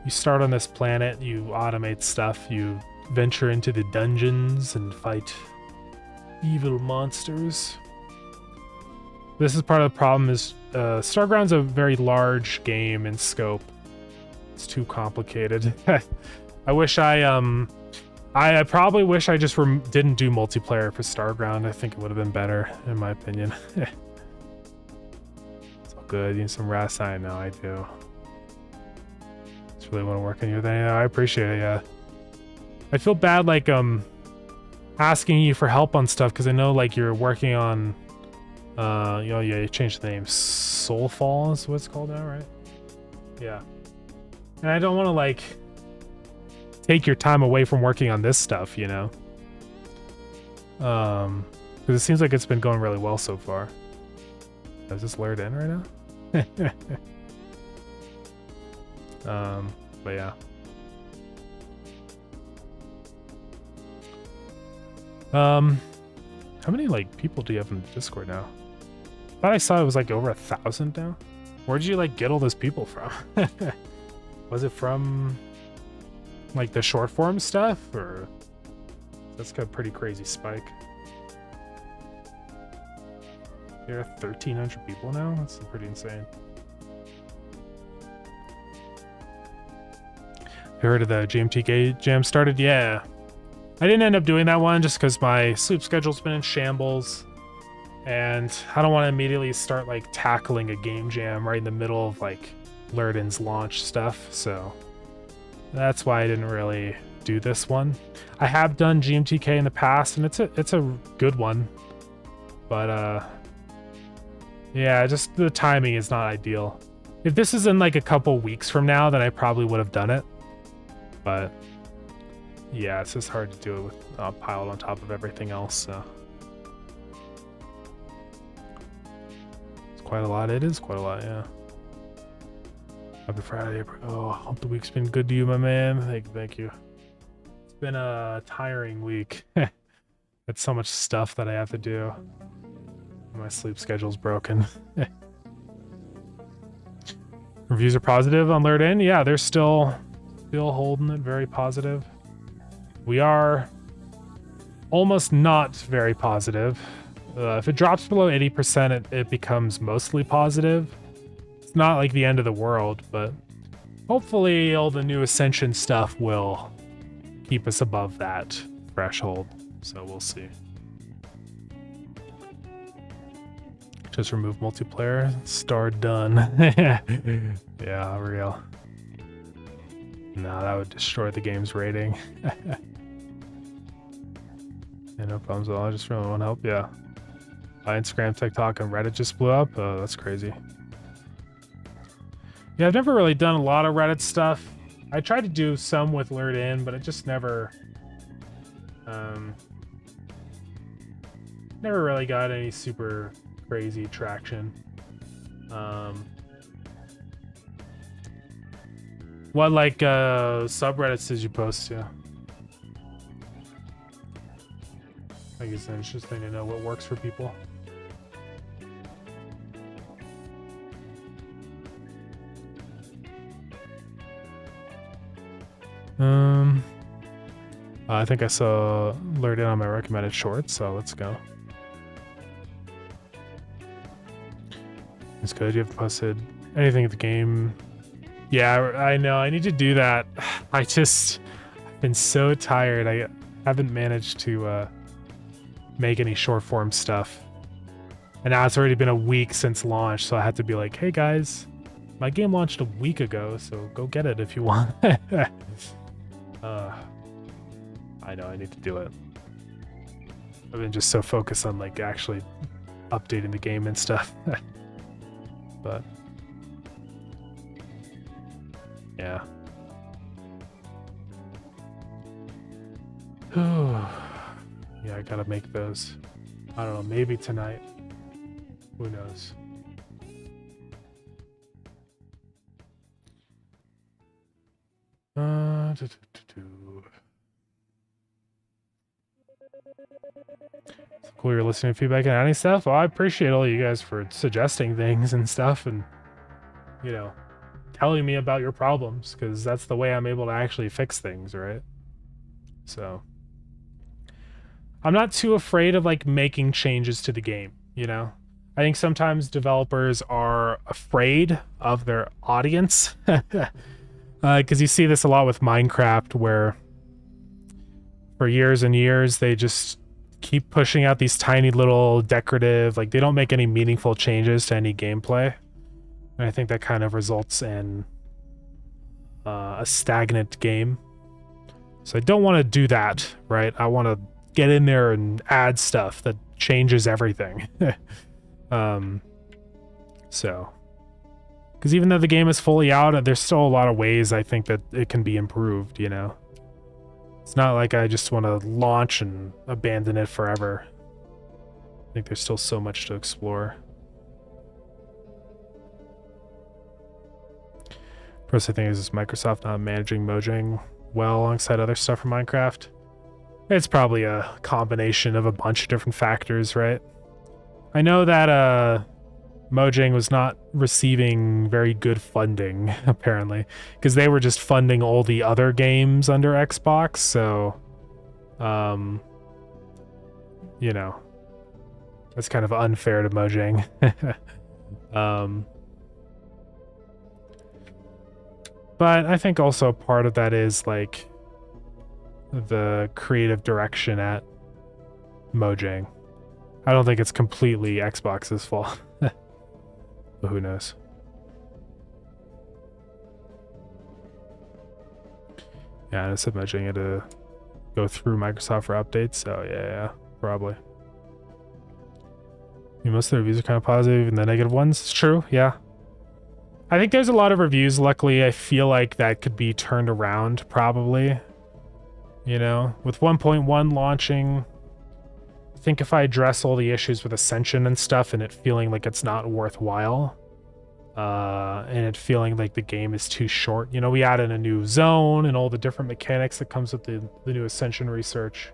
start on this planet, you automate stuff, you venture into the dungeons and fight evil monsters. This is part of the problem is Starground's a very large game in scope. It's too complicated. I wish I probably wish I just didn't do multiplayer for Starground. I think it would have been better, in my opinion. It's all good. You need some rest? I know, I do. Just really want to work on you with anything. I appreciate it, yeah. I feel bad, like, asking you for help on stuff, because I know, like, you're working on, you know, yeah, you changed the name. Soulfall is what it's called now, right? Yeah. And I don't want to, like, take your time away from working on this stuff, you know? Because it seems like it's been going really well so far. Is this lured in right now? But yeah. How many, like, people do you have in Discord now? I thought I saw it was, like, over 1,000 now. Where'd you, like, get all those people from? Was it from, like, the short form stuff, or that's got a pretty crazy spike? There are 1,300 people now. That's pretty insane. You heard of the GMT Jam started? Yeah, I didn't end up doing that one just because my sleep schedule's been in shambles, and I don't want to immediately start like tackling a game jam right in the middle of like Lurden's launch stuff. So that's why I didn't really do this one. I have done GMTK in the past, and it's a good one, but yeah, just the timing is not ideal. If this is in like a couple weeks from now, then I probably would have done it, but yeah, it's just hard to do it with piled on top of everything else. So it's quite a lot. It is quite a lot, yeah. Happy Friday. Oh, hope the week's been good to you, my man. Thank you. It's been a tiring week. It's so much stuff that I have to do. My sleep schedule's broken. Reviews are positive on Lurden. Yeah, they're still holding it very positive. We are almost not very positive. If it drops below 80%, it becomes mostly positive. It's not like the end of the world, but hopefully all the new Ascension stuff will keep us above that threshold. So we'll see. Just remove multiplayer. Star done. Yeah, real. No, that would destroy the game's rating. Yeah, no problems at all. I just really want to help. Yeah. Instagram, TikTok, and Reddit just blew up. Oh, that's crazy. Yeah, I've never really done a lot of Reddit stuff. I tried to do some with Lurden, but it just never really got any super crazy traction. What like subreddits did you post to? I guess it's interesting to know what works for people. I think I saw lured in on my recommended shorts, so let's go. It's good. You haven't posted anything at the game. Yeah, I know. I need to do that. I've been so tired. I haven't managed to make any short form stuff. And now it's already been a week since launch, so I had to be like, hey guys, my game launched a week ago, so go get it if you want. I know, I need to do it. I've been just so focused on like actually updating the game and stuff. But yeah. Yeah, I gotta make those. I don't know, maybe tonight. Who knows? It's cool you're listening to feedback and adding stuff. Well, I appreciate all you guys for suggesting things and stuff and, you know, telling me about your problems, because that's the way I'm able to actually fix things, right? So I'm not too afraid of like making changes to the game, you know? I think sometimes developers are afraid of their audience, because you see this a lot with Minecraft, where for years and years they just keep pushing out these tiny little decorative, like they don't make any meaningful changes to any gameplay. And I think that kind of results in a stagnant game. So I don't want to do that, right? I want to get in there and add stuff that changes everything. So, because even though the game is fully out, there's still a lot of ways I think that it can be improved, you know? It's not like I just want to launch and abandon it forever. I think there's still so much to explore. First, I think is Microsoft not managing Mojang well alongside other stuff from Minecraft. It's probably a combination of a bunch of different factors, right? I know that Mojang was not receiving very good funding, apparently, because they were just funding all the other games under Xbox, so, you know, that's kind of unfair to Mojang. But I think also part of that is, like, the creative direction at Mojang. I don't think it's completely Xbox's fault. But who knows? Yeah, I said Mojang had to go through Microsoft for updates, so yeah, probably. I mean, most of the reviews are kind of positive, and the negative ones, it's true, yeah. I think there's a lot of reviews. Luckily, I feel like that could be turned around, probably. You know, with 1.1 launching, I think if I address all the issues with Ascension and stuff and it feeling like it's not worthwhile, and it feeling like the game is too short. You know, we added a new zone and all the different mechanics that comes with the new Ascension research.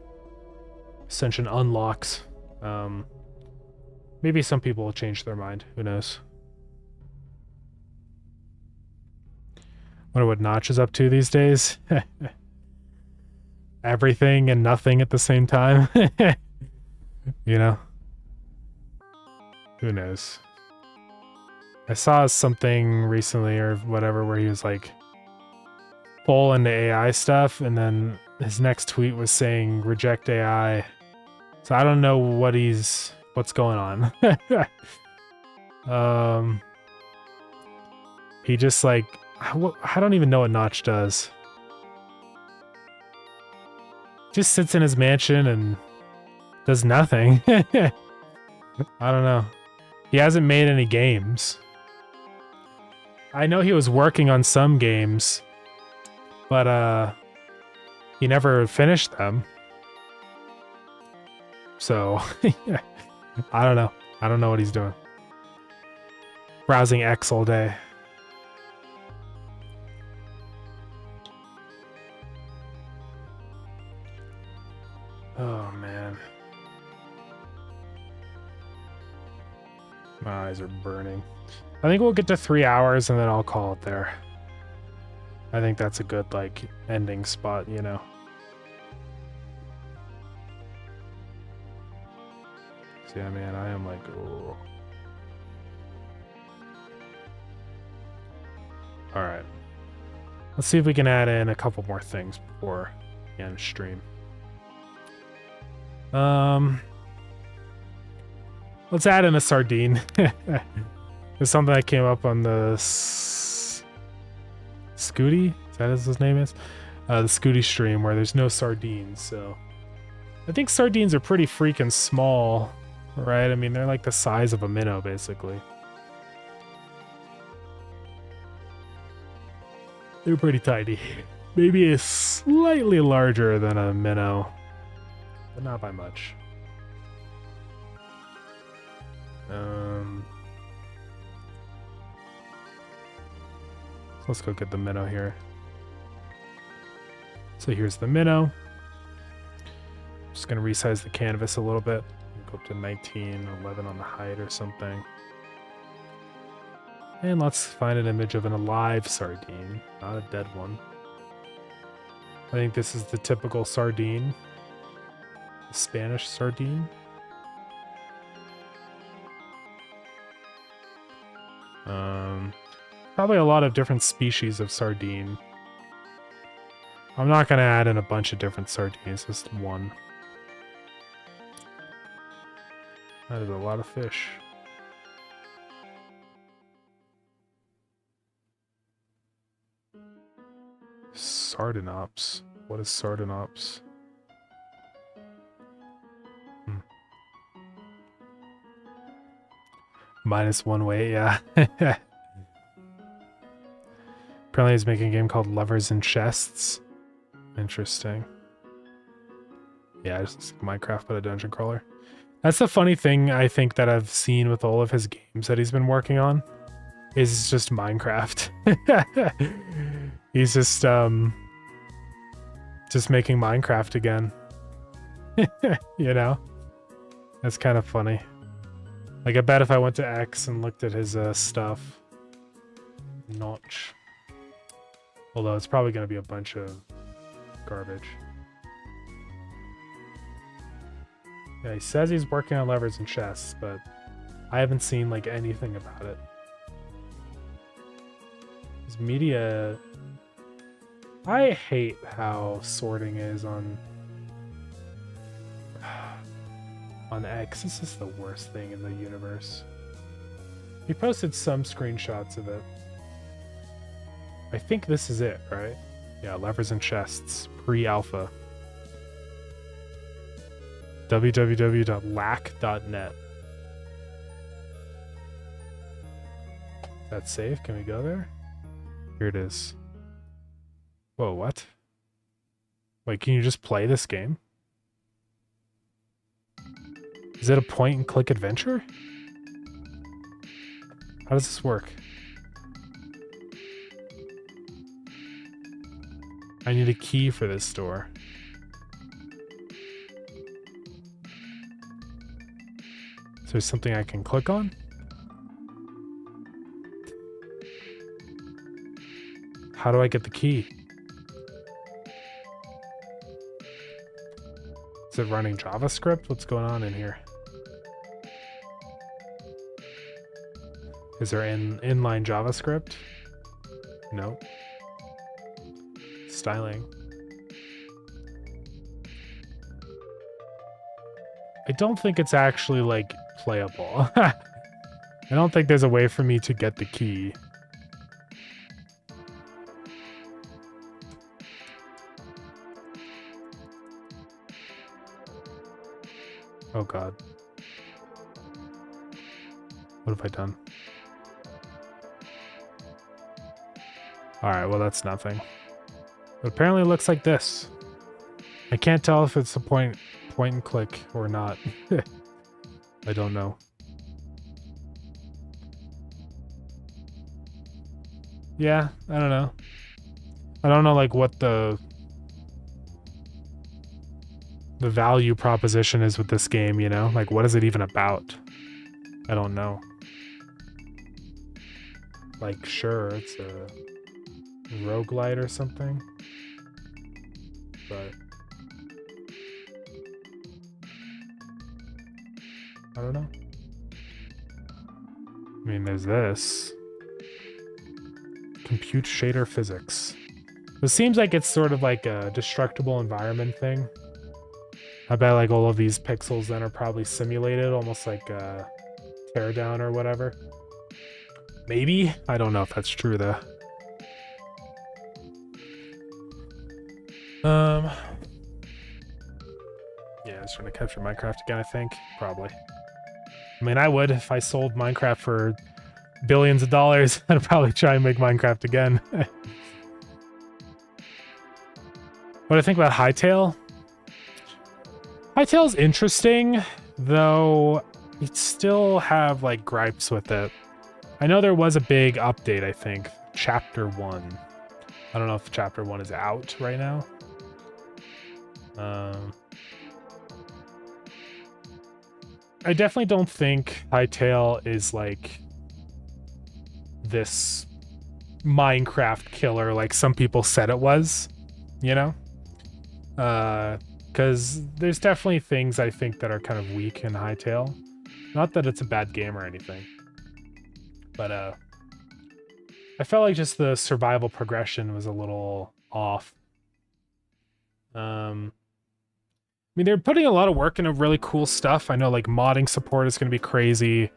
Ascension unlocks. Maybe some people will change their mind. Who knows? Wonder what Notch is up to these days. Everything and nothing at the same time. You know? Who knows? I saw something recently or whatever where he was like full into AI stuff, and then his next tweet was saying reject AI. So I don't know what's going on. He just like, I don't even know what Notch does. Just sits in his mansion and does nothing. I don't know. He hasn't made any games. I know he was working on some games, but he never finished them. So, I don't know. I don't know what he's doing. Browsing X all day. My eyes are burning. I think we'll get to 3 hours and then I'll call it there. I think that's a good, like, ending spot, you know? So yeah, man, I am like, oh. Alright. Let's see if we can add in a couple more things before the end of stream. Let's add in a sardine. There's something that came up on the Scooty? Is that what his name is? The Scooty stream where there's no sardines, so I think sardines are pretty freaking small, right? I mean, they're like the size of a minnow, basically. They're pretty tiny. Maybe slightly larger than a minnow, but not by much. So let's go get the minnow here. So here's the minnow. Just gonna resize the canvas a little bit. Go up to 19, 11 on the height or something. And let's find an image of an alive sardine, not a dead one. I think this is the typical sardine. The Spanish sardine. Probably a lot of different species of sardine. I'm not gonna add in a bunch of different sardines, just one. That is a lot of fish. Sardinops. What is Sardinops? -1 weight, yeah. Apparently he's making a game called Lovers in Chests. Interesting. Yeah, it's Minecraft but a dungeon crawler. That's the funny thing I think that I've seen with all of his games that he's been working on. Is just Minecraft. He's just making Minecraft again. You know? That's kind of funny. Like, I bet if I went to X and looked at his stuff. Notch. Although it's probably going to be a bunch of garbage. Yeah, he says he's working on levers and chests, but I haven't seen, like, anything about it. His media... I hate how sorting is on X. This is the worst thing in the universe. He posted some screenshots of it. I think this is it, right? Yeah, levers and chests, pre-alpha. www.lac.net. That's safe? Can we go there? Here it is. Whoa, what? Wait, can you just play this game? Is it a point-and-click adventure? How does this work? I need a key for this door. Is there something I can click on? How do I get the key? Is it running JavaScript? What's going on in here? Is there inline JavaScript? Nope. Styling. I don't think it's actually, like, playable. I don't think there's a way for me to get the key. Oh god. What have I done? Alright, well that's nothing. But apparently it looks like this. I can't tell if it's a point and click or not. I don't know. Yeah, I don't know. I don't know like what the value proposition is with this game, you know? Like what is it even about? I don't know. Like, sure, it's a roguelite or something, but I don't know. I mean, there's this. Compute shader physics. It seems like it's sort of like a destructible environment thing. I bet like all of these pixels then are probably simulated, almost like a teardown or whatever. Maybe? I don't know if that's true though. Yeah, I was trying to capture Minecraft again, I think. Probably. I mean, I would if I sold Minecraft for billions of dollars. I'd probably try and make Minecraft again. What do I think about Hytale? Hytale's interesting, though I still have like gripes with it. I know there was a big update, I think. Chapter 1. I don't know if Chapter 1 is out right now. I definitely don't think Hytale is like this Minecraft killer like some people said it was, you know? Because there's definitely things I think that are kind of weak in Hytale. Not that it's a bad game or anything. But I felt like just the survival progression was a little off. I mean, they're putting a lot of work into really cool stuff. I know like modding support is going to be crazy.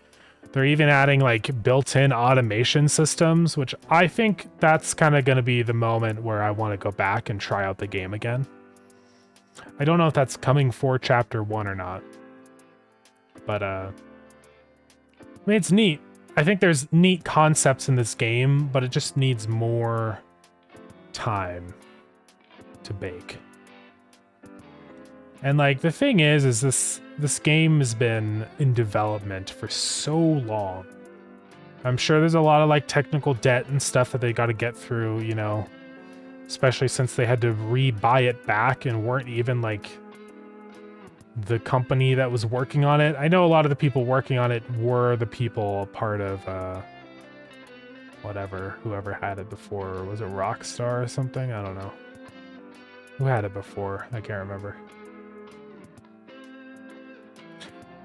They're even adding like built-in automation systems, which I think that's kind of going to be the moment where I want to go back and try out the game again. I don't know if that's coming for Chapter 1 or not. But, I mean, it's neat. I think there's neat concepts in this game, but it just needs more time to bake. And like the thing is this game has been in development for so long. I'm sure there's a lot of like technical debt and stuff that they got to get through, you know, especially since they had to re-buy it back and weren't even like the company that was working on it. I know a lot of the people working on it were the people part of whoever had it before. Was it Rockstar or something? I don't know. Who had it before? I can't remember.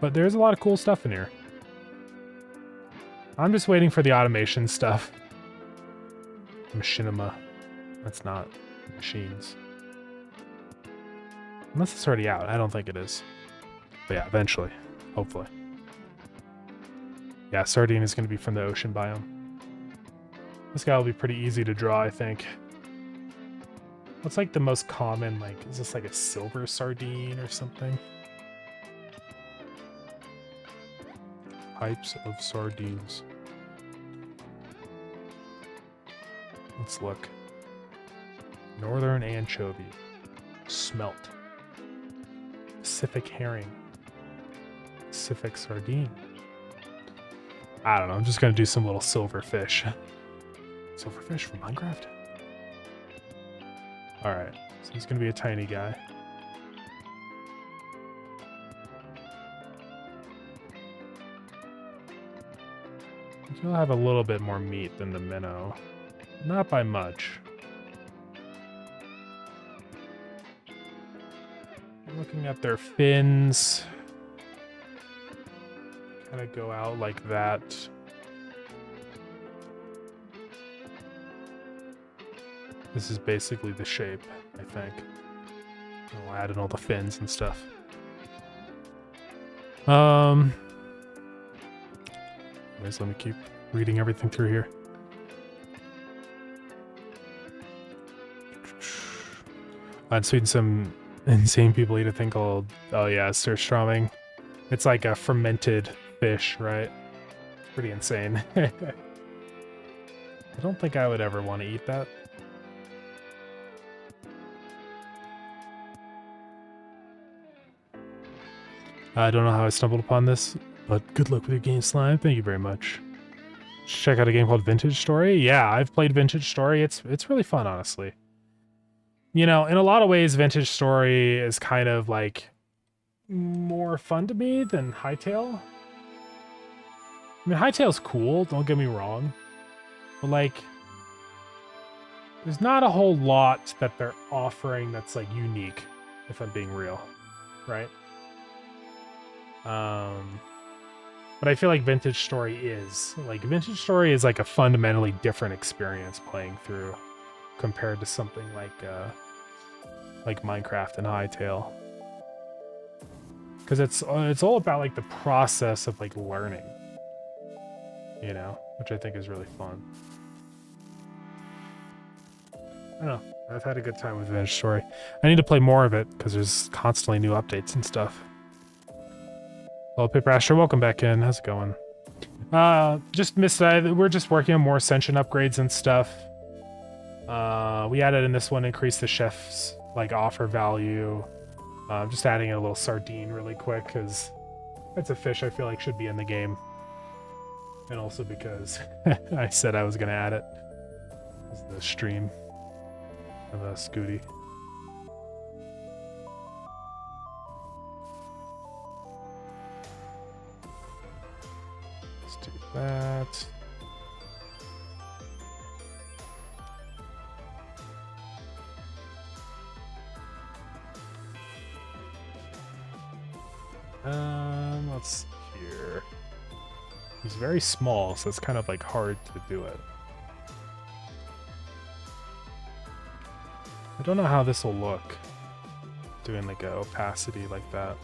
But there's a lot of cool stuff in here. I'm just waiting for the automation stuff. Machinima. That's not machines. Unless it's already out. I don't think it is. But yeah, eventually. Hopefully. Yeah, sardine is going to be from the ocean biome. This guy will be pretty easy to draw, I think. What's like the most common, like, is this like a silver sardine or something? Types of sardines. Let's look. Northern anchovy. Smelt. Pacific herring. Pacific sardine. I don't know, I'm just gonna do some little silverfish. Silverfish from Minecraft? Alright, so he's gonna be a tiny guy. He'll have a little bit more meat than the minnow. Not by much. Looking at their fins. Kind of go out like that. This is basically the shape, I think. I'll add in all the fins and stuff. Anyways, let me keep reading everything through here. On Sweden, some insane people eat a thing called, oh yeah, surströmming. It's like a fermented fish, right? Pretty insane. I don't think I would ever want to eat that. I don't know how I stumbled upon this, but good luck with your game, Slime. Thank you very much. Check out a game called Vintage Story. Yeah, I've played Vintage Story. It's really fun, honestly. You know, in a lot of ways, Vintage Story is kind of like more fun to me than Hytale. I mean, Hytail's cool, don't get me wrong. But, like, there's not a whole lot that they're offering that's, like, unique, if I'm being real, right? But I feel like Vintage Story is. Like, Vintage Story is, like, a fundamentally different experience playing through compared to something like Minecraft and Hytale. Because it's all about, like, the process of, like, learning. You know? Which I think is really fun. I don't know. I've had a good time with Vintage Story. I need to play more of it, because there's constantly new updates and stuff. Hello, Paper Asher. Welcome back in. How's it going? Just missed that. We're just working on more Ascension upgrades and stuff. We added in this one, increase the chef's, like, offer value. Just adding a little sardine really quick, because that's a fish I feel like should be in the game. And also because I said I was going to add it. This is the stream of Scooty. Let's do that. Let's see here. He's very small, so it's kind of like hard to do it. I don't know how this will look doing like a opacity like that.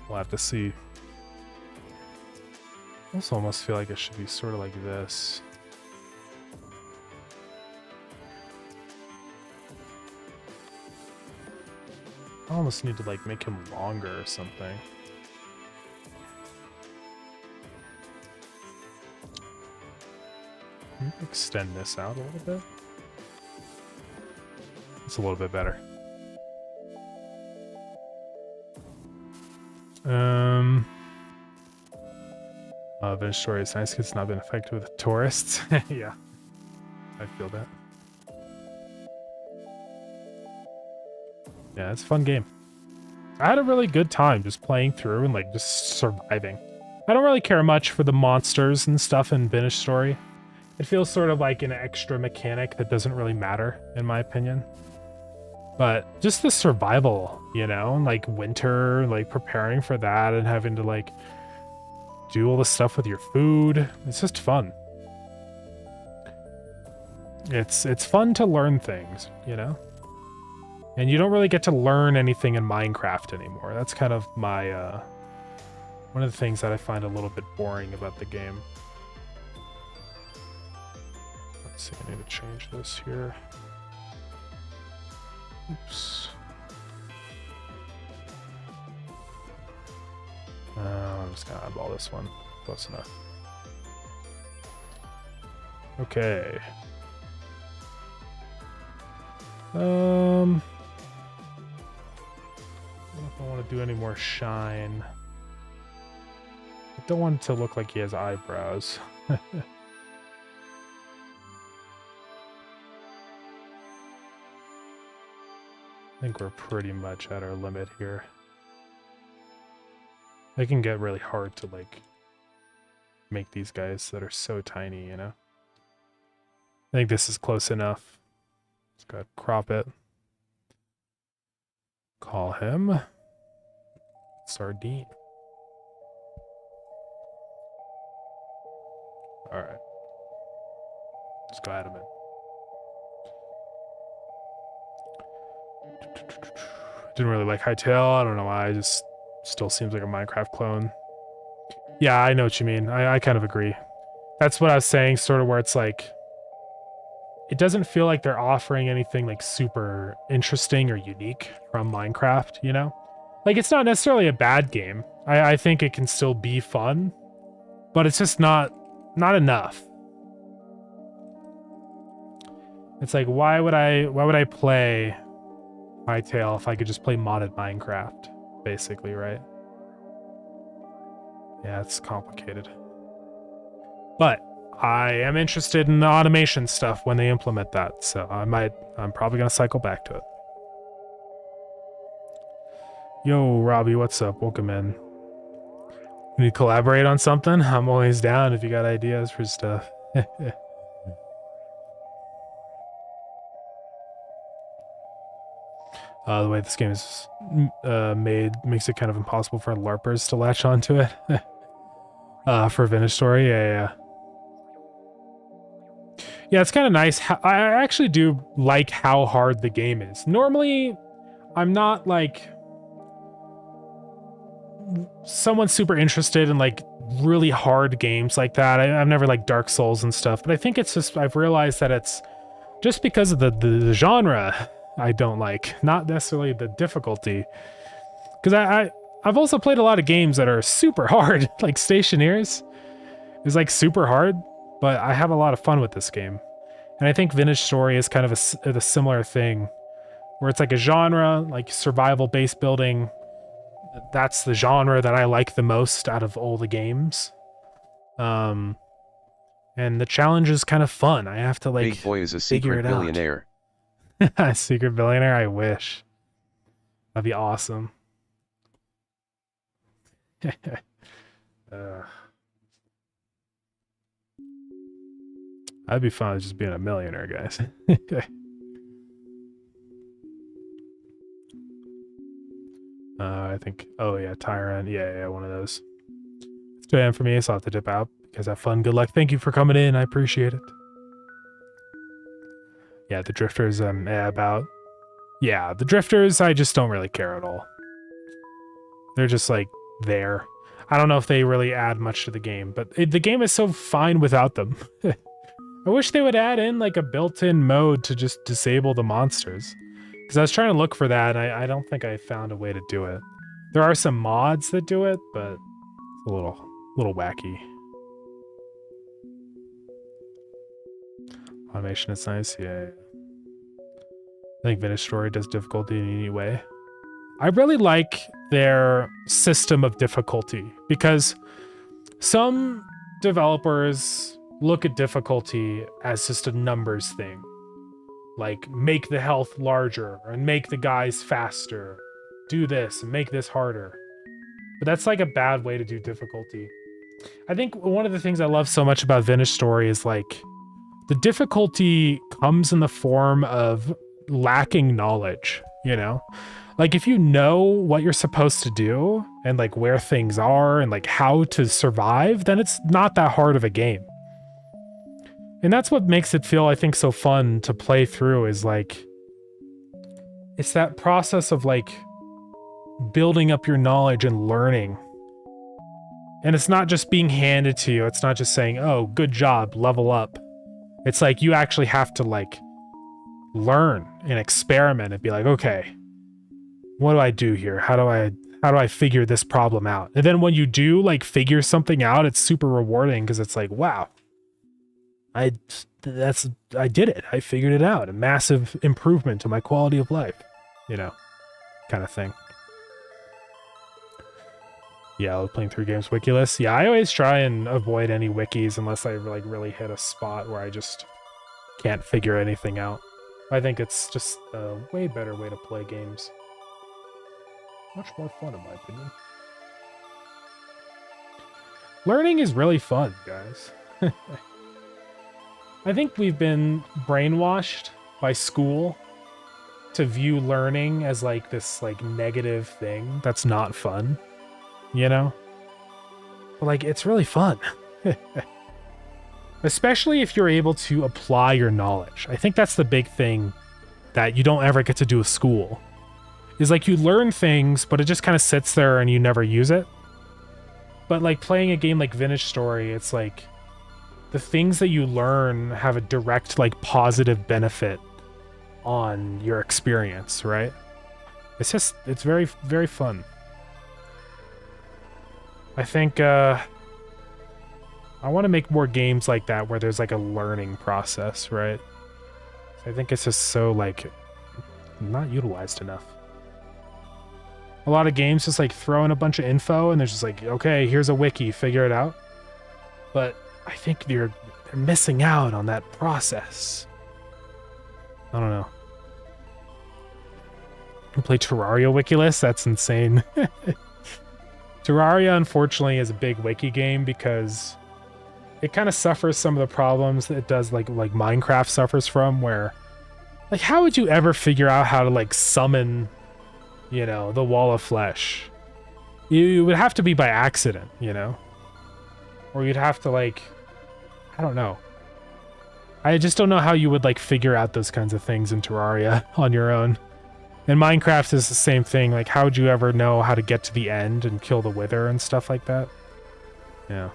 We'll have to see. I also almost feel like it should be sort of like this. I almost need to like make him longer or something. Extend this out a little bit. It's a little bit better. Vintage Story is nice because it's not been affected with tourists. Yeah, I feel that. Yeah, it's a fun game. I had a really good time just playing through and like just surviving. I don't really care much for the monsters and stuff in Vintage Story. It feels sort of like an extra mechanic that doesn't really matter, in my opinion. But just the survival, you know, like winter, like preparing for that and having to like do all the stuff with your food. It's just fun. It's fun to learn things, you know? And you don't really get to learn anything in Minecraft anymore. That's kind of my, one of the things that I find a little bit boring about the game. Let's see, I need to change this here. Oops. I'm just gonna eyeball this one. Close enough. Okay. I don't know if I want to do any more shine. I don't want it to look like he has eyebrows. I think we're pretty much at our limit here. It can get really hard to like make these guys that are so tiny, you know? I think this is close enough. Just gotta crop it. Call him Sardine. Alright. Let's go add him in. Didn't really like Hytale. I don't know why. I just still seems like a Minecraft clone. Yeah, I know what you mean. I kind of agree. That's what I was saying, sort of where it's like, it doesn't feel like they're offering anything like super interesting or unique from Minecraft, you know? Like, it's not necessarily a bad game. I think it can still be fun, but it's just not enough. It's like, why would I play Hytale if I could just play modded Minecraft, basically, right? Yeah, it's complicated. But I am interested in the automation stuff when they implement that, so I'm probably gonna cycle back to it. Yo, Robbie, what's up? Welcome in. We collaborate on something. I'm always down if you got ideas for stuff. The way this game is made makes it kind of impossible for LARPers to latch onto it. For Vintage Story, yeah. Yeah, it's kind of nice. I actually do like how hard the game is. Normally, I'm not like someone super interested in like really hard games like that. I've never like Dark Souls and stuff, but I think it's just, I've realized that it's just because of the genre I don't like, not necessarily the difficulty. Because I've also played a lot of games that are super hard, like Stationeers is like super hard, but I have a lot of fun with this game. And I think Vintage Story is kind of a similar thing, where it's like a genre, like survival base building. That's the genre that I like the most out of all the games. And the challenge is kind of fun. I have to like Big Boy is a figure secret it out. billionaire. A secret billionaire? I wish. That'd be awesome. I'd be fine with just being a millionaire, guys. I think, oh yeah, Tyrant. Yeah, one of those. It's 2 a.m. for me, so I'll have to dip out. You guys have fun. Good luck. Thank you for coming in. I appreciate it. Yeah, the Drifters I'm about. Yeah, the Drifters, I just don't really care at all. They're just like there. I don't know if they really add much to the game, but the game is so fine without them. I wish they would add in like a built-in mode to just disable the monsters. Because I was trying to look for that, and I don't think I found a way to do it. There are some mods that do it, but it's a little wacky. Automation is nice, yeah. I think Vintage Story does difficulty in any way. I really like their system of difficulty, because some developers look at difficulty as just a numbers thing. Like, make the health larger, and make the guys faster. Do this, and make this harder. But that's like a bad way to do difficulty. I think one of the things I love so much about Vintage Story is like, the difficulty comes in the form of lacking knowledge, you know? Like, if you know what you're supposed to do, and like where things are, and like how to survive, then it's not that hard of a game. And that's what makes it feel, I think, so fun to play through, is like, it's that process of like building up your knowledge and learning. And it's not just being handed to you. It's not just saying, oh, good job, level up. It's like you actually have to like learn and experiment and be like, okay, what do I do here? How do I figure this problem out? And then when you do like figure something out, it's super rewarding, because it's like, wow, I did it. I figured it out. A massive improvement to my quality of life, you know, kind of thing. Yeah, I love playing through games wikiless. Yeah, I always try and avoid any wikis unless I like really hit a spot where I just can't figure anything out. I think it's just a way better way to play games. Much more fun, in my opinion. Learning is really fun, guys. I think we've been brainwashed by school to view learning as like this like negative thing that's not fun, you know? But like, it's really fun. Especially if you're able to apply your knowledge. I think that's the big thing that you don't ever get to do with school. Is like, you learn things, but it just kind of sits there and you never use it. But like playing a game like Vintage Story, it's like, the things that you learn have a direct, like, positive benefit on your experience, right? It's very, very fun. I think, I want to make more games like that where there's, like, a learning process, right? I think it's just so, like, not utilized enough. A lot of games just, like, throw in a bunch of info and there's just like, okay, here's a wiki, figure it out. But I think they're missing out on that process. I don't know. You play Terraria wikilist? That's insane. Terraria, unfortunately, is a big wiki game because it kind of suffers some of the problems that it does like Minecraft suffers from, where like how would you ever figure out how to like summon, you know, the wall of flesh? You would have to be by accident, you know? Or you'd have to like, I don't know. I just don't know how you would like figure out those kinds of things in Terraria on your own. And Minecraft is the same thing. Like, how would you ever know how to get to the end and kill the Wither and stuff like that? Yeah.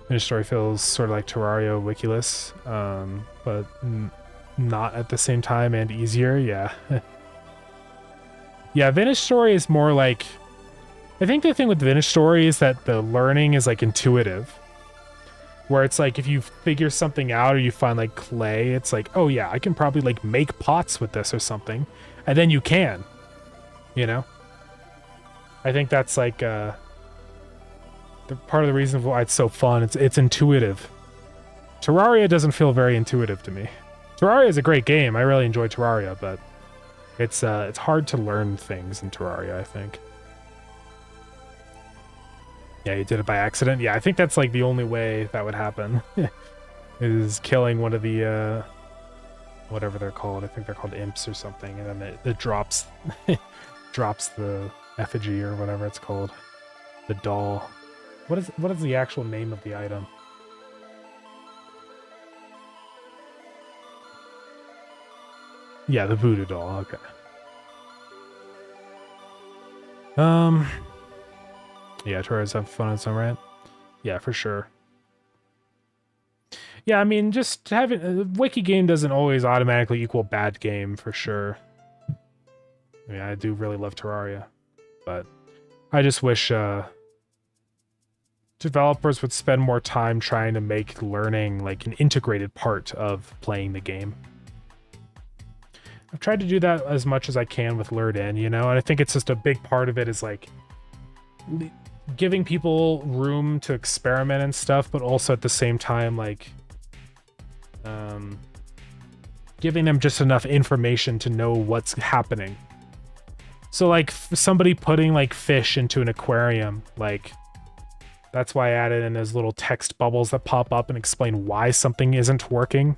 Finished story feels sort of like Terraria Wikiless, but not at the same time and easier. Yeah. Yeah, Finished story is more like... I think the thing with Finished story is that the learning is like intuitive. Where it's like if you figure something out or you find like clay, it's like, oh yeah, I can probably like make pots with this or something. And then you can, you know? I think that's like the part of the reason why it's so fun. It's intuitive. Terraria doesn't feel very intuitive to me. Terraria is a great game. I really enjoy Terraria, but it's hard to learn things in Terraria, I think. Yeah, you did it by accident. Yeah, I think that's like the only way that would happen. Is killing one of the whatever they're called. I think they're called imps or something, and then it drops drops the effigy or whatever it's called. The doll. What is the actual name of the item? Yeah, the voodoo doll. Okay. Yeah, Terraria's have fun in its own right. Yeah, for sure. Yeah, I mean, just having a wiki game doesn't always automatically equal bad game, for sure. I mean, I do really love Terraria, but I just wish developers would spend more time trying to make learning like an integrated part of playing the game. I've tried to do that as much as I can with Lured In, you know, and I think it's just a big part of it is like giving people room to experiment and stuff, but also at the same time, like, giving them just enough information to know what's happening. So, like, somebody putting, like, fish into an aquarium, like, that's why I added in those little text bubbles that pop up and explain why something isn't working.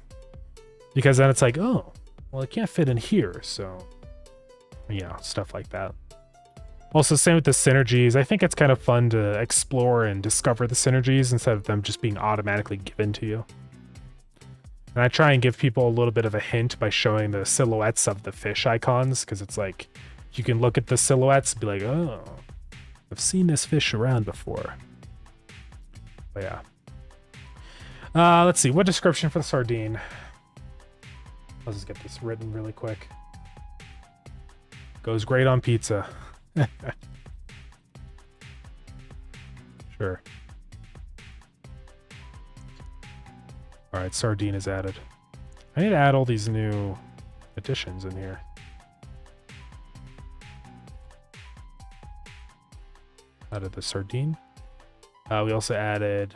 Because then it's like, oh, well, it can't fit in here, so, you know, stuff like that. Also, same with the synergies. I think it's kind of fun to explore and discover the synergies instead of them just being automatically given to you. And I try and give people a little bit of a hint by showing the silhouettes of the fish icons, because it's like, you can look at the silhouettes and be like, oh, I've seen this fish around before. But yeah. Let's see, what description for the sardine? Let's just get this written really quick. Goes great on pizza. Sure. All right, sardine is added. I need to add all these new additions in here. Added the sardine. We also added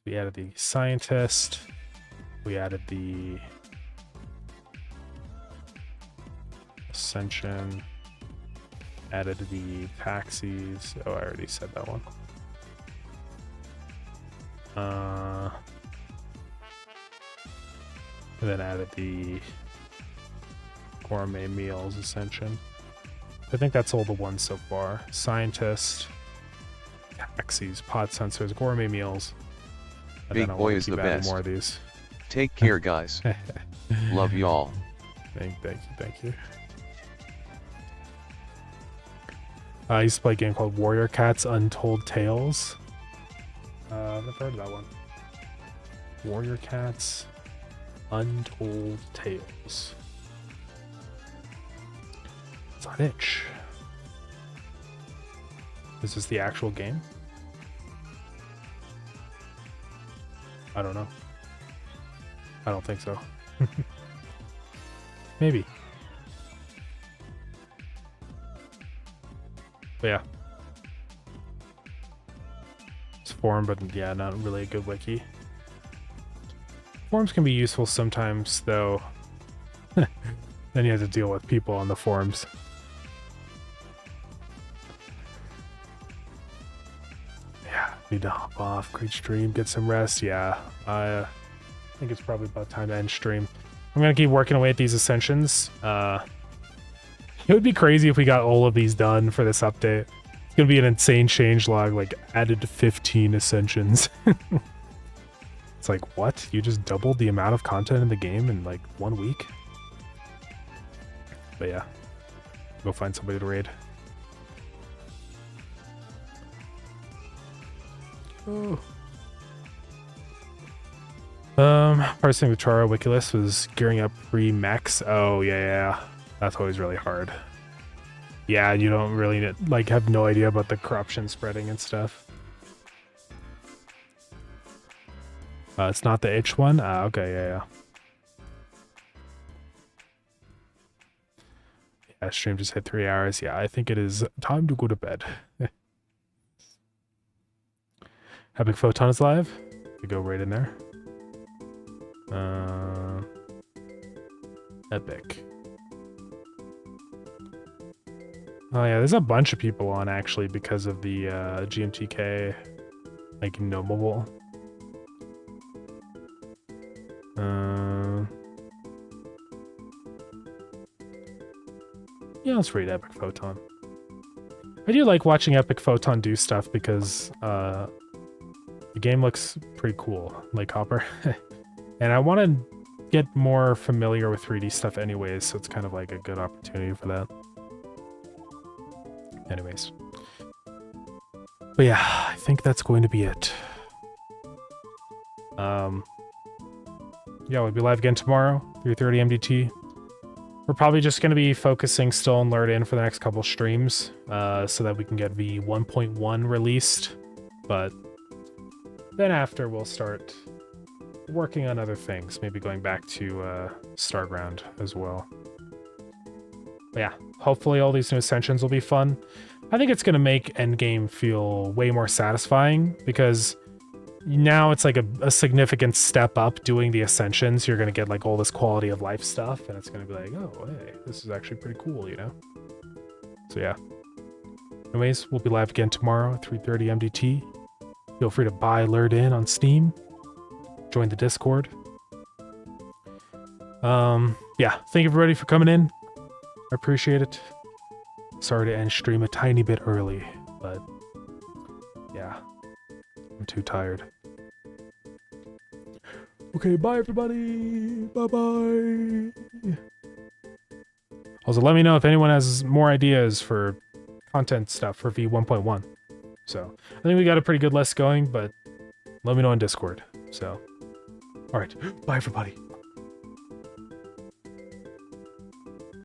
the scientist. We added the ascension. Added the taxis. Oh, I already said that one. And then added the gourmet meals ascension. I think that's all the ones so far. Scientist, taxis, pod sensors, gourmet meals. And Big boy is the best. More of these. Take care, guys. Love y'all. Thank you. I used to play a game called Warrior Cats Untold Tales. I've never heard of that one. Warrior Cats Untold Tales. It's on itch. Is this the actual game? I don't know. I don't think so. Maybe. But yeah. It's forum, but yeah, not really a good wiki. Forums can be useful sometimes, though. Then you have to deal with people on the forums. Need to hop off. Great stream. Get some rest. Yeah. I think it's probably about time to end stream. I'm gonna keep working away at these ascensions. It would be crazy if we got all of these done for this update. It's gonna be an insane changelog, like added 15 ascensions. It's like, what? You just doubled the amount of content in the game in like 1 week? But yeah, go find somebody to raid. Oh. Parsing with Chara Wikilist was gearing up pre-max. Oh yeah, that's always really hard. Yeah, you don't really like have no idea about the corruption spreading and stuff. It's not the itch one. Okay, yeah. Yeah, stream just hit 3 hours. Yeah, I think it is time to go to bed. Epic Photon is live. We go right in there. Epic. Oh yeah, there's a bunch of people on actually because of the GMTK, like no mobile. Yeah, let's read Epic Photon. I do like watching Epic Photon do stuff because the game looks pretty cool, like Hopper. And I want to get more familiar with 3D stuff anyways, so it's kind of like a good opportunity for that. Anyways. But yeah, I think that's going to be it. Yeah, we'll be live again tomorrow, 3:30 MDT. We're probably just going to be focusing still on Lured In for the next couple streams, so that we can get V 1.1 released. But then after, we'll start working on other things, maybe going back to Starground as well. But yeah, hopefully all these new Ascensions will be fun. I think it's going to make Endgame feel way more satisfying, because now it's like a significant step up doing the Ascensions. You're going to get like all this quality of life stuff, and it's going to be like, oh, hey, this is actually pretty cool, you know? So yeah. Anyways, we'll be live again tomorrow at 3:30 MDT. Feel free to buy Lured In on Steam. Join the Discord. Yeah, thank you everybody for coming in. I appreciate it. Sorry to end stream a tiny bit early, but yeah, I'm too tired. Okay, bye everybody. Bye-bye. Also, let me know if anyone has more ideas for content stuff for V 1.1. So, I think we got a pretty good list going, but let me know on Discord. So, all right, bye everybody.